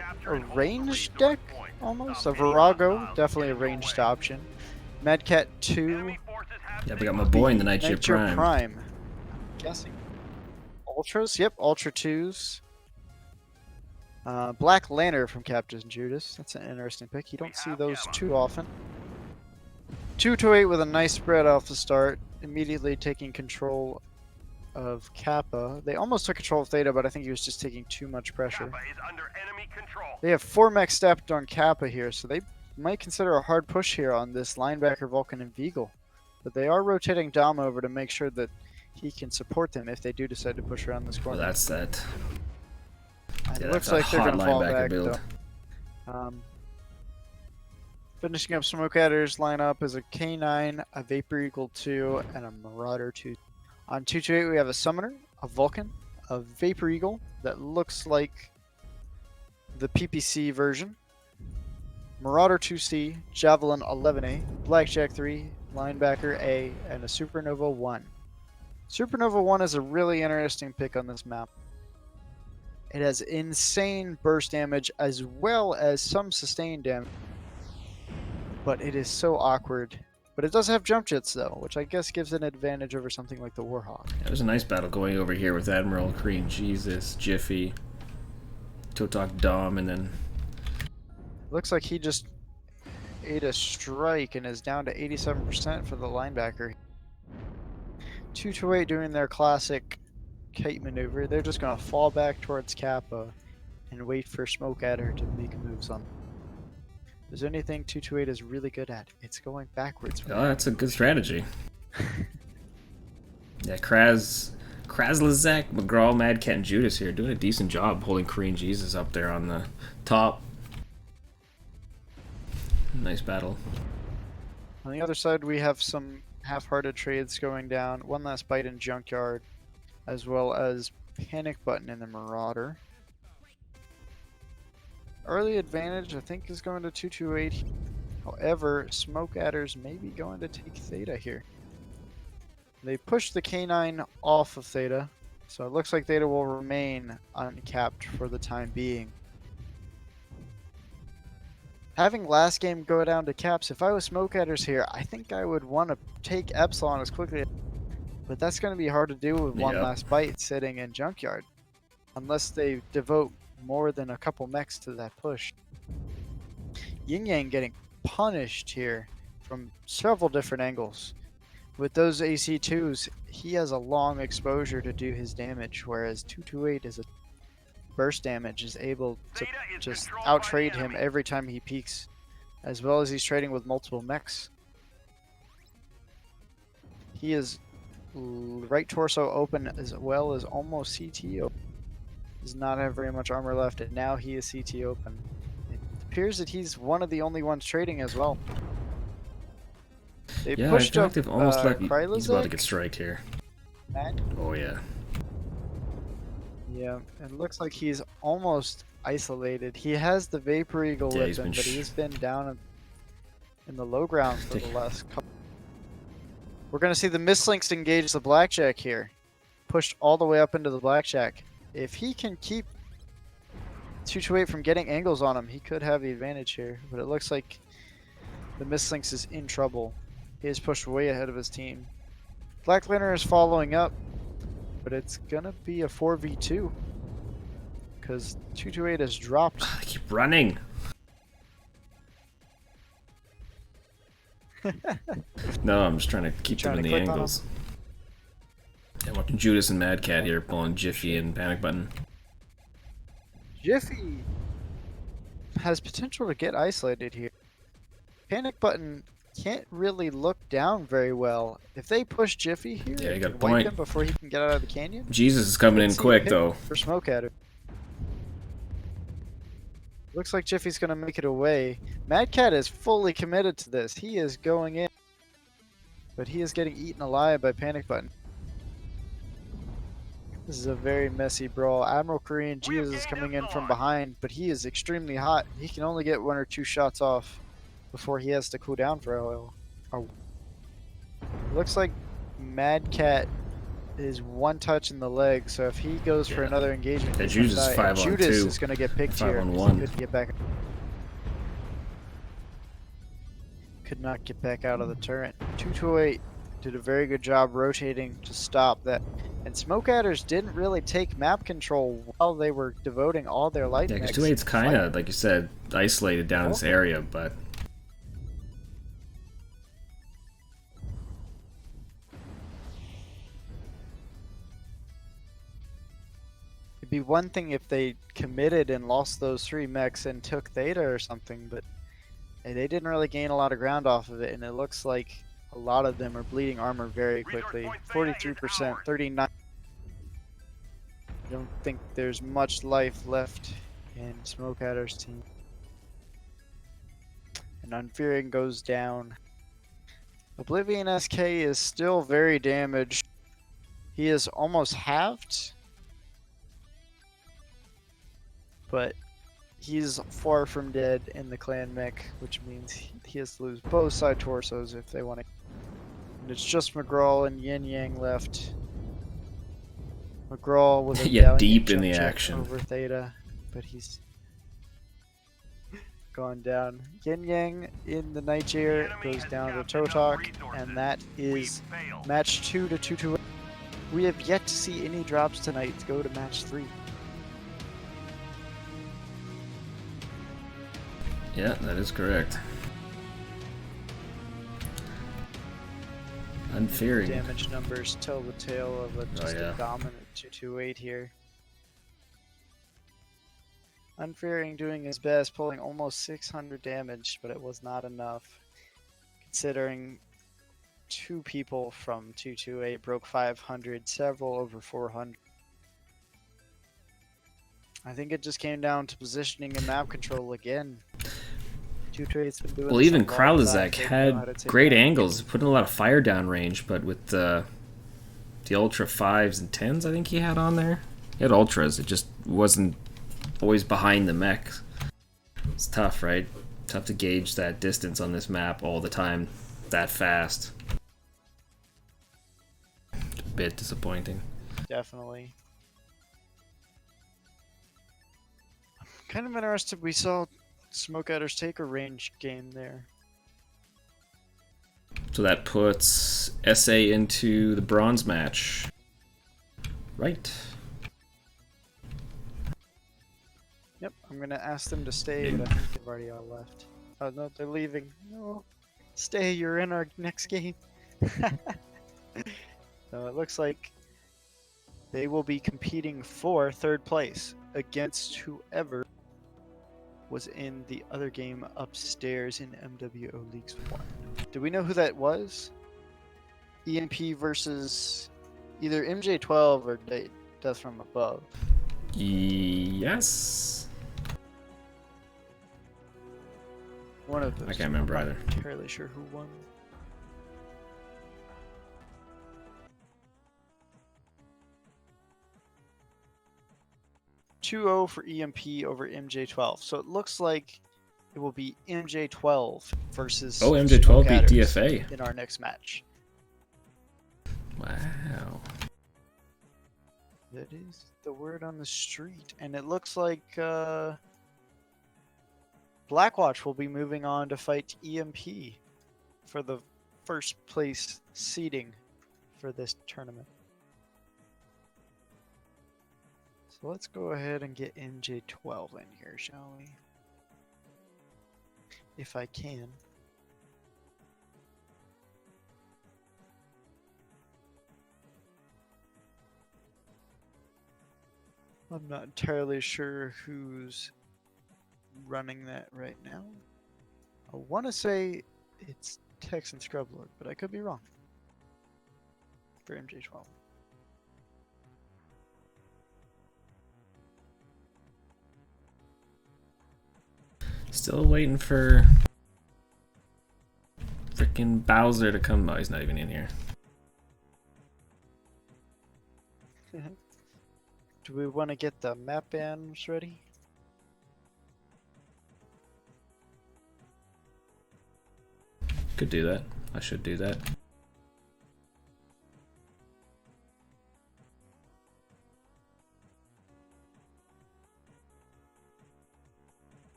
S4: Capture and hold the
S2: range
S4: resource
S2: deck.
S4: point.
S2: almost. A Virago, definitely a ranged option. Medcat 2.
S4: Enemy forces have
S1: Yeah, we got my boy in the Night Shift
S2: Nitro
S1: Prime.
S2: I'm guessing. Ultras, yep, Ultra 2s. Black Lantern from Captain Judas. That's an interesting pick. You don't see those too often. 228 with a nice spread off the start. Immediately taking control of Kappa. They almost took control of Theta, but I think he was just taking too much pressure.
S4: Kappa is under enemy control.
S2: They have 4 mech stepped on Kappa here, so they might consider a hard push here on this linebacker Vulcan and Vigal. But they are rotating Dom over to make sure that he can support them if they do decide to push around this
S1: Well,
S2: corner.
S1: that's that.
S2: And
S1: Yeah,
S2: it looks
S1: that's a
S2: like they're
S1: hot
S2: going to fall
S1: linebacker
S2: back,
S1: build.
S2: though. Finishing up Smoke Adders lineup is a K9, a Vapor Eagle 2, and a Marauder 2. On 228, we have a Summoner, a Vulcan, a Vapor Eagle that looks like the PPC version, Marauder 2C, Javelin 11A, Blackjack 3, Linebacker A, and a Supernova 1. Supernova 1 is a really interesting pick on this map. It has insane burst damage as well as some sustained damage, but it is so awkward. But it does have jump jets though, which I guess gives it an advantage over something like the Warhawk.
S1: It was a nice battle going over here with Admiral, Crean, Jesus, Jiffy, Totok, Dom, and then
S2: Looks like he just ate a strike and is down to 87% for the linebacker. 228 doing their classic kite maneuver. They're just going to fall back towards Kappa and wait for Smoke Adder to make moves on them. If there's anything 228 is really good at, it's going backwards.
S1: oh, that's a good strategy. Yeah, Lazak, McGraw, Madcat, and Judas here doing a decent job holding Korean Jesus up there on the top. Nice battle.
S2: On the other side, we have some half-hearted trades going down. One last bite in Junkyard, as well as Panic Button in the Marauder. Early advantage, I think, is going to 228. However, Smoke Adders may be going to take Theta here. They pushed the K9 off of Theta, so it looks like Theta will remain uncapped for the time being. Having last game go down to caps, if I was Smoke Adders here, I think I would want to take Epsilon as quickly as, but that's going to be hard to do with one last bite sitting in Junkyard. Unless they devote more than a couple mechs to that push. Yin Yang getting punished here from several different angles. With those AC2s, he has a long exposure to do his damage, whereas 228 is a burst damage, is able to just out-trade him every time he peeks, as well as he's trading with multiple mechs. He is right torso open as well as almost CT open. Does not have very much armor left, and now he is CT open. It appears that he's one of the only ones trading as well. They
S1: Yeah,
S2: pushed
S1: I feel
S2: up
S1: like they've almost let he's
S2: Krylazek.
S1: about to get striked here.
S2: Matt?
S1: Oh yeah.
S2: Yeah, it looks like he's almost isolated. He has the Vapor Eagle
S1: Yeah,
S2: with
S1: he's
S2: him,
S1: been
S2: but he's been down in the low ground for the last couple. We're going to see the Mistlinks engage the Blackjack here. Pushed all the way up into the Blackjack. If he can keep 228 from getting angles on him, he could have the advantage here. But it looks like the Mistlinks is in trouble. He is pushed way ahead of his team. Black Lantern is following up, but it's going to be a 4v2. Because 228 has dropped.
S1: I keep running. No, I'm just trying to keep them in the angles. Yeah, watching Judas and Madcat here pulling Jiffy and Panic Button.
S2: Jiffy has potential to get isolated here. Panic Button can't really look down very well. If they push Jiffy here,
S1: Yeah, you got a
S2: wipe
S1: point.
S2: him before he can get out of the canyon.
S1: Jesus is coming in
S2: Let's see
S1: quick
S2: a pick
S1: though.
S2: For Smoke Adder. Looks like Jiffy's gonna make it away. Madcat is fully committed to this. He is going in, but he is getting eaten alive by Panic Button. This is a very messy brawl. Admiral Korean Jesus is coming in from behind, but he is extremely hot. He can only get 1 or 2 shots off before he has to cool down for a while. Oh. Looks like Madcat is 1 touch in the leg, so if he goes for another engagement,
S1: Yeah,
S2: he's gonna
S1: Judas is
S2: die.
S1: 5 on
S2: Judas
S1: 2.
S2: is going to get picked
S1: 5
S2: here.
S1: on
S2: He's
S1: 1.
S2: good to get back. could not get back out of the turret. 228 did a very good job rotating to stop that. And Smoke Adders didn't really take map control while they were devoting all their light
S1: Yeah, because
S2: mix
S1: 2-8's
S2: to
S1: kind of,
S2: fight.
S1: like you said, isolated down in this area, but
S2: It'd be one thing if they committed and lost those 3 mechs and took Theta or something, but they didn't really gain a lot of ground off of it, and it looks like a lot of them are bleeding armor very quickly. 43%, 39. I don't think there's much life left in Smoke Adder's team. And Unfearing goes down. Oblivion SK is still very damaged. He is almost halved, but he's far from dead in the clan mech, which means he has to lose both side torsos if they want to. And it's just McGraw and Yin Yang left. McGraw with a
S1: Yeah,
S2: valiant
S1: deep in
S2: jump
S1: the
S2: jet
S1: action.
S2: over Theta, but he's gone down. Yin Yang in the Nightjar goes down to Totok, and that is match 2 to 2-2. We have yet to see any drops tonight to go to match 3.
S1: yeah, that is correct. Unfearing.
S2: Damage numbers tell the tale of just
S1: yeah.
S2: a dominant 228 here. Unfearing doing his best, pulling almost 600 damage, but it was not enough. Considering 2 people from 228 broke 500, several over 400. I think it just came down to positioning and map control again. 228's been doing
S1: Well,
S2: this
S1: even
S2: a long
S1: Kralazak
S2: time. They know how to
S1: had
S2: take
S1: great
S2: map
S1: angles, putting a lot of fire down range, but with the Ultra 5s and 10s I think he had on there. He had Ultras, it just wasn't always behind the mech. It's tough, right? Tough to gauge that distance on this map all the time, that fast. A bit disappointing.
S2: Definitely. I'm kind of interested. We saw Smoke Adders take a range game there.
S1: So that puts SA into the bronze match. Right.
S2: Yep, I'm gonna ask them to stay, but I think they've already all left. Oh no, they're leaving. No, stay. You're in our next game. So it looks like they will be competing for 3rd place against whoever was in the other game upstairs in MWO Leagues 1. Do we know who that was? EMP versus either MJ12 or Death from Above.
S1: Yes.
S2: One of those.
S1: I can't remember
S2: I'm
S1: either.
S2: not entirely sure who won. (2-0) for EMP over MJ12. So it looks like it will be MJ12 versus
S1: Oh, MJ12
S2: Smoke
S1: beat
S2: Adders
S1: DFA.
S2: in our next match.
S1: Wow.
S2: That is the word on the street, and it looks like Blackwatch will be moving on to fight EMP for the 1st place seeding for this tournament. So let's go ahead and get MJ12 in here, shall we? If I can. I'm not entirely sure who's running that right now. I want to say it's Texan Scrublord, but I could be wrong. For MJ12.
S1: Still waiting for freaking Bowser to come. Oh, he's not even in here.
S2: Do we want to get the map bands ready?
S1: Could do that. I should do that.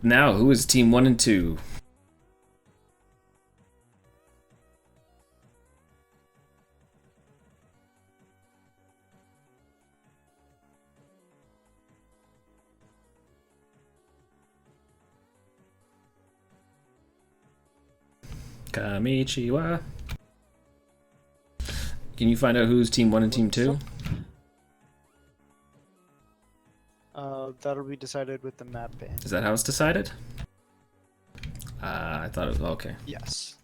S1: now, who is Team 1 and 2? Konnichiwa. Can you find out who's Team 1 and Team 2?
S2: That'll be decided with the map ban.
S1: Is that how it's decided? I thought it was okay.
S2: Yes.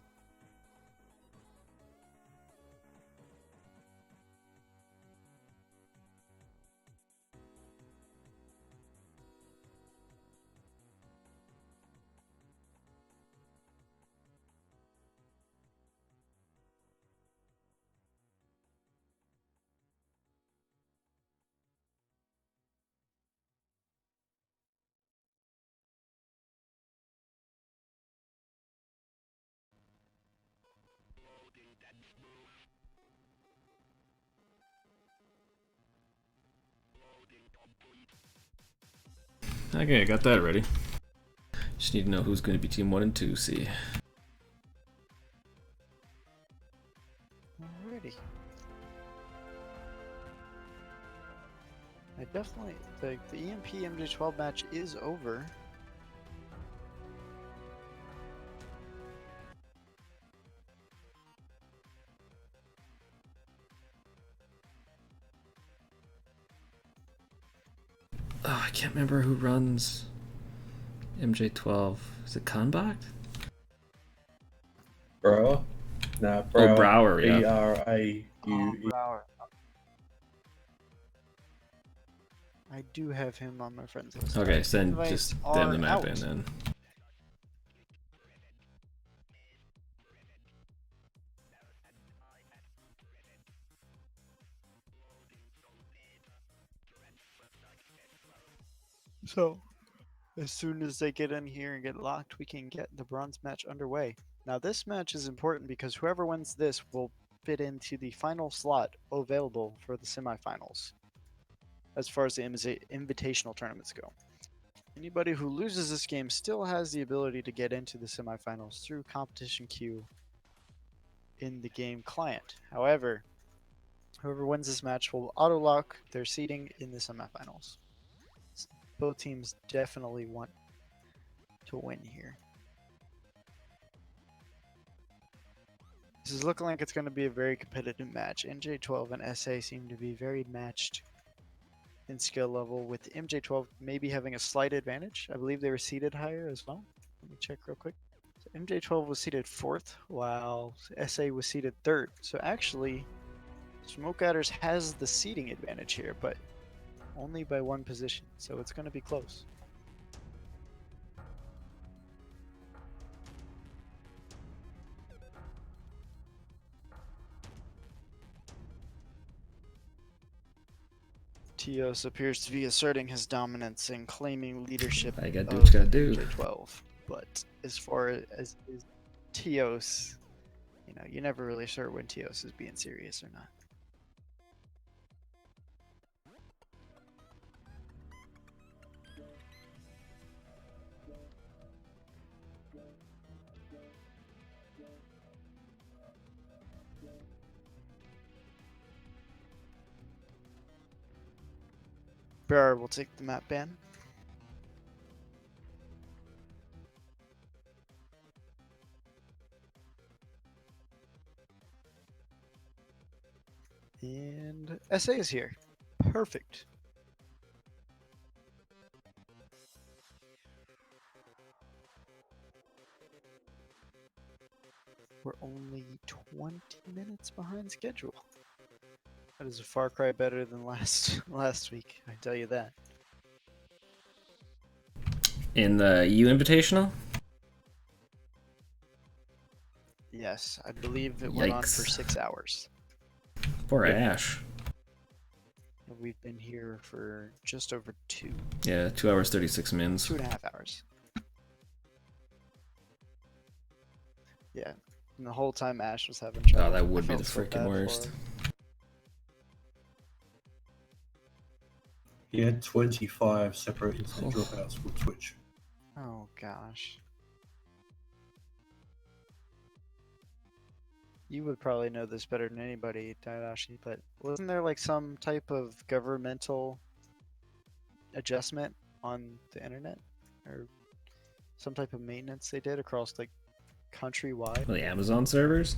S1: Okay, I got that ready. Just need to know who's going to be Team 1 and 2. See.
S2: Alrighty. I definitely the EMP MJ12 match is over.
S1: Oh, I can't remember who runs MJ12. Is it Kanbach?
S3: Brower? Nah,
S1: Oh,
S3: Brower.
S1: Brower, yeah.
S3: B-R-A-U-E.
S2: Brower. I do have him on my friends list.
S1: Okay, so then
S2: Invites
S1: just
S2: are
S1: them the map
S2: out.
S1: in then.
S2: So, as soon as they get in here and get locked, we can get the bronze match underway. Now, this match is important because whoever wins this will fit into the final slot available for the semifinals, as far as the invitational tournaments go. Anybody who loses this game still has the ability to get into the semifinals through competition queue in the game client. However, whoever wins this match will auto-lock their seating in the semifinals. Both teams definitely want to win here. This is looking like it's going to be a very competitive match. MJ12 and SA seem to be very matched in skill level, with MJ12 maybe having a slight advantage. I believe they were seated higher as well. Let me check real quick. So MJ12 was seated 4th, while SA was seated 3rd. So actually, Smoke Adders has the seating advantage here, but only by 1 position, so it's going to be close. Tios appears to be asserting his dominance and claiming leadership
S1: I gotta do
S2: of
S1: what you gotta do.
S2: MJ12. But as far as Tios, you know, you're never really sure when Tios is being serious or not. Bearer will take the map ban. And SA is here. Perfect. We're only 20 minutes behind schedule. That is a far cry better than last week, I tell you that.
S1: In the EU Invitational?
S2: Yes, I believe it went on for
S1: Yikes.
S2: 6 hours.
S1: Poor Ash.
S2: We've been here for just over 2.
S1: Yeah, 2 hours 36 minutes.
S2: 2.5 hours. Yeah, and the whole time Ash was having trouble.
S1: Oh, that would
S2: I
S1: be the
S2: felt so bad
S1: freaking
S2: for
S1: worst.
S2: him.
S3: He had 25 separate instant
S1: Oh.
S3: dropouts with Twitch.
S2: Oh gosh. You would probably know this better than anybody, Tadashi, but wasn't there like some type of governmental adjustment on the internet? Or some type of maintenance they did across like countrywide?
S1: The Amazon servers?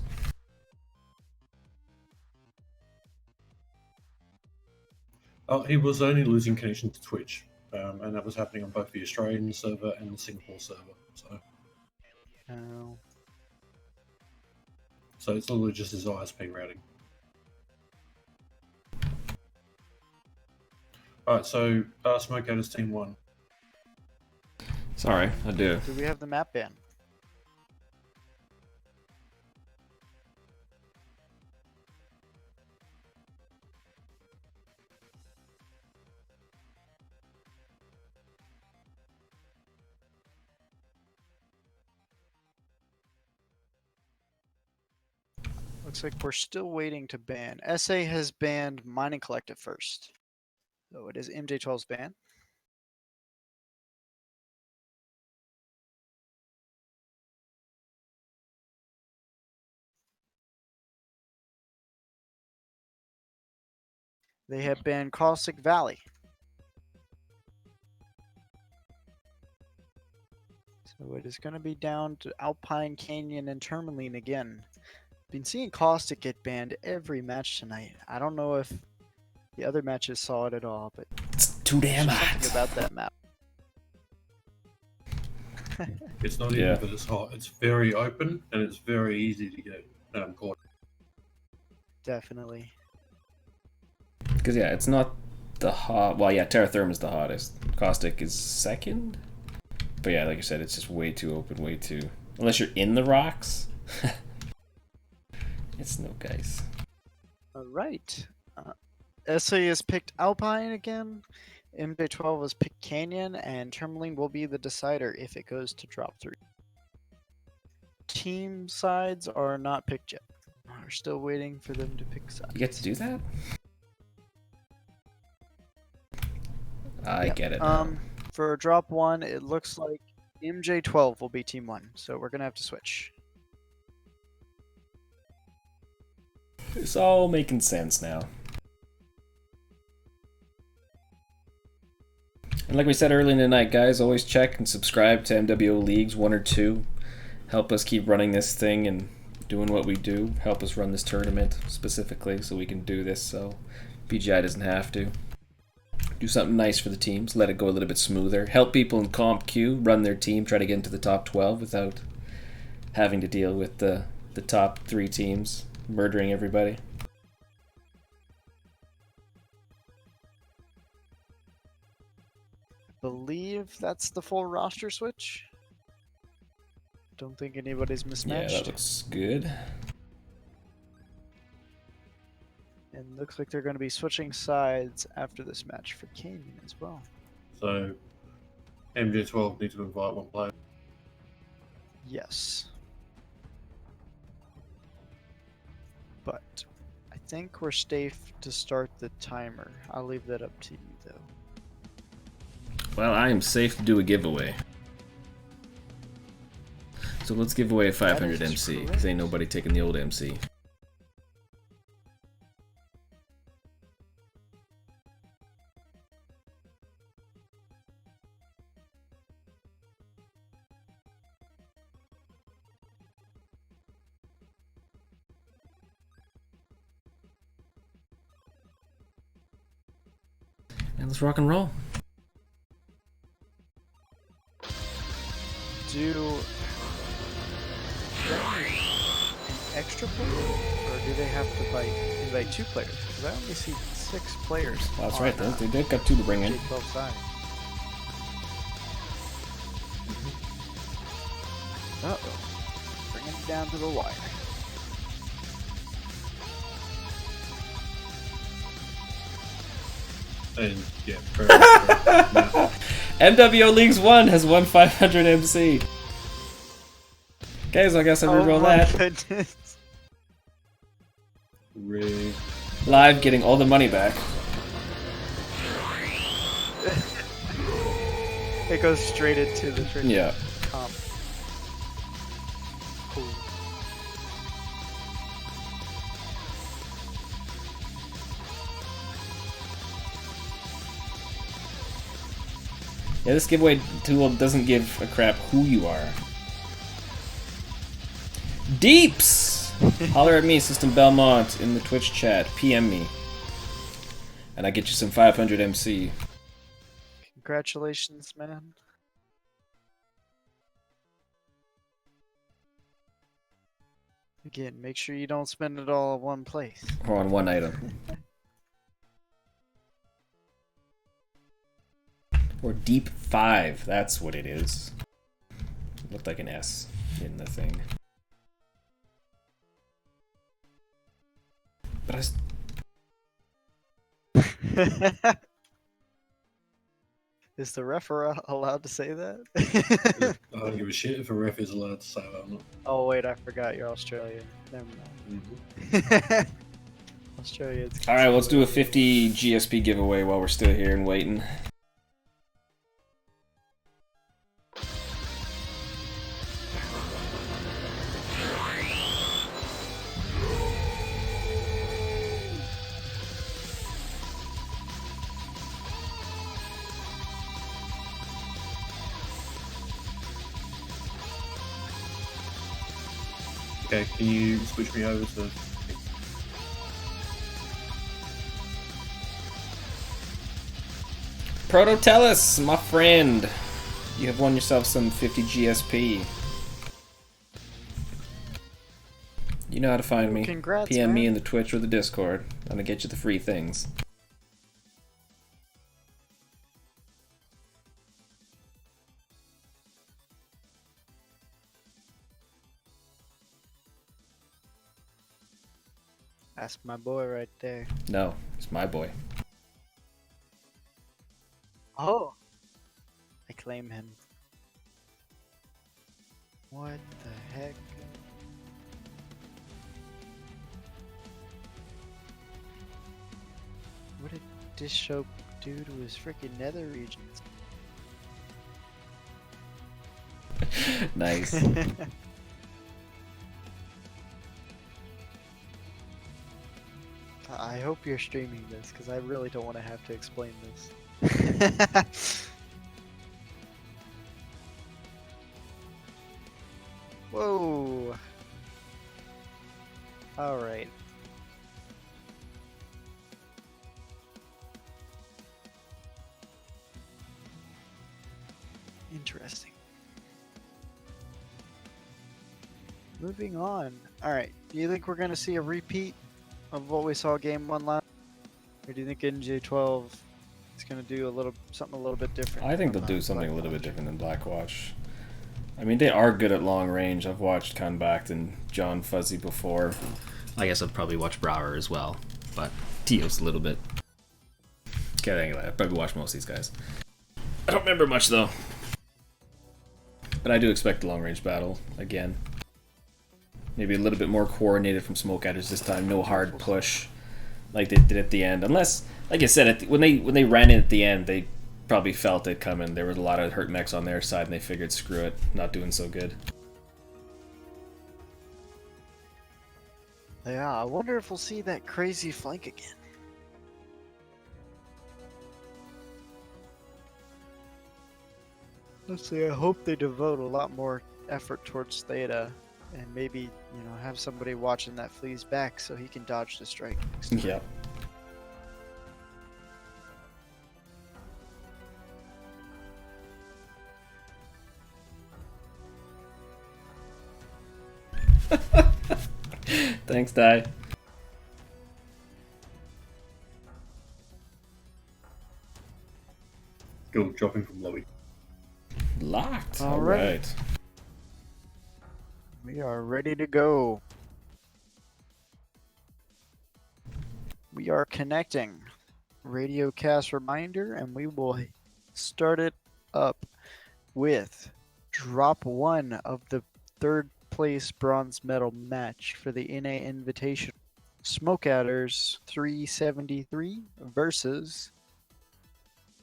S3: Oh, he was only losing connection to Twitch, and that was happening on both the Australian server and the Singapore server.
S2: Oh.
S3: So it's literally just his ISP routing. Alright, so Smoke out is team 1.
S1: Sorry, I do.
S2: Do we have the map ban? Looks like we're still waiting to ban. SA has banned Mining Collective first. So it is MJ12's ban. They have banned Caustic Valley. So it is going to be down to Alpine Canyon and Tourmaline again. Been seeing Caustic get banned every match tonight. I don't know if the other matches saw it at all, but
S1: It's too damn
S2: there's
S1: hot.
S2: something about that map.
S3: It's not even that it's hot, it's very open and it's very easy to get caught.
S2: Definitely.
S1: Because, yeah, it's not the hot... Well, yeah, Terra Therm is the hottest. Caustic is second? But yeah, like I said, it's just way too open, way too... Unless you're in the rocks. It's no guys.
S2: Alright. SA has picked Alpine again. MJ12 has picked Canyon, and Tourmaline will be the decider if it goes to drop 3. Team sides are not picked yet. We're still waiting for them to pick sides.
S1: You get to do that? I
S2: Yep.
S1: get it now.
S2: For drop 1, it looks like MJ12 will be team 1, so we're gonna have to switch.
S1: It's all making sense now. And like we said earlier in the night, guys, always check and subscribe to MWO Leagues 1 or 2. Help us keep running this thing and doing what we do. Help us run this tournament specifically so we can do this so PGI doesn't have to. Do something nice for the teams, let it go a little bit smoother. Help people in Comp Q run their team, try to get into the top 12 without having to deal with the top 3 teams murdering everybody.
S2: I believe that's the full roster switch. Don't think anybody's mismatched.
S1: Yeah, that looks good.
S2: And looks like they're going to be switching sides after this match for Canyon as well.
S3: So MJ12 need to invite one player.
S2: Yes. But I think we're safe to start the timer. I'll leave that up to you, though.
S1: Well, I am safe to do a giveaway. So let's give away a 500
S2: is
S1: MC,
S2: correct.
S1: because ain't nobody taking the old MC. And let's rock and roll.
S2: Do an extra player, or do they have to invite 2 players? Because I only see 6 players.
S1: Well, that's
S2: on,
S1: right, they did got 2 to bring in.
S2: J12 side. Uh-oh. Bringing it down to the wire.
S3: And yeah, very no.
S1: MWO Leagues 1 has won 500 MC. Okay, so I guess I'll reroll that.
S2: Goodness.
S3: Rig.
S1: Live, getting all the money back.
S2: It goes straight into the freaking
S1: Yeah.
S2: comp. Cool.
S1: Yeah, this giveaway tool doesn't give a crap who you are. Deeps! Holler at me, System Belmont, in the Twitch chat. PM me. And I get you some 500 MC.
S2: Congratulations, man. Again, make sure you don't spend it all in one place.
S1: Or on one item. Or Deep 5, that's what it is. It looked like an S in the thing. But I...
S2: Is the ref allowed to say that?
S3: I don't give a shit if a ref is allowed to say that or not.
S2: Oh wait, I forgot you're Australian. Never mind. Australia.
S1: Alright, let's do a 50 GSP giveaway while we're still here and waiting.
S3: Okay, can you switch me over to...
S1: Prototellus, my friend. You have won yourself some 50 GSP. You know how to find me.
S2: Congrats,
S1: PM me
S2: man.
S1: in the Twitch or the Discord. I'm gonna get you the free things.
S2: That's my boy right there.
S1: No, it's my boy.
S2: Oh! I claim him. What the heck? What did this show do to his freaking nether regions?
S1: Nice.
S2: I hope you're streaming this, because I really don't want to have to explain this. Whoa! Alright. Interesting. Moving on. Alright, do you think we're going to see a repeat of what we saw game 1 last? Or do you think NJ12 is going to do something a little bit different?
S1: I think they'll do something a little bit different than Blackwatch. I mean, they are good at long range. I've watched Kanbacht and John Fuzzy before. I guess I've probably watched Brower as well, but Tio's a little bit. Okay, anyway, I've probably watched most of these guys. I don't remember much though. But I do expect a long range battle again. Maybe a little bit more coordinated from Smoke Adders this time. No hard push like they did at the end. Unless, like I said, when they ran in at the end, they probably felt it coming. There was a lot of hurt mechs on their side, and they figured, screw it, not doing so good.
S2: Yeah, I wonder if we'll see that crazy flank again. Let's see, I hope they devote a lot more effort towards Theta, and maybe, have somebody watching that flea's back so he can dodge the strike next time.
S1: Yeah. Thanks, Di.
S3: Go dropping from lobby.
S1: Locked.
S2: All
S1: All
S2: right.
S1: right.
S2: We are ready to go. We are connecting. Radio cast reminder, and we will start it up with drop 1 of the 3rd place bronze medal match for the NA Invitational. Smoke Adders 373 versus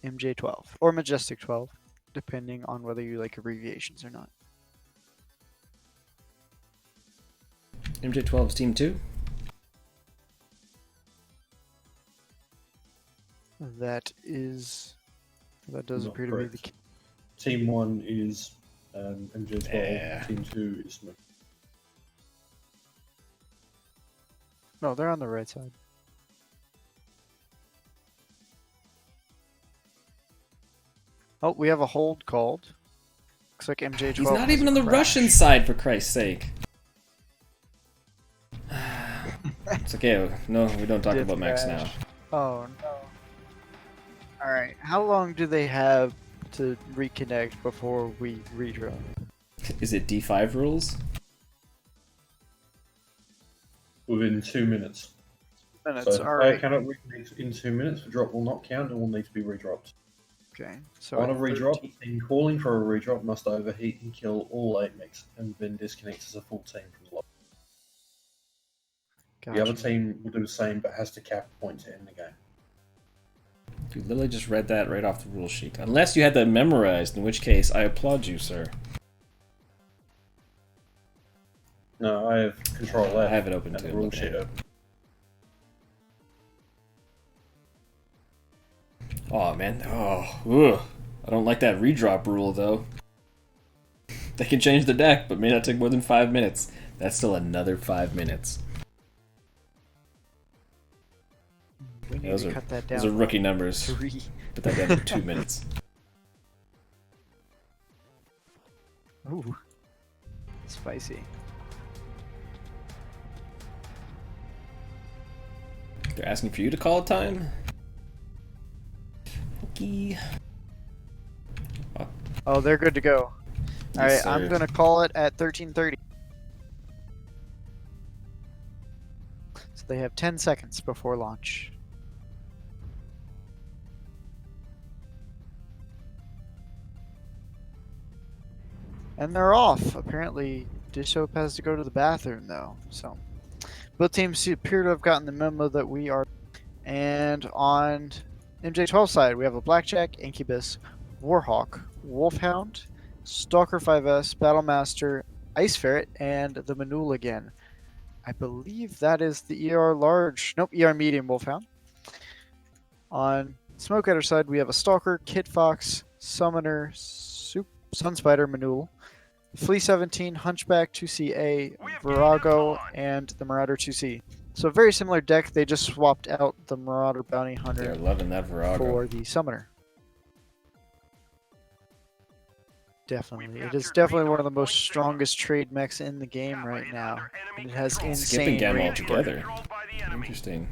S2: MJ12 or Majestic 12. depending on whether you like abbreviations or not.
S1: MJ12's Team 2.
S2: That does
S3: Not
S2: appear to be the
S3: correct.
S2: case.
S3: Team 1 is MJ12.
S1: Yeah.
S3: Team 2 is Smith.
S2: No, they're on the right side. Oh, we have a hold called. Looks like MJ12.
S1: He's not
S2: has
S1: even
S2: a
S1: on the
S2: crash.
S1: Russian side, for Christ's sake. It's okay. No, we don't talk
S2: Did
S1: about Max
S2: crash.
S1: now.
S2: Oh no. Alright, how long do they have to reconnect before we redraw?
S1: Is it D5 rules?
S3: Within 2 minutes.
S2: Minutes,
S3: So if the player
S2: alright.
S3: cannot reconnect in 2 minutes, the drop will not count and will need to be redropped.
S2: Okay, so
S3: On a
S2: at
S3: redrop,
S2: 13
S3: the team calling for a redrop must overheat and kill all 8 mechs and then disconnect as a full team from the lobby. The other
S2: Gotcha.
S3: team will do the same but has to cap a point to end the game.
S1: You literally just read that right off the rule sheet. Unless you had that memorized, in which case I applaud you, sir.
S3: No, I have control F.
S1: I have it open
S3: and
S1: too.
S3: the
S1: I'm
S3: rule
S1: looking
S3: sheet
S1: at it.
S3: open.
S1: Oh man, ugh. I don't like that redrop rule though. They can change the deck, but may not take more than 5 minutes. That's still another 5 minutes.
S2: We need
S1: Those
S2: to
S1: are
S2: cut that down.
S1: those are rookie numbers.
S2: 3.
S1: Put that down to 2 minutes.
S2: Ooh. Spicy.
S1: They're asking for you to call a time? Okay.
S2: Oh, they're good to go. Alright,
S1: Yes,
S2: I'm
S1: sir.
S2: gonna call it at 13:30. So they have 10 seconds before launch. And they're off. Apparently, Dishop has to go to the bathroom, though. So, both teams appear to have gotten the memo that we are. And on MJ12 side, we have a Blackjack, Incubus, Warhawk, Wolfhound, Stalker 5S, Battlemaster, Ice Ferret, and the Manul again. I believe that is the ER large. Nope, ER medium Wolfhound. On Smoke Eater side, we have a Stalker, Kid Fox, Summoner, Sunspider, Manul, Flea 17, Hunchback 2CA, Virago, and the Marauder 2C. So a very similar deck, they just swapped out the Marauder Bounty
S1: They're
S2: Hunter
S1: loving that Virago.
S2: for the Summoner. Definitely. It is definitely one of the most strongest trade mechs in the game right now. And it has insane
S1: Skipping them
S2: range.
S1: altogether. Interesting.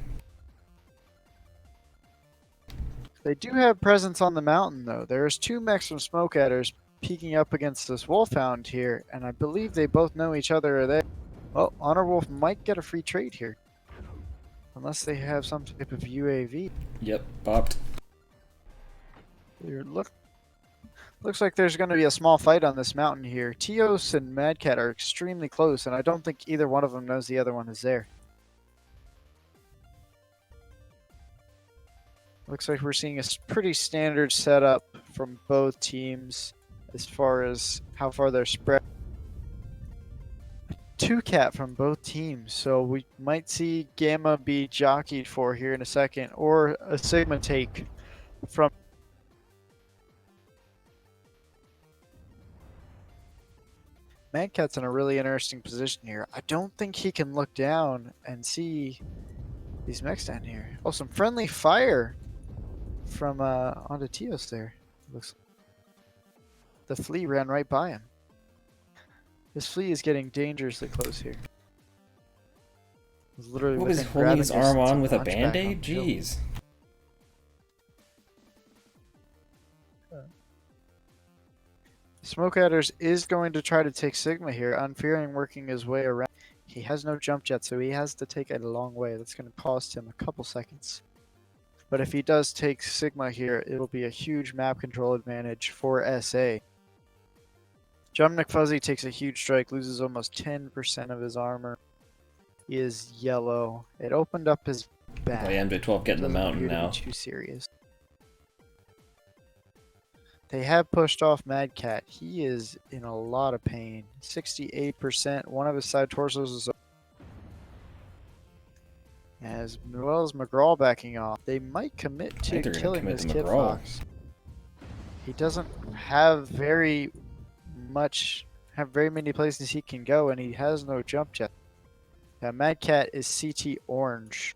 S2: They do have presence on the mountain, though. There's 2 mechs from Smoke Eaters peeking up against this Wolfhound here, and I believe they both know each other are there. Well, Honor Wolf might get a free trade here. Unless they have some type of UAV.
S1: Yep, bopped.
S2: Looks like there's going to be a small fight on this mountain here. Tios and Mad Cat are extremely close, and I don't think either one of them knows the other one is there. Looks like we're seeing a pretty standard setup from both teams as far as how far they're spread. 2-cat from both teams, so we might see Gamma be jockeyed for here in a second, or a Sigma take from. Mad Cat's in a really interesting position here. I don't think he can look down and see these mechs down here. Oh, some friendly fire from onto Tios there. Looks the flea ran right by him. This flea is getting dangerously close here. He's literally
S1: What was
S2: within
S1: holding
S2: grabbing
S1: his arm
S2: distance
S1: on
S2: of
S1: with
S2: the
S1: a
S2: Hunchback on
S1: band-aid?
S2: the hill.
S1: Jeez.
S2: Smoke Eaters is going to try to take Sigma here, unfearing working his way around. He has no jump jet, so he has to take it a long way. That's going to cost him a couple seconds. But if he does take Sigma here, it'll be a huge map control advantage for SA. John McFuzzy takes a huge strike, loses almost 10% of his armor. He is yellow. It opened up his back.
S1: Oh, yeah, MJ12 getting the
S2: Doesn't
S1: mountain
S2: appear to be
S1: now.
S2: too serious. They have pushed off Mad Cat. He is in a lot of pain. 68%. One of his side torsos is as well as McGraw backing off. They might commit to
S1: think they're gonna
S2: killing
S1: commit
S2: this
S1: to
S2: Kid
S1: McGraw.
S2: Fox. He doesn't have very many places he can go, and he has no jump jet. Now, Mad Cat is CT orange.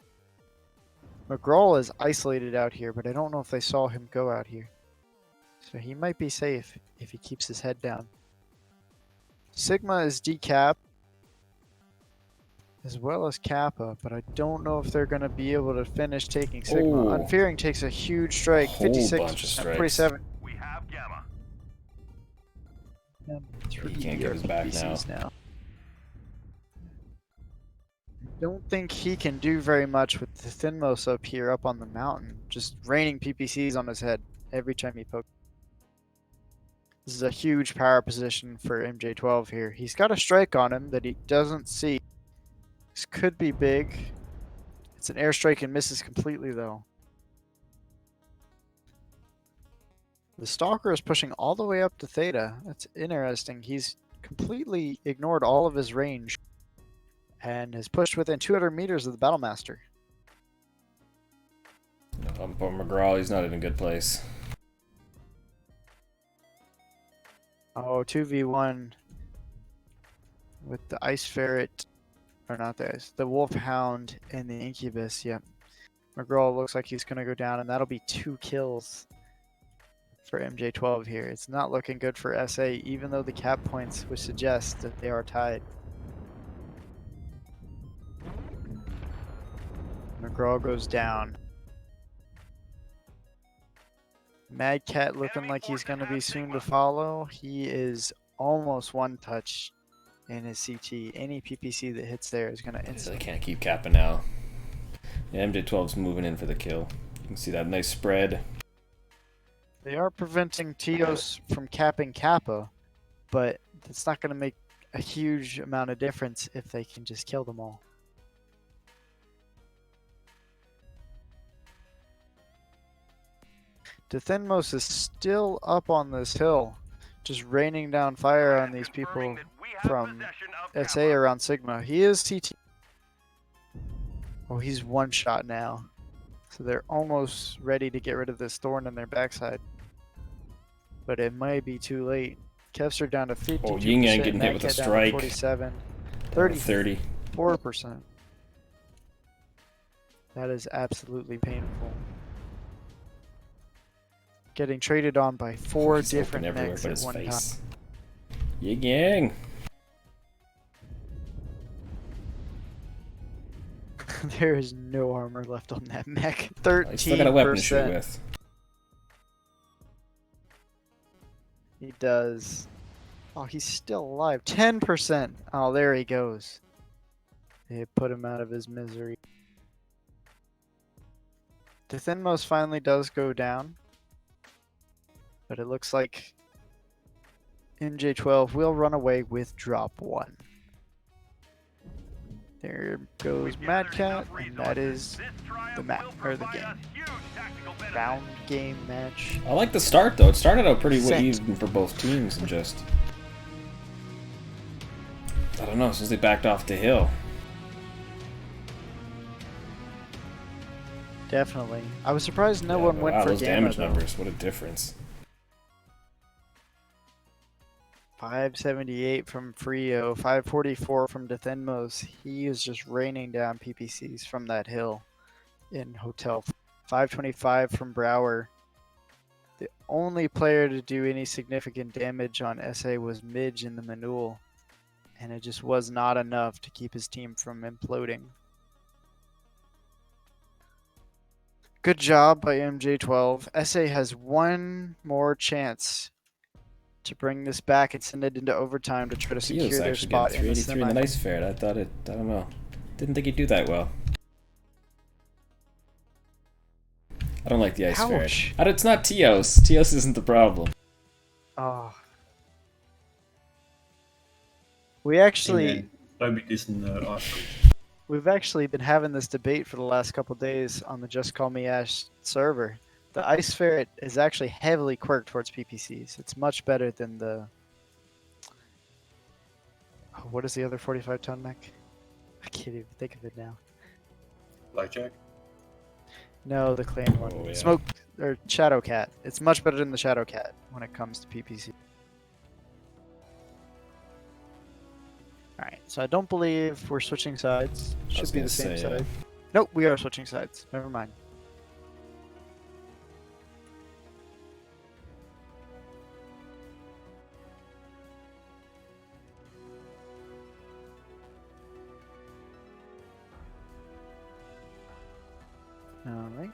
S2: McGraw is isolated out here, but I don't know if they saw him go out here. So he might be safe if he keeps his head down. Sigma is decap, as well as Kappa, but I don't know if they're going to be able to finish taking Sigma.
S1: Oh.
S2: Unfearing takes a huge strike,
S1: Whole
S2: 56%,
S1: bunch of strikes.
S2: 47.
S4: We have Gamma.
S1: He can't get his back
S2: PPCs now. I don't think he can do very much with the Thinmos up here, up on the mountain, just raining PPCs on his head every time he pokes. This is a huge power position for MJ12 here. He's got a strike on him that he doesn't see. This could be big. It's an airstrike and misses completely, though. The Stalker is pushing all the way up to Theta. That's interesting. He's completely ignored all of his range and has pushed within 200 meters of the Battlemaster.
S1: But McGraw, he's not in a good place.
S2: Oh, 2v1 with the Ice Ferret, or not the Ice, the Wolfhound and the Incubus. Yep. McGraw looks like he's going to go down, and that'll be 2 kills for MJ12 here. It's not looking good for SA, even though the cap points would suggest that they are tied. McGraw goes down. Mad Cat looking like he's going to be soon to follow. He is almost one touch in his CT. Any PPC that hits there is going to
S1: So they
S2: instantly.
S1: can't keep capping now. Yeah, MJ12's moving in for the kill. You can see that nice spread.
S2: They are preventing Tios from capping Kappa, but it's not going to make a huge amount of difference if they can just kill them all. Thinmos is still up on this hill, just raining down fire on these people from SA around Sigma. He is CT. Oh, he's one shot now. So they're almost ready to get rid of this thorn in their backside. But it might be too late. Kevster down to 52%.
S1: Oh, Yin Yang getting hit with a
S2: Mad Cat down to
S1: strike.
S2: 47.
S1: 30.
S2: 34%. That is absolutely painful. Getting traded on by 4
S1: He's open
S2: different
S1: everywhere
S2: mechs
S1: but
S2: at
S1: his
S2: one
S1: face. Yin Yang.
S2: time. There is no armor left on that mech.
S1: He's still got a weapon to
S2: 13%.
S1: shoot with.
S2: He does. Oh, he's still alive. 10%. Oh, there he goes. They put him out of his misery. The Thinmos finally does go down. But it looks like MJ12 will run away with drop 1. There goes Mad Cat, and that is the map, or the game. Round game match.
S1: I like the start though. It started out pretty
S2: Set.
S1: even for both teams, and just I don't know, since they backed off the hill.
S2: Definitely. I was surprised no
S1: Yeah,
S2: one
S1: but
S2: went
S1: wow,
S2: for
S1: those
S2: Gamma,
S1: damage
S2: though.
S1: numbers. What a difference.
S2: 578 from Frio, 544 from Thinmos. He is just raining down PPCs from that hill in Hotel. 525 from Brower. The only player to do any significant damage on SA was Midge in the Manul, and it just was not enough to keep his team from imploding. Good job by MJ12. SA has one more chance to bring this back and send it into overtime to try to
S1: He was
S2: secure their
S1: actually
S2: spot
S1: getting
S2: in the
S1: 383 in the
S2: semi.
S1: nice ferret. I thought it. I don't know. Didn't think he'd do that well. I don't like the ice ferret.
S2: Ouch.
S1: It's not Tios. Tios isn't the problem.
S2: Oh. We actually,
S3: Don't be dissing the ice cream.
S2: we've actually been having this debate for the last couple days on the Just Call Me Ash server. The Ice Ferret is actually heavily quirked towards PPCs. It's much better than the... Oh, what is the other 45-ton mech? I can't even think of it now.
S3: Blackjack.
S2: No, the clan one.
S1: Oh, yeah.
S2: Smoke or Shadow Cat. It's much better than the Shadow Cat when it comes to PPC. Alright, so I don't believe we're switching sides.
S1: I
S2: Should
S1: was
S2: be
S1: gonna
S2: the same
S1: say, yeah.
S2: side. Nope, we are switching sides. Never mind. Alright.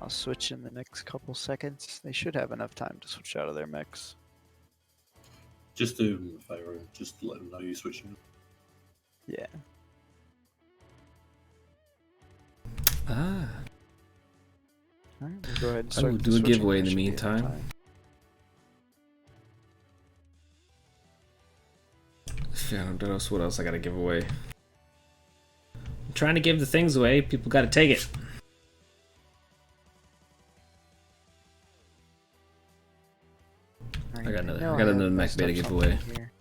S2: I'll switch in the next couple seconds. They should have enough time to switch out of their mix.
S3: Just do them a favor and just let them know you're switching.
S2: Yeah.
S1: Ah.
S2: Alright, we'll go ahead and
S1: I
S2: start
S1: will
S2: the
S1: do a
S2: switching.
S1: giveaway in
S2: There
S1: the
S2: should be enough
S1: meantime.
S2: time.
S1: Yeah, what else I gotta give away? I'm trying to give the things away. People gotta take it.
S2: Alright,
S1: I got
S2: know
S1: another
S2: have
S1: mech
S2: messed
S1: beta
S2: up
S1: giveaway.
S2: something here.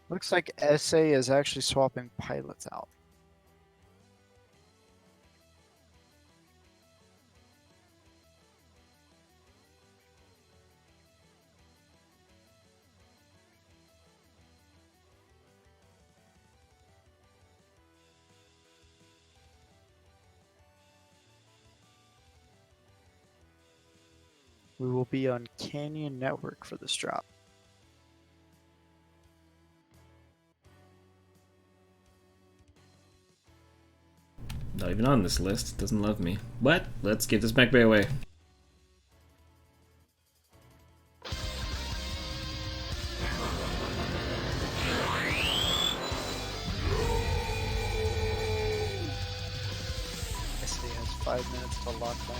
S2: Looks like SA is actually swapping pilots out. We will be on Canyon Network for this drop.
S1: Not even on this list. Doesn't love me. What? Let's give this mech bay away.
S2: SA has 5 minutes to lock down.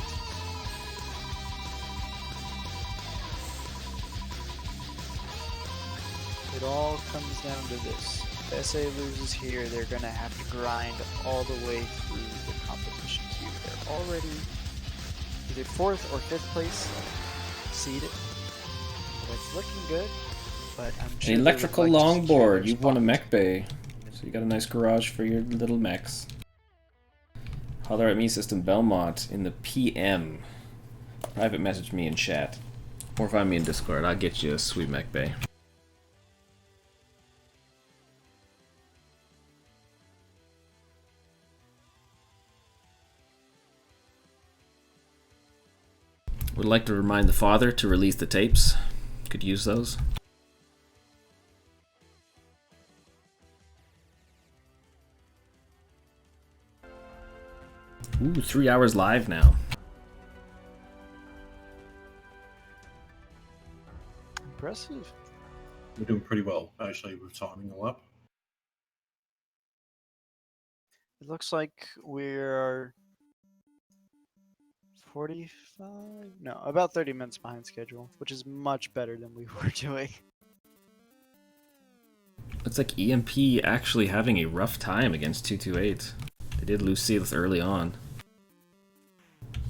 S2: It all comes down to this. If SA loses here, they're going to have to grind all the way through the competition queue. They're already either 4th or 5th place seeded. So it's looking good, but I'm sure
S1: An
S2: they would
S1: electrical
S2: like to secure
S1: longboard.
S2: their
S1: You've won a
S2: spot.
S1: mech bay. So you got a nice garage for your little mechs. Holler at me, System Belmont, in the PM. Private message me in chat. Or find me in Discord. I'll get you a sweet mech bay. Would like to remind the father to release the tapes. Could use those. Ooh, 3 hours live now.
S2: Impressive.
S3: We're doing pretty well, actually, with timing all up.
S2: It looks like we're 45? No, about 30 minutes behind schedule, which is much better than we were doing.
S1: Looks like EMP actually having a rough time against 228. They did lose Sealth early on.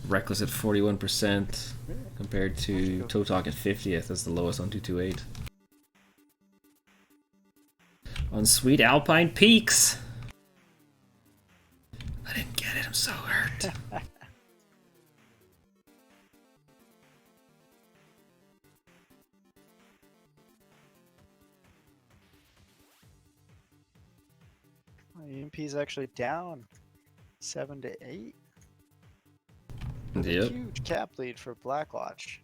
S1: Reckless at 41% compared to Totok at 50th as the lowest on 228. On Sweet Alpine Peaks! I didn't get it, I'm so hurt.
S2: EMP is actually down 7 to 8.
S1: Yep,
S2: Huge cap lead for Blackwatch.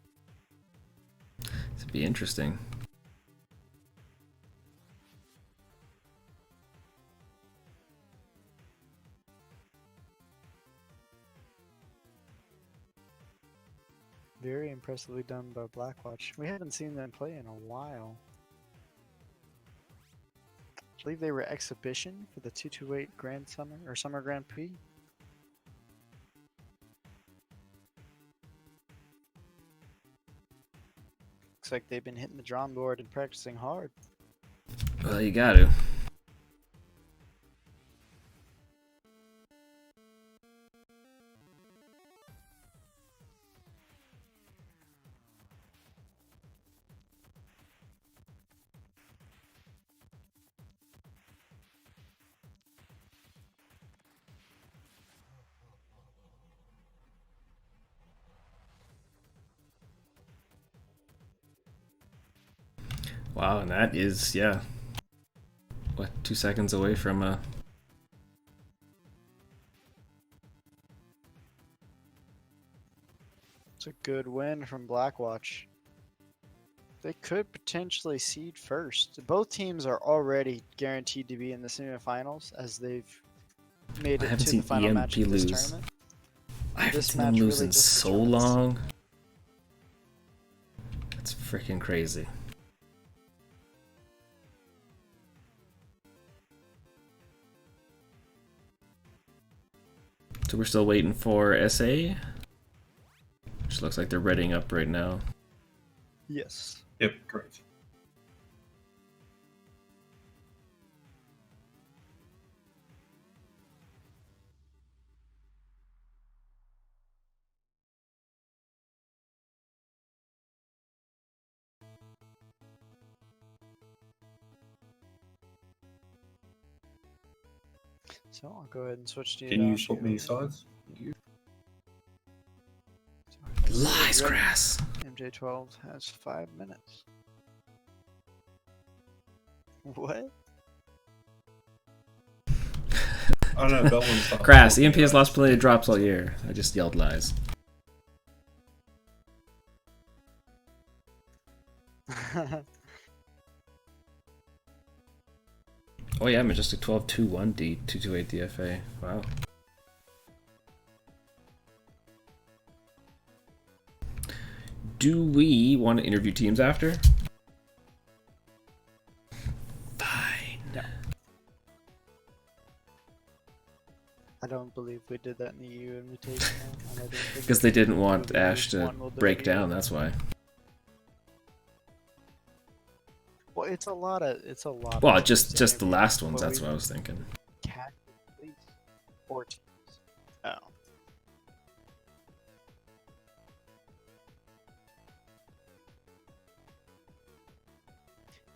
S1: it'd be interesting.
S2: Very impressively done by Blackwatch. We haven't seen them play in a while. I believe they were exhibition for the 228 Grand Summer or Summer Grand Prix. Looks like they've been hitting the drum board and practicing hard.
S1: Well, you gotta. Wow, and that is, yeah, what, 2 seconds away from
S2: It's a good win from Blackwatch. They could potentially seed first. Both teams are already guaranteed to be in the semifinals as they've made
S1: I
S2: it
S1: haven't
S2: to
S1: seen
S2: the final match
S1: EMP
S2: of this
S1: lose.
S2: tournament.
S1: I haven't
S2: This
S1: seen them
S2: match
S1: lose
S2: really
S1: in
S2: just
S1: so
S2: determines-
S1: long. That's freaking crazy. So we're still waiting for SA, which looks like they're readying up right now.
S2: Yes.
S3: Yep, correct.
S2: So I'll go ahead and switch to
S3: Can you swap me sides?
S1: Lies, grass.
S2: MJ12 has 5 minutes. What?
S3: I don't know, that one's not
S1: Grass.
S3: talking
S1: EMP has
S3: about
S1: lost plenty of drops all year. I just yelled lies. Oh yeah, Majestic 12 2-1 D 228 DFA. Wow. Do we want to interview teams after? Fine.
S2: No. I don't believe we did that in the EU Invitational.
S1: Because they didn't want
S2: WWE
S1: Ash to
S2: one will do
S1: break
S2: it
S1: down,
S2: either.
S1: that's why.
S2: Well, it's a lot of
S1: Well,
S2: of
S1: just
S2: teams
S1: the
S2: interviewing,
S1: last ones,
S2: but
S1: that's
S2: we
S1: what I was thinking.
S2: catch at least 4 teams. Oh.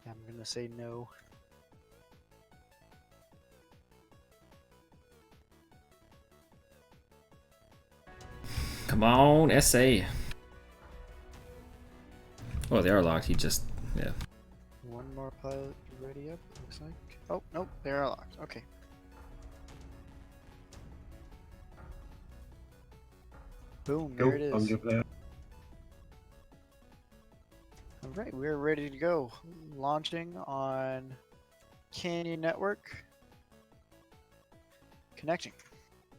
S2: I'm gonna say no.
S1: Come on, SA. Oh, they are locked. He just, yeah.
S2: One more pilot ready up, looks like. Oh, nope, they are locked. Okay. Boom, there it
S3: I'm
S2: is.
S3: good there.
S2: Alright, we're ready to go. Launching on Canyon Network. Connecting.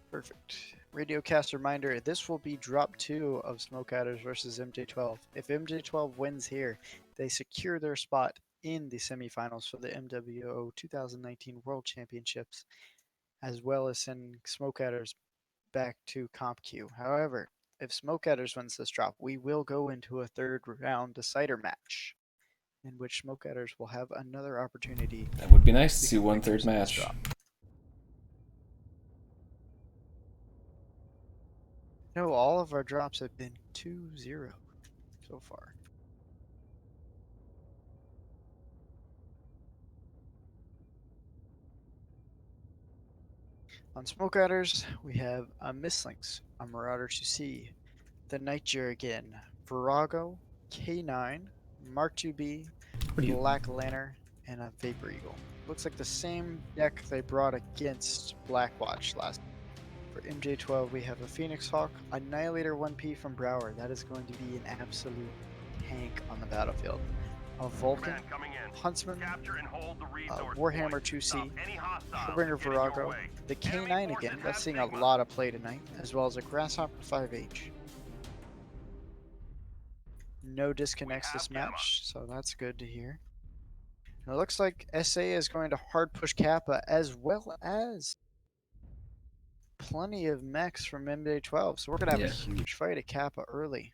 S2: Perfect. Radiocast reminder, this will be drop 2 of Smoke Adders versus MJ12. If MJ12 wins here, they secure their spot in the semifinals for the MWO 2019 World Championships, as well as send Smoke Adders back to Comp Q. However, if Smoke Adders wins this drop, we will go into a third round decider match, in which Smoke Adders will have another opportunity.
S1: That would be nice to see
S2: become
S1: one
S2: victors
S1: third
S2: in this
S1: match.
S2: drop. No, all of our drops have been 2-0 so far. On Smoke Adders, we have a Mistlinks, a Marauder 2C, the Nightjar again, Virago, K9, Mark 2B,
S1: What do you...
S2: Black Lantern, and a Vapor Eagle. Looks like the same deck they brought against Blackwatch last. For MJ12, we have a Phoenix Hawk, Annihilator 1P from Brower. That is going to be an absolute tank on the battlefield. A Vulcan,
S4: Command coming in.
S2: Huntsman,
S4: Capture and hold the resource
S2: Warhammer
S4: point.
S2: 2C,
S4: Stop any hostiles
S2: Hellbringer
S4: getting your
S2: Virago,
S4: way.
S2: the
S4: Enemy
S2: K9
S4: forces
S2: again, that's
S4: have
S2: seeing a
S4: Sigma.
S2: lot of play tonight, as well as a Grasshopper 5H. No disconnects
S4: have
S2: this
S4: Gamma.
S2: match, so that's good to hear. It looks like SA is going to hard push Kappa, as well as plenty of mechs from MJ12, so we're going to have
S1: Yeah.
S2: a huge fight at Kappa early,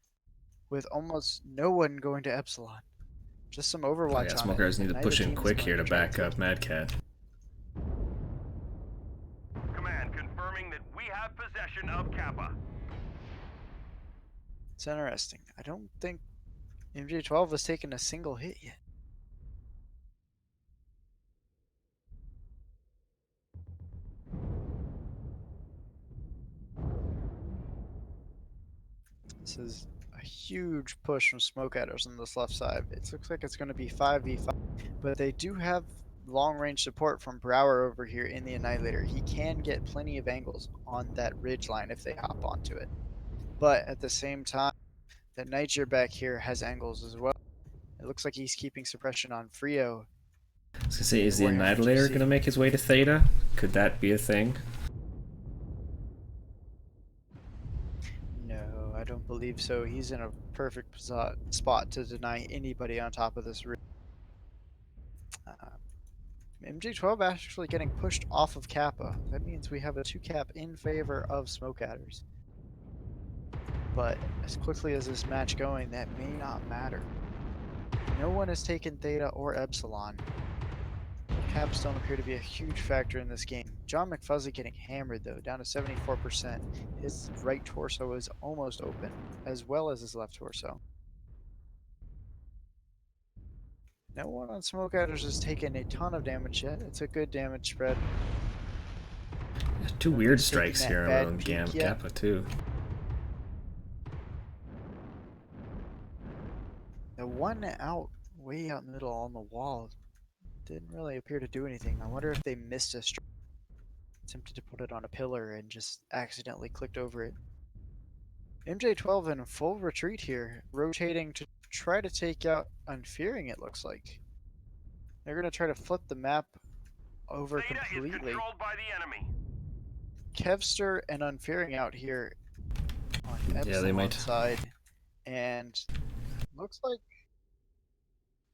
S2: with almost no one going to Epsilon. Just some Overwatch
S1: Oh yeah,
S2: on
S1: Smokers
S2: it.
S1: need to
S2: and
S1: push
S2: neither
S1: in
S2: team is
S1: quick
S2: going
S1: here to
S2: try
S1: back
S2: take
S1: up
S2: it.
S1: Mad Cat.
S4: Command confirming that we have possession of Kappa.
S2: It's interesting. I don't think MJ12 has taken a single hit yet. This is a huge push from Smoke Adders on this left side. It looks like it's going to be 5v5, but they do have long-range support from Brower over here in the Annihilator. He can get plenty of angles on that ridge line if they hop onto it. But at the same time, the Niger back here has angles as well. It looks like he's keeping suppression on Frio.
S1: I was gonna say, is the
S2: Warhammer
S1: Annihilator
S2: 2C.
S1: gonna make his way to Theta? Could that be a thing?
S2: No, I don't believe so. He's in a perfect spot to deny anybody on top of this roof. MJ12 actually getting pushed off of Kappa. That means we have a 2-cap in favor of Smoke Adders. But as quickly as this match going, that may not matter. No one has taken Theta or Epsilon. Caps don't appear to be a huge factor in this game. John McFuzzy getting hammered though, down to 74%. His right torso is almost open, as well as his left torso. No one on Smoke Adders has taken a ton of damage yet. It's a good damage spread.
S1: Two weird strikes
S2: that
S1: here
S2: bad
S1: on
S2: peek yet.
S1: Kappa too.
S2: The one out, way out middle on the wall, didn't really appear to do anything. I wonder if they missed a strike. Attempted to put it on a pillar and just accidentally clicked over it. MJ12 in full retreat here, rotating to try to take out Unfearing, it looks like. They're going to try to flip the map over
S4: Theta is
S2: completely.
S4: controlled by the enemy.
S2: Kevster and Unfearing out here on Epsilon's
S1: Yeah, they might.
S2: side. And looks like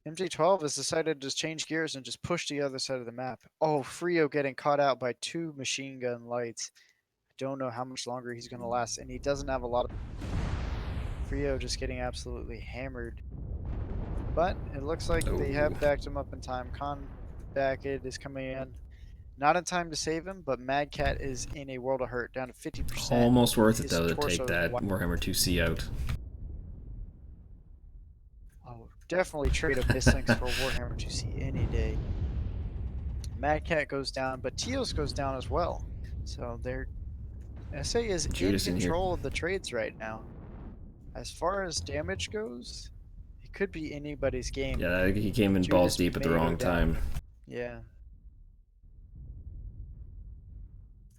S2: MJ12 has decided to just change gears and just push the other side of the map. Oh, Frio getting caught out by 2 machine gun lights. I don't know how much longer he's going to last, and he doesn't have a lot of... Frio just getting absolutely hammered. But it looks like they have backed him up in time. Con Backed is coming in. Not in time to save him, but Mad Cat is in a world of hurt, down to 50%.
S1: Almost worth it
S2: His
S1: though to
S2: torso
S1: take
S2: is
S1: that
S2: wide.
S1: Warhammer 2C out.
S2: Oh, definitely trade of Mislinks for Warhammer 2C any day. Mad Cat goes down, but Teos goes down as well. So they're... SA is
S1: Judas
S2: in
S1: in here.
S2: control of the trades right now. As far as damage goes, it could be anybody's game.
S1: Yeah, he came in balls
S2: Judas
S1: deep at the
S2: may go
S1: wrong
S2: down.
S1: time.
S2: Yeah.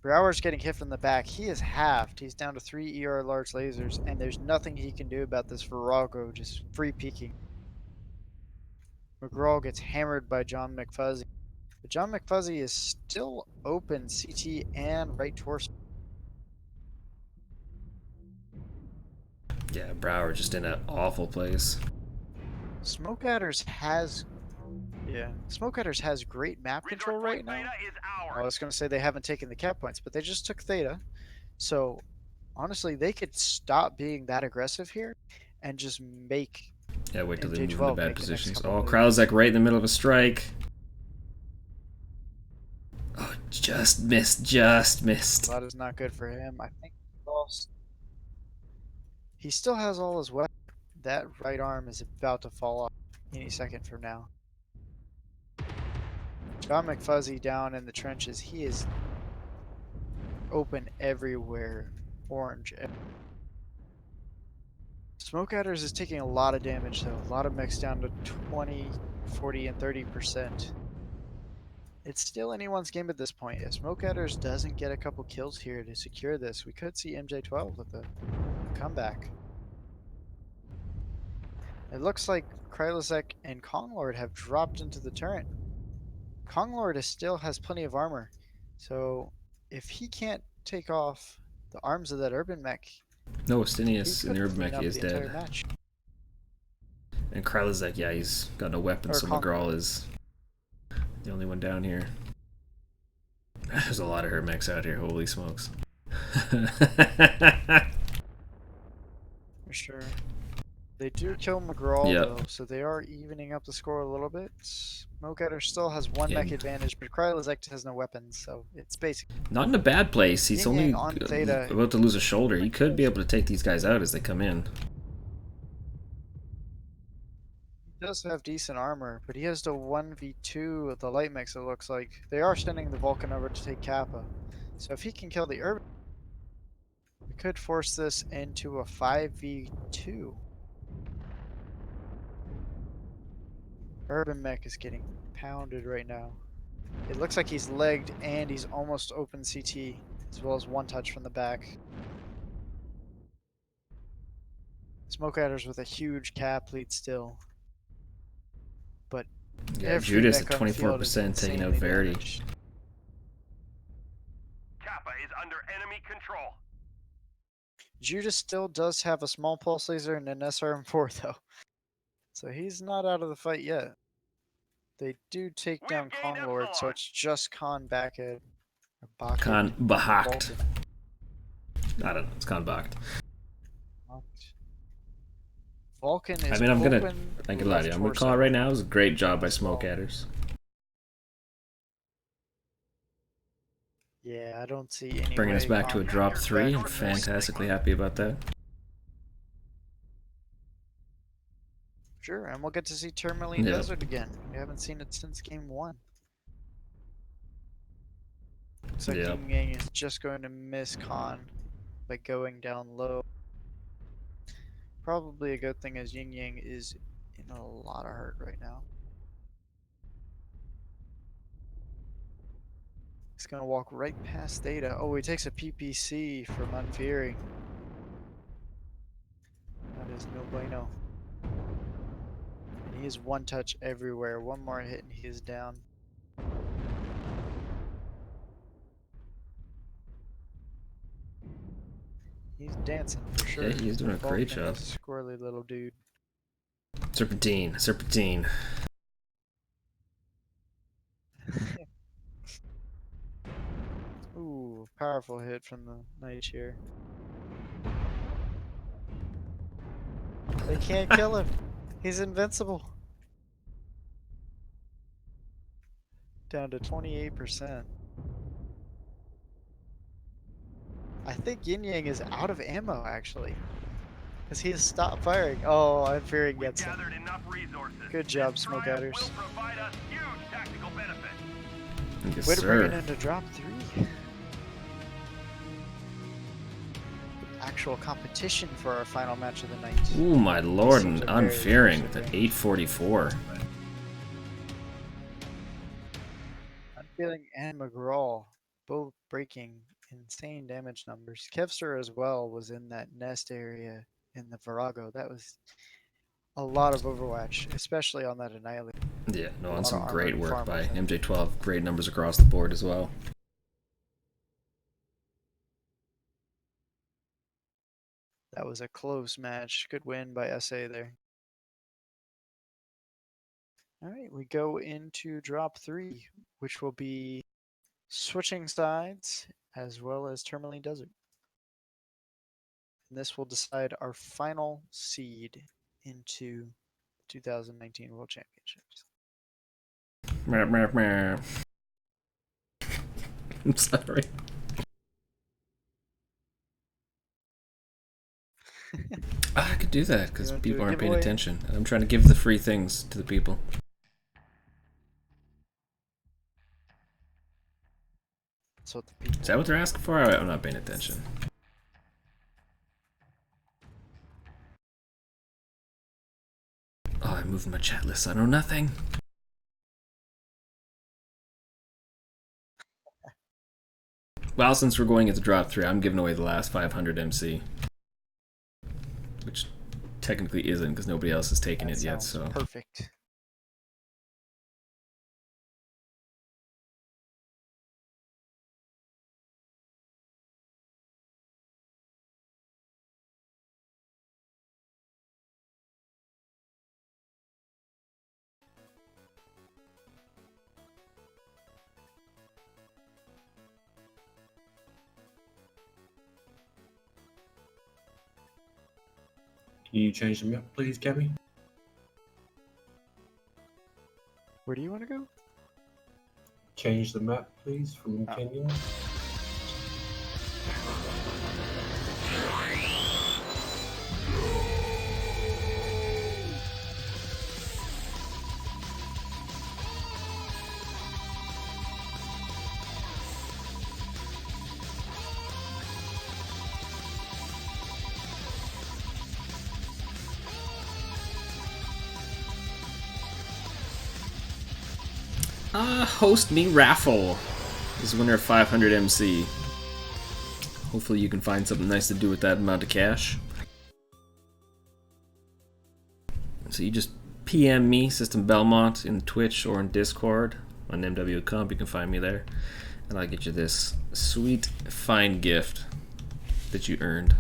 S2: Brower's getting hit from the back. He is halved. He's down to 3 ER large lasers, and there's nothing he can do about this Virago just free peeking. McGraw gets hammered by John McFuzzy. But John McFuzzy is still open CT and right torso.
S1: Yeah, Brower just in an awful place.
S2: Smoke Adders has... Yeah. Smoke Adders has great map control
S4: Resource
S2: right
S4: point
S2: now.
S4: Theta is
S2: I
S4: ours.
S2: was going to say they haven't taken the cap points, but they just took Theta. So, honestly, they could stop being that aggressive here and just make...
S1: Yeah, wait till they move into
S2: MJ12
S1: bad
S2: make the next
S1: positions.
S2: couple
S1: Oh,
S2: moves.
S1: Krauszak right in the middle of a strike. Oh, just missed, just missed.
S2: That is not good for him. I think he lost. He still has all his weapons. That right arm is about to fall off any second from now. John McFuzzy down in the trenches. He is open everywhere. Orange. Smoke Adders is taking a lot of damage though. A lot of mechs down to 20, 40, and 30%. It's still anyone's game at this point. If Smoke Adders doesn't get a couple kills here to secure this, we could see MJ12 with a comeback. It looks like Krylosek and Konglord have dropped into the turret. Konglord still has plenty of armor, so if he can't take off the arms of that urban mech,
S1: No,
S2: he
S1: Stinius in
S2: could
S1: the Urban
S2: clean
S1: Mech
S2: up
S1: is
S2: the entire
S1: dead.
S2: match.
S1: And Krylosek, yeah, he's got no weapon,
S2: Or
S1: so
S2: Konglord.
S1: McGraw is the only one down here. There's a lot of her mechs out here, holy smokes.
S2: For sure. They do kill McGraw
S1: Yep.
S2: though, so they are evening up the score a little bit. Smoke Adder still has one
S1: Yeah.
S2: mech advantage, but Krylosek has no weapons, so it's basic.
S1: Not in a bad place. He's
S2: Yin
S1: only
S2: Yang on Theta.
S1: about to lose a shoulder. He could be able to take these guys out as they come in.
S2: He does have decent armor, but he has to 1v2 with the light mix, it looks like. They are sending the Vulcan over to take Kappa. So if he can kill the Urban, we could force this into a 5v2. Urban Mech is getting pounded right now. It looks like he's legged and he's almost open CT, as well as one touch from the back. Smoke Adders with a huge cap lead still. But
S1: Yeah,
S2: every
S1: Judas at
S2: mech on the field is
S1: 24% taking out
S2: insanely
S1: Verity.
S2: damaged.
S4: Kappa is under enemy control.
S2: Judas still does have a small pulse laser and an SRM4 though. So he's not out of the fight yet. They do take
S4: We
S2: down
S4: have gained
S2: Conlord, so
S4: Epsilon.
S2: it's just Con Backhead. Or Backhead.
S1: Con Bahakt.
S2: Vulcan.
S1: I don't know. It's Con Bahakt.
S2: Vulcan is
S1: I mean, I'm gonna.
S2: open
S1: I can lie to you. I'm gonna call it
S2: torso
S1: right now. It was a great job by
S2: as
S1: Smoke
S2: well.
S1: Adders.
S2: Yeah, I don't see any
S1: Bringing
S2: way
S1: us back to a
S2: Con
S1: drop
S2: can
S1: 3.
S2: get
S1: I'm
S2: back from this.
S1: fantastically happy about that.
S2: Sure, and we'll get to see Tourmaline
S1: Yeah.
S2: Desert again. We haven't seen it since game 1. Looks like
S1: Yep.
S2: Yin Yang is just going to miss Con by going down low. Probably a good thing, as Yin Yang is in a lot of hurt right now. He's gonna walk right past Theta. Oh, he takes a PPC from Unfearing. That is no bueno. And he is one touch everywhere. One more hit and he is down. He's dancing for sure.
S1: Yeah, he's doing a great
S2: Vulcan
S1: job.
S2: is a squirrely little dude.
S1: Serpentine. Serpentine.
S2: Ooh, powerful hit from the Night Cheer. They can't kill him. He's invincible. Down to 28%. I think Yin Yang is out of ammo, actually. Because he has stopped firing. Oh, Unfearing
S4: We've
S2: gets him.
S4: gathered enough resources.
S2: Good job,
S4: This
S2: Smoke
S4: triumph
S2: Adders.
S4: will provide us huge tactical benefit.
S1: Yes,
S2: Way to bring it
S1: sir.
S2: into drop 3. Actual competition for our final match of the night.
S1: Ooh, my lord,
S2: These
S1: and
S2: teams are very
S1: Unfearing
S2: close,
S1: with
S2: I
S1: an
S2: think.
S1: 844.
S2: Unfeeling and McGraw both breaking insane damage numbers. Kevster as well was in that nest area in the Virago. That was a lot of Overwatch, especially on that Annihilate.
S1: Yeah, no,
S2: A
S1: and
S2: lot
S1: some
S2: of
S1: great
S2: armored
S1: work
S2: farm
S1: by
S2: with him.
S1: MJ12. Great numbers across the board as well.
S2: That was a close match. Good win by SA there. All right, we go into drop 3, which will be switching sides as well as Tourmaline Desert. And this will decide our final seed into 2019 World Championships.
S1: Meh, meh, meh. I'm sorry. I could do that because
S2: wanna do
S1: people
S2: a
S1: aren't paying
S2: giveaway?
S1: attention. I'm trying to give the free things to the people.
S2: That's what the people.
S1: Is that what they're asking for? I'm not paying attention. Oh, I moved my chat list. I know nothing. Well, since we're going into drop 3, I'm giving away the last 500 MC. Which technically isn't because nobody else has taken
S2: That
S1: it yet,
S2: sounds
S1: so.
S2: perfect.
S3: Can you change the map, please, Gabby?
S2: Where do you want to go?
S3: Change the map, please, from
S2: Oh.
S3: Canyon.
S1: Host Me Raffle is winner of 500 MC. Hopefully you can find something nice to do with that amount of cash. So you just PM me, System Belmont, in Twitch or in Discord on MWO Comp. You can find me there. And I'll get you this sweet, fine gift that you earned.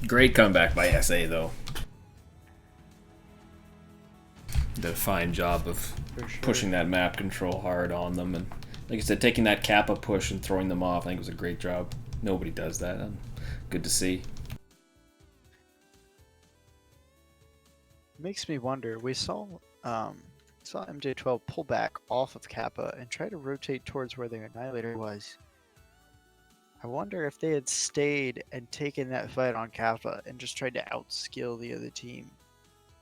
S1: Great comeback by SA, though. Did a fine job of pushing that map control hard on them. And like I said, taking that Kappa push and throwing them off, I think was a great job. Nobody does that. Good to see.
S2: Makes me wonder. We saw MJ12 pull back off of Kappa and try to rotate towards where their Annihilator was. I wonder if they had stayed and taken that fight on Kappa and just tried to outskill the other team,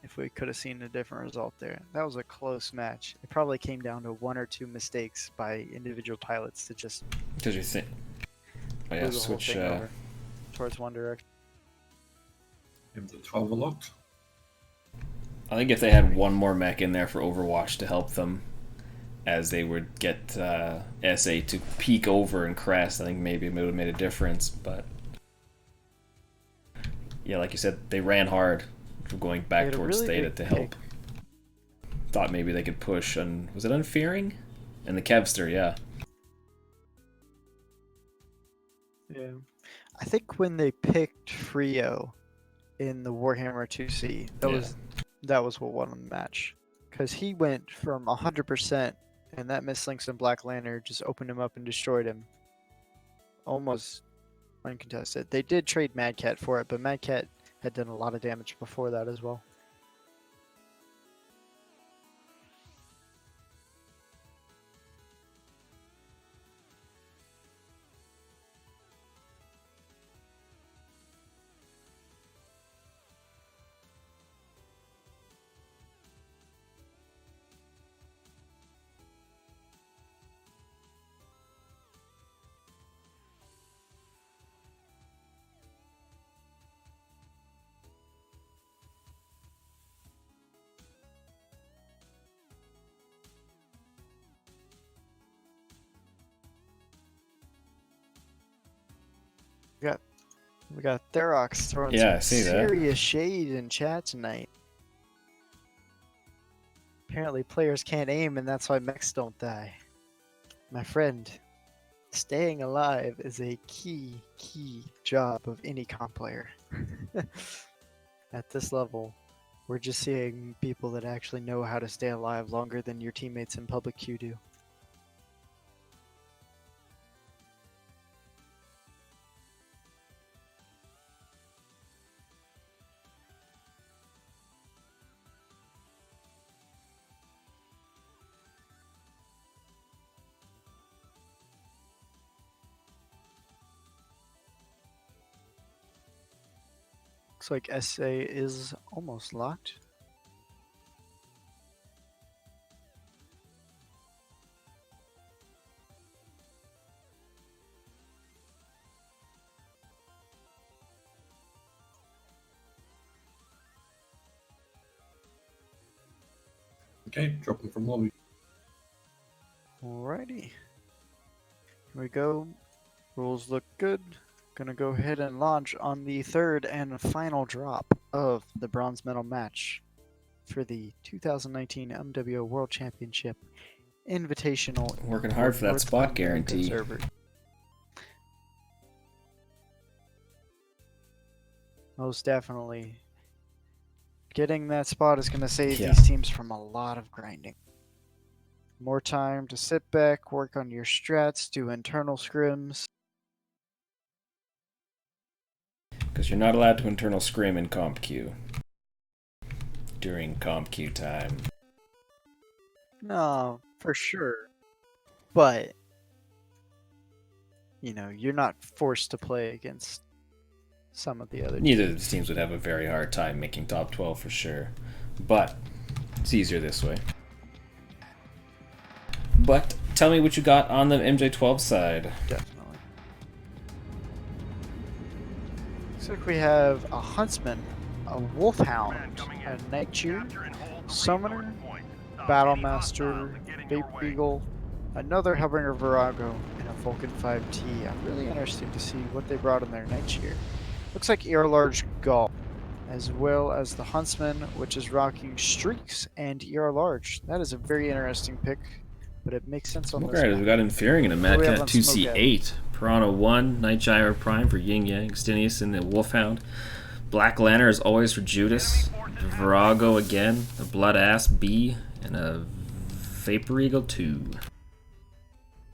S2: if we could have seen a different result there. That was a close match. It probably came down to one or two mistakes by individual pilots to just
S1: Because you think, oh yeah,
S2: move the whole
S1: switch.
S2: thing over towards one direction.
S3: MW12 are locked.
S1: I think if they had one more mech in there for Overwatch to help them, as they would get SA to peek over and crest, I think maybe it would have made a difference. But yeah, like you said, they ran hard for going back towards
S2: really
S1: Theta to help. Thought maybe they could push on, was it Unfearing? And the Kevster, yeah.
S2: Yeah. I think when they picked Frio in the Warhammer 2C, that was what won the match. Because he went from 100%, and that Mislinks and Black Lantern just opened him up and destroyed him. Almost uncontested. They did trade Mad Cat for it, but Mad Cat had done a lot of damage before that as well. We got Therox throwing
S1: Yeah, I
S2: some
S1: see that.
S2: serious shade in chat tonight. Apparently players can't aim and that's why mechs don't die. My friend, staying alive is a key job of any comp player. At this level, we're just seeing people that actually know how to stay alive longer than your teammates in public queue do. Looks like SA is almost locked.
S3: Okay, dropping from lobby.
S2: Alrighty. Here we go. Rules look good. Gonna go ahead and launch on the third and final drop of the bronze medal match for the 2019 MWO World Championship Invitational.
S1: Working hard for that
S2: North
S1: spot
S2: America
S1: guarantee.
S2: server. Most definitely. Getting that spot is gonna save
S1: Yeah.
S2: these teams from a lot of grinding. More time to sit back, work on your strats, do internal scrims.
S1: Because you're not allowed to internal scrim in comp queue during comp queue time.
S2: No, for sure. But, you know, you're not forced to play against some of the other
S1: Neither of
S2: teams.
S1: these teams would have a very hard time making top 12 for sure. But it's easier this way. But tell me what you got on the MJ12 side.
S2: Definitely. Looks like we have a Huntsman, a Wolfhound, a Nightcheer, Summoner, Battlemaster, Vape Beagle, another Hellbringer Virago, and a Vulcan 5T. I'm really interested to see what they brought in their Nightcheer. Looks like ER Large Gaul, as well as the Huntsman, which is rocking Streaks and ER Large. That is a very interesting pick, but it makes sense on
S1: Smoke
S2: this
S1: Riders, we
S2: map.
S1: got Infering and a
S2: What do we have
S1: Madcat
S2: on
S1: 2C8. Piranha 1, Night Gyro Prime for Yin Yang, Stinius and the Wolfhound. Black Lantern is always for Judas. Virago again, a Blood Ass B, and a Vapor Eagle 2.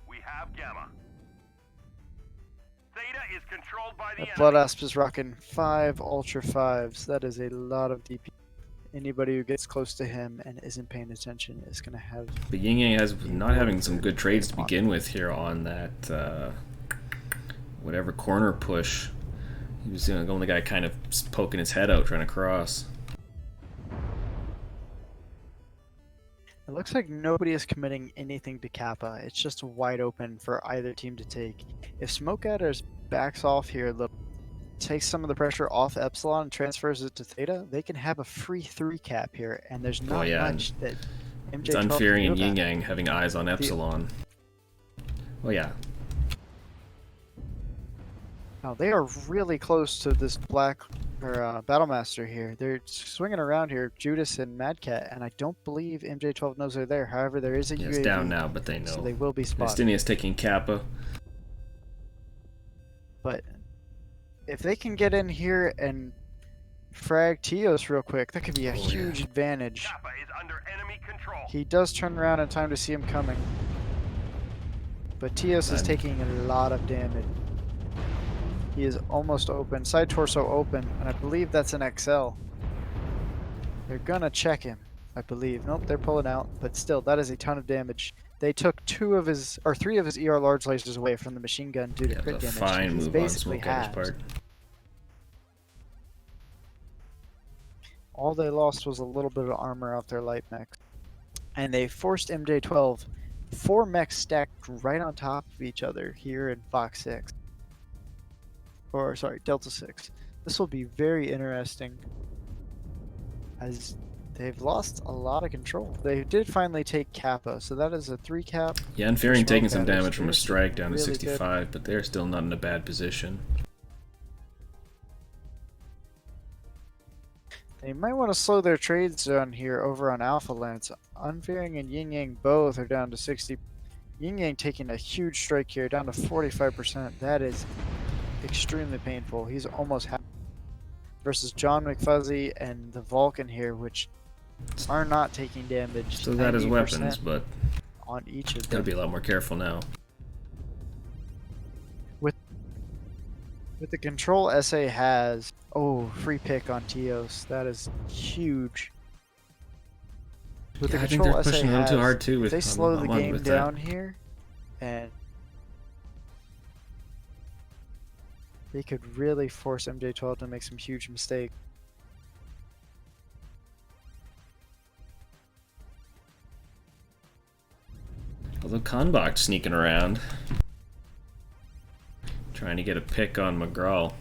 S4: We have Gamma. Theta is controlled by the
S2: That
S4: enemy.
S2: Blood Asp is rocking 5 Ultra 5s. That is a lot of DP. Anybody who gets close to him and isn't paying attention is going to have...
S1: But Yin Yang has not having some good trades to begin with here on that whatever corner push. He was the only guy kind of poking his head out trying to cross.
S2: It looks like nobody is committing anything to Kappa. It's just wide open for either team to take. If Smoke Adders backs off here, takes some of the pressure off Epsilon and transfers it to Theta, they can have a free 3 cap here, and there's not much that MJ12
S1: It's Unfearing
S2: can
S1: and
S2: do
S1: Yin
S2: about it.
S1: Yang having eyes on Epsilon. Well, yeah.
S2: Now they are really close to this black or Battlemaster here. They're swinging around here, Judas and Madcat, and I don't believe MJ12 knows they're there. However, there is a
S1: Yeah,
S2: UAV,
S1: it's down now, but they know.
S2: so they will be spotted.
S1: Stinius taking Kappa.
S2: But if they can get in here and frag Tios real quick, that could be a huge advantage.
S4: Kappa is under enemy control.
S2: He does turn around in time to see him coming. But Tios is taking a lot of damage. He is almost open. Side torso open, and I believe that's an XL. They're gonna check him, I believe. Nope, they're pulling out, but still, that is a ton of damage. They took 3 of his ER large lasers away from the machine gun due to
S1: Yeah,
S2: crit
S1: it was a
S2: damage.
S1: fine
S2: He's
S1: move on
S2: basically
S1: Smoke Riders'
S2: halved.
S1: part.
S2: All they lost was a little bit of armor off their light mechs. And they forced MJ12 4 mechs stacked right on top of each other here in Fox 6. Or, sorry, Delta 6. This will be very interesting, as they've lost a lot of control. They did finally take Kappa, so that is a 3 cap.
S1: Yeah, Unfearing
S2: Smoke
S1: taking some
S2: Riders,
S1: damage from a
S2: they're
S1: strike down to
S2: really good.
S1: 65, but they're still not in a bad position.
S2: They might want to slow their trade zone here over on Alpha Lance. Unfearing and Yin Yang both are down to 60. Yin Yang taking a huge strike here, down to 45%. That is extremely painful. He's almost half. Versus John McFuzzy and the Vulcan here, which are not taking damage.
S1: Still got his
S2: 90%
S1: weapons, but
S2: on each of
S1: gotta
S2: them.
S1: be a lot more careful now.
S2: With the control SA has, free pick on Tios. That is huge. With
S1: Yeah,
S2: the
S1: I think
S2: control
S1: they're
S2: SA
S1: pushing a little too
S2: has,
S1: hard too.
S2: if
S1: With
S2: they slow the
S1: on
S2: game
S1: with
S2: down
S1: that.
S2: here, and they could really force MJ12 to make some huge mistakes.
S1: Although Kanbach sneaking around, trying to get a pick on McGraw.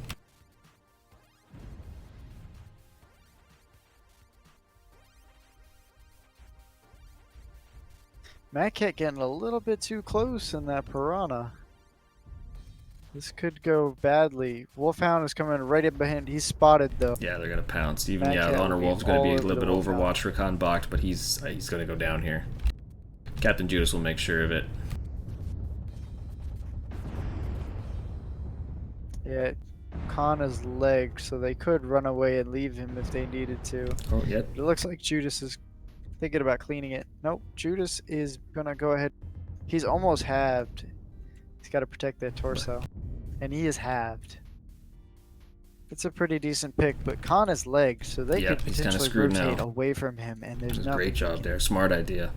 S2: Madcat getting a little bit too close in that Piranha. This could go badly. Wolfhound is coming right in behind. He's spotted though.
S1: Yeah, they're gonna pounce. Even
S2: Madcat
S1: Honor
S2: will be
S1: Wolf's gonna be
S2: all
S1: a
S2: over
S1: little
S2: the
S1: bit
S2: Wolfhound.
S1: overwatch for Kanbach, but he's gonna go down here. Captain Judas will make sure of it.
S2: Yeah, Khan is legged, so they could run away and leave him if they needed to.
S1: Oh, yep.
S2: But it looks like Judas is thinking about cleaning it. Nope, Judas is gonna go ahead. He's almost halved. He's got to protect that torso, and he is halved. It's a pretty decent pick, but Khan is legged, so they
S1: Yep,
S2: could
S1: he's kinda
S2: potentially
S1: screwed
S2: rotate
S1: now.
S2: away from him, and there's
S1: It was a
S2: nothing
S1: great
S2: he
S1: job
S2: can
S1: there. Smart idea.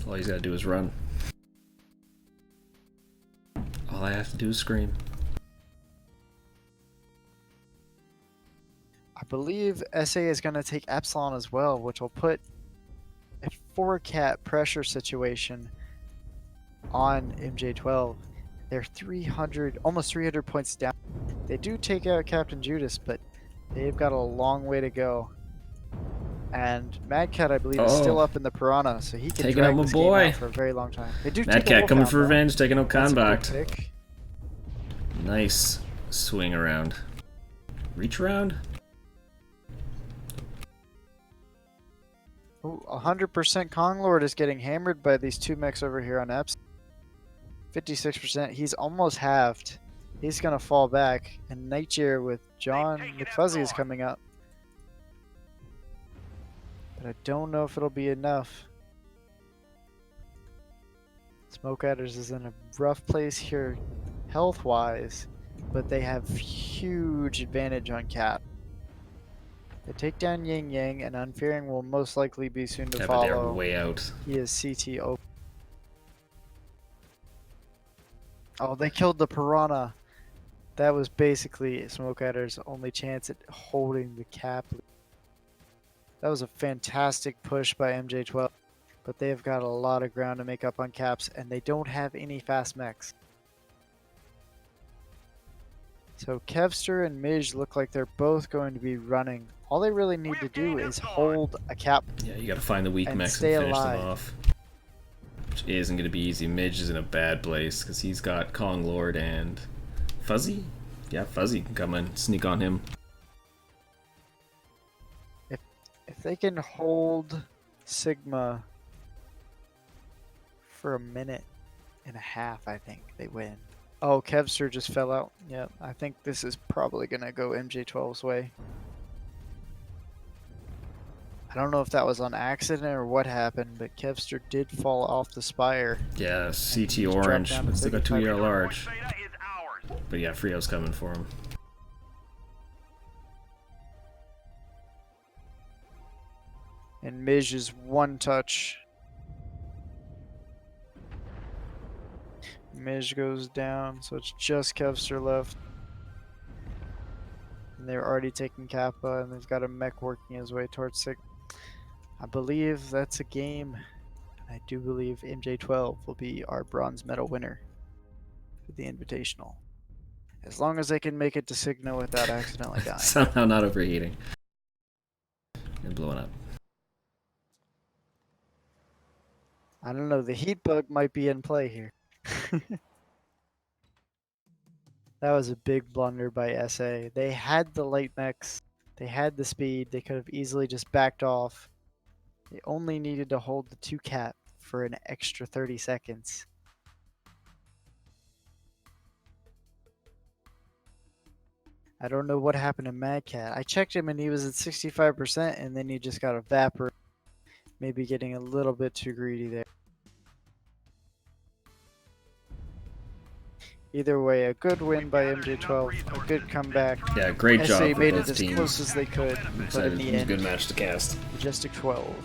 S1: All he's gotta do is run. All I have to do is scream.
S2: believe SA is going to take Epsilon as well, which will put a 4-cap pressure situation on MJ12. They're 300, almost 300 points down. They do take out Captain Judas, but they've got a long way to go. And Mad Cat, I believe, is still up in the Piranha, so he can
S1: Taking out
S2: drag
S1: my
S2: this
S1: boy.
S2: game out for a very long time. They do
S1: Mad
S2: take a
S1: Cat coming
S2: Wolfhound,
S1: for
S2: though.
S1: revenge, taking out
S2: That's a good
S1: Kanbach.
S2: pick.
S1: Nice swing around. Reach around?
S2: Ooh, 100% Konglord is getting hammered by these two mechs over here on Eps. 56%. He's almost halved. He's going to fall back. And Nightjar with John McFuzzy is coming up. But I don't know if it'll be enough. Smoke Adders is in a rough place here health-wise, but they have huge advantage on Cap. They take down Yin Yang, and Unfearing will most likely be soon to
S1: Yeah, but they're
S2: follow.
S1: way out.
S2: He is CTO. Oh, they killed the Piranha. That was basically Smoke Adder's only chance at holding the Cap. That was a fantastic push by MJ12, but they've got a lot of ground to make up on Caps, and they don't have any fast mechs. So Kevster and Midge look like they're both going to be running. All they really need to do is hold a Cap.
S1: Yeah, you gotta find the weak
S2: and
S1: mechs
S2: stay
S1: and finish
S2: alive.
S1: them off. Which isn't gonna be easy. Midge is in a bad place because he's got Kong Lord and Fuzzy? Yeah, Fuzzy can come and sneak on him.
S2: If they can hold Sigma for a minute and a half, I think they win. Oh, Kevster just fell out. Yeah, I think this is probably going to go MJ12's way. I don't know if that was on accident or what happened, but Kevster did fall off the spire.
S1: Yeah, CT
S2: he's dropped
S1: Orange,
S2: down to
S1: but still got 2 ER
S2: 35%.
S1: large.
S4: Beta is ours.
S1: But yeah, Frio's coming for him.
S2: And Midge is one touch. Midge goes down, so it's just Kevster left. And they're already taking Kappa, and they've got a mech working his way towards Sig. I believe that's a game. I do believe MJ12 will be our bronze medal winner for the Invitational. As long as they can make it to Signa without accidentally dying.
S1: Somehow not overheating. And blowing up.
S2: I don't know, the heat bug might be in play here. That was a big blunder by SA. They had the light mechs, they had the speed, they could have easily just backed off. They only needed to hold the 2 cap for an extra 30 seconds. I don't know what happened to Mad Cat. I checked him and he was at 65%, and then he just got evaporated. Maybe getting a little bit too greedy there. Either way, a good win by MJ12, a good comeback.
S1: Yeah, great job
S2: SA
S1: for
S2: made it
S1: both
S2: as
S1: teams.
S2: close as they could, but
S1: Excited.
S2: in the
S1: It was a
S2: end,
S1: good match to cast.
S2: Majestic 12.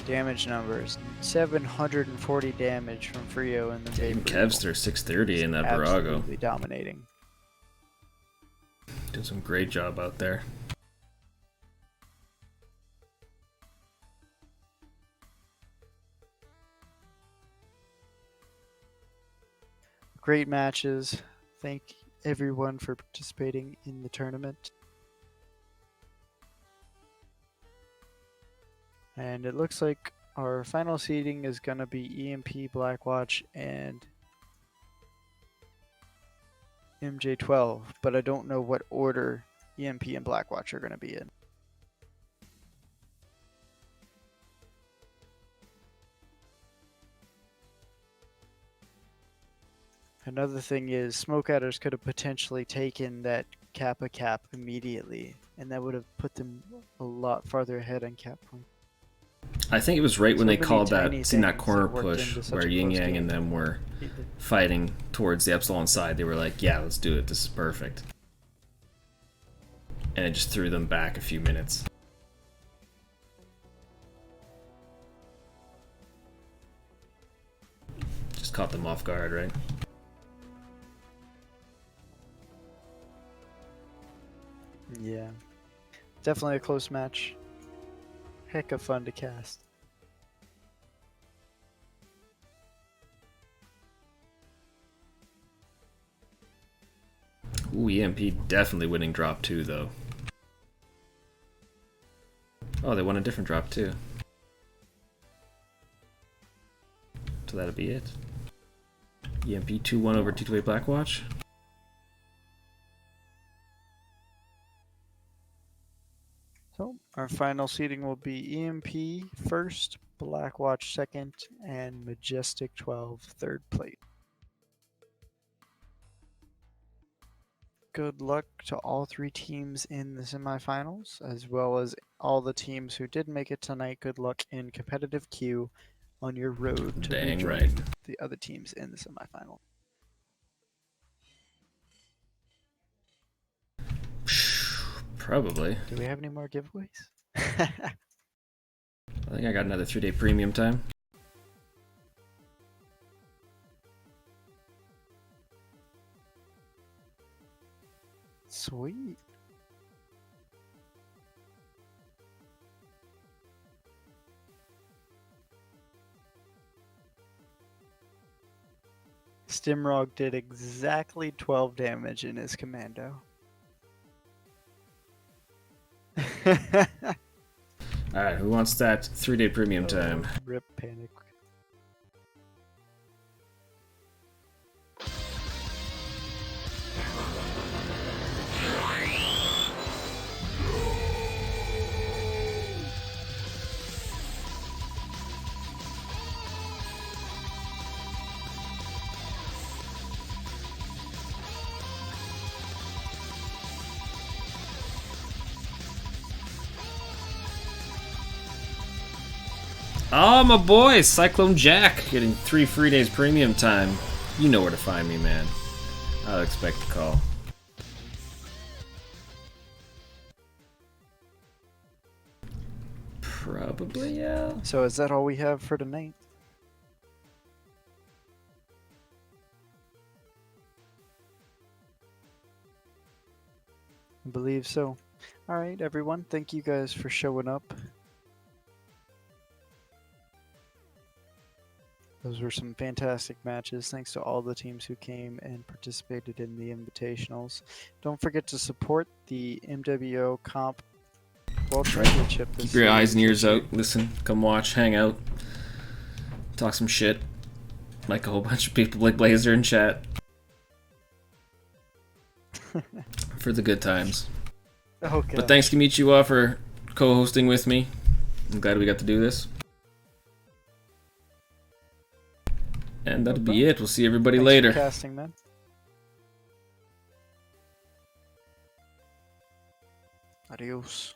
S2: Damage numbers: 740 damage from Frio in the
S1: Even
S2: Vapor.
S1: Kevster 630 in that Virago.
S2: Absolutely dominating.
S1: Did some great job out there.
S2: Great matches. Thank everyone for participating in the tournament. And it looks like our final seeding is going to be EMP, Blackwatch, and MJ12, but I don't know what order EMP and Blackwatch are going to be in. Another thing is, Smoke Adders could have potentially taken that Kappa cap immediately, and that would have put them a lot farther ahead on cap point.
S1: I think it was right when
S2: So
S1: they
S2: many
S1: called
S2: tiny
S1: that, seen that
S2: things
S1: corner
S2: that worked
S1: push
S2: into such
S1: where
S2: a
S1: Yin
S2: close
S1: Yang
S2: game.
S1: and them were fighting towards the Epsilon side. They were like, yeah, let's do it. This is perfect. And it just threw them back a few minutes. caught them off guard, right?
S2: Yeah. Definitely a close match. Heck of fun to cast.
S1: Ooh, EMP definitely winning drop 2, though. Oh, they won a different drop, too. So that'll be it. EMP 2-1 over T2A Blackwatch.
S2: So our final seeding will be EMP first, Blackwatch second, and Majestic 12 third place. Good luck to all 3 teams in the semifinals, as well as all the teams who did make it tonight. Good luck in competitive queue on your road to
S1: Dang
S2: rejoin
S1: right.
S2: the other teams in the semifinal.
S1: Probably.
S2: Do we have any more giveaways?
S1: I think I got another 3-day premium time.
S2: Sweet. Stimrog did exactly 12 damage in his commando.
S1: Alright, who wants that 3-day premium time?
S2: Rip panic.
S1: Oh, my boy, Cyclone Jack, getting 3 free days premium time. You know where to find me, man. I'll expect the call. Probably, yeah.
S2: So is that all we have for tonight? I believe so. Alright, everyone. Thank you guys for showing up. Those were some fantastic matches. Thanks to all the teams who came and participated in the invitationals. Don't forget to support the MWO Comp World Championship.
S1: Keep your eyes and ears out. Listen, come watch, hang out, talk some shit. Like a whole bunch of people like Blazer in chat. For the good times.
S2: Okay.
S1: But thanks, Kamichiwa, for co-hosting with me. I'm glad we got to do this. And that'll be it. We'll see everybody
S2: Thanks
S1: later.
S2: for casting, man. Adios.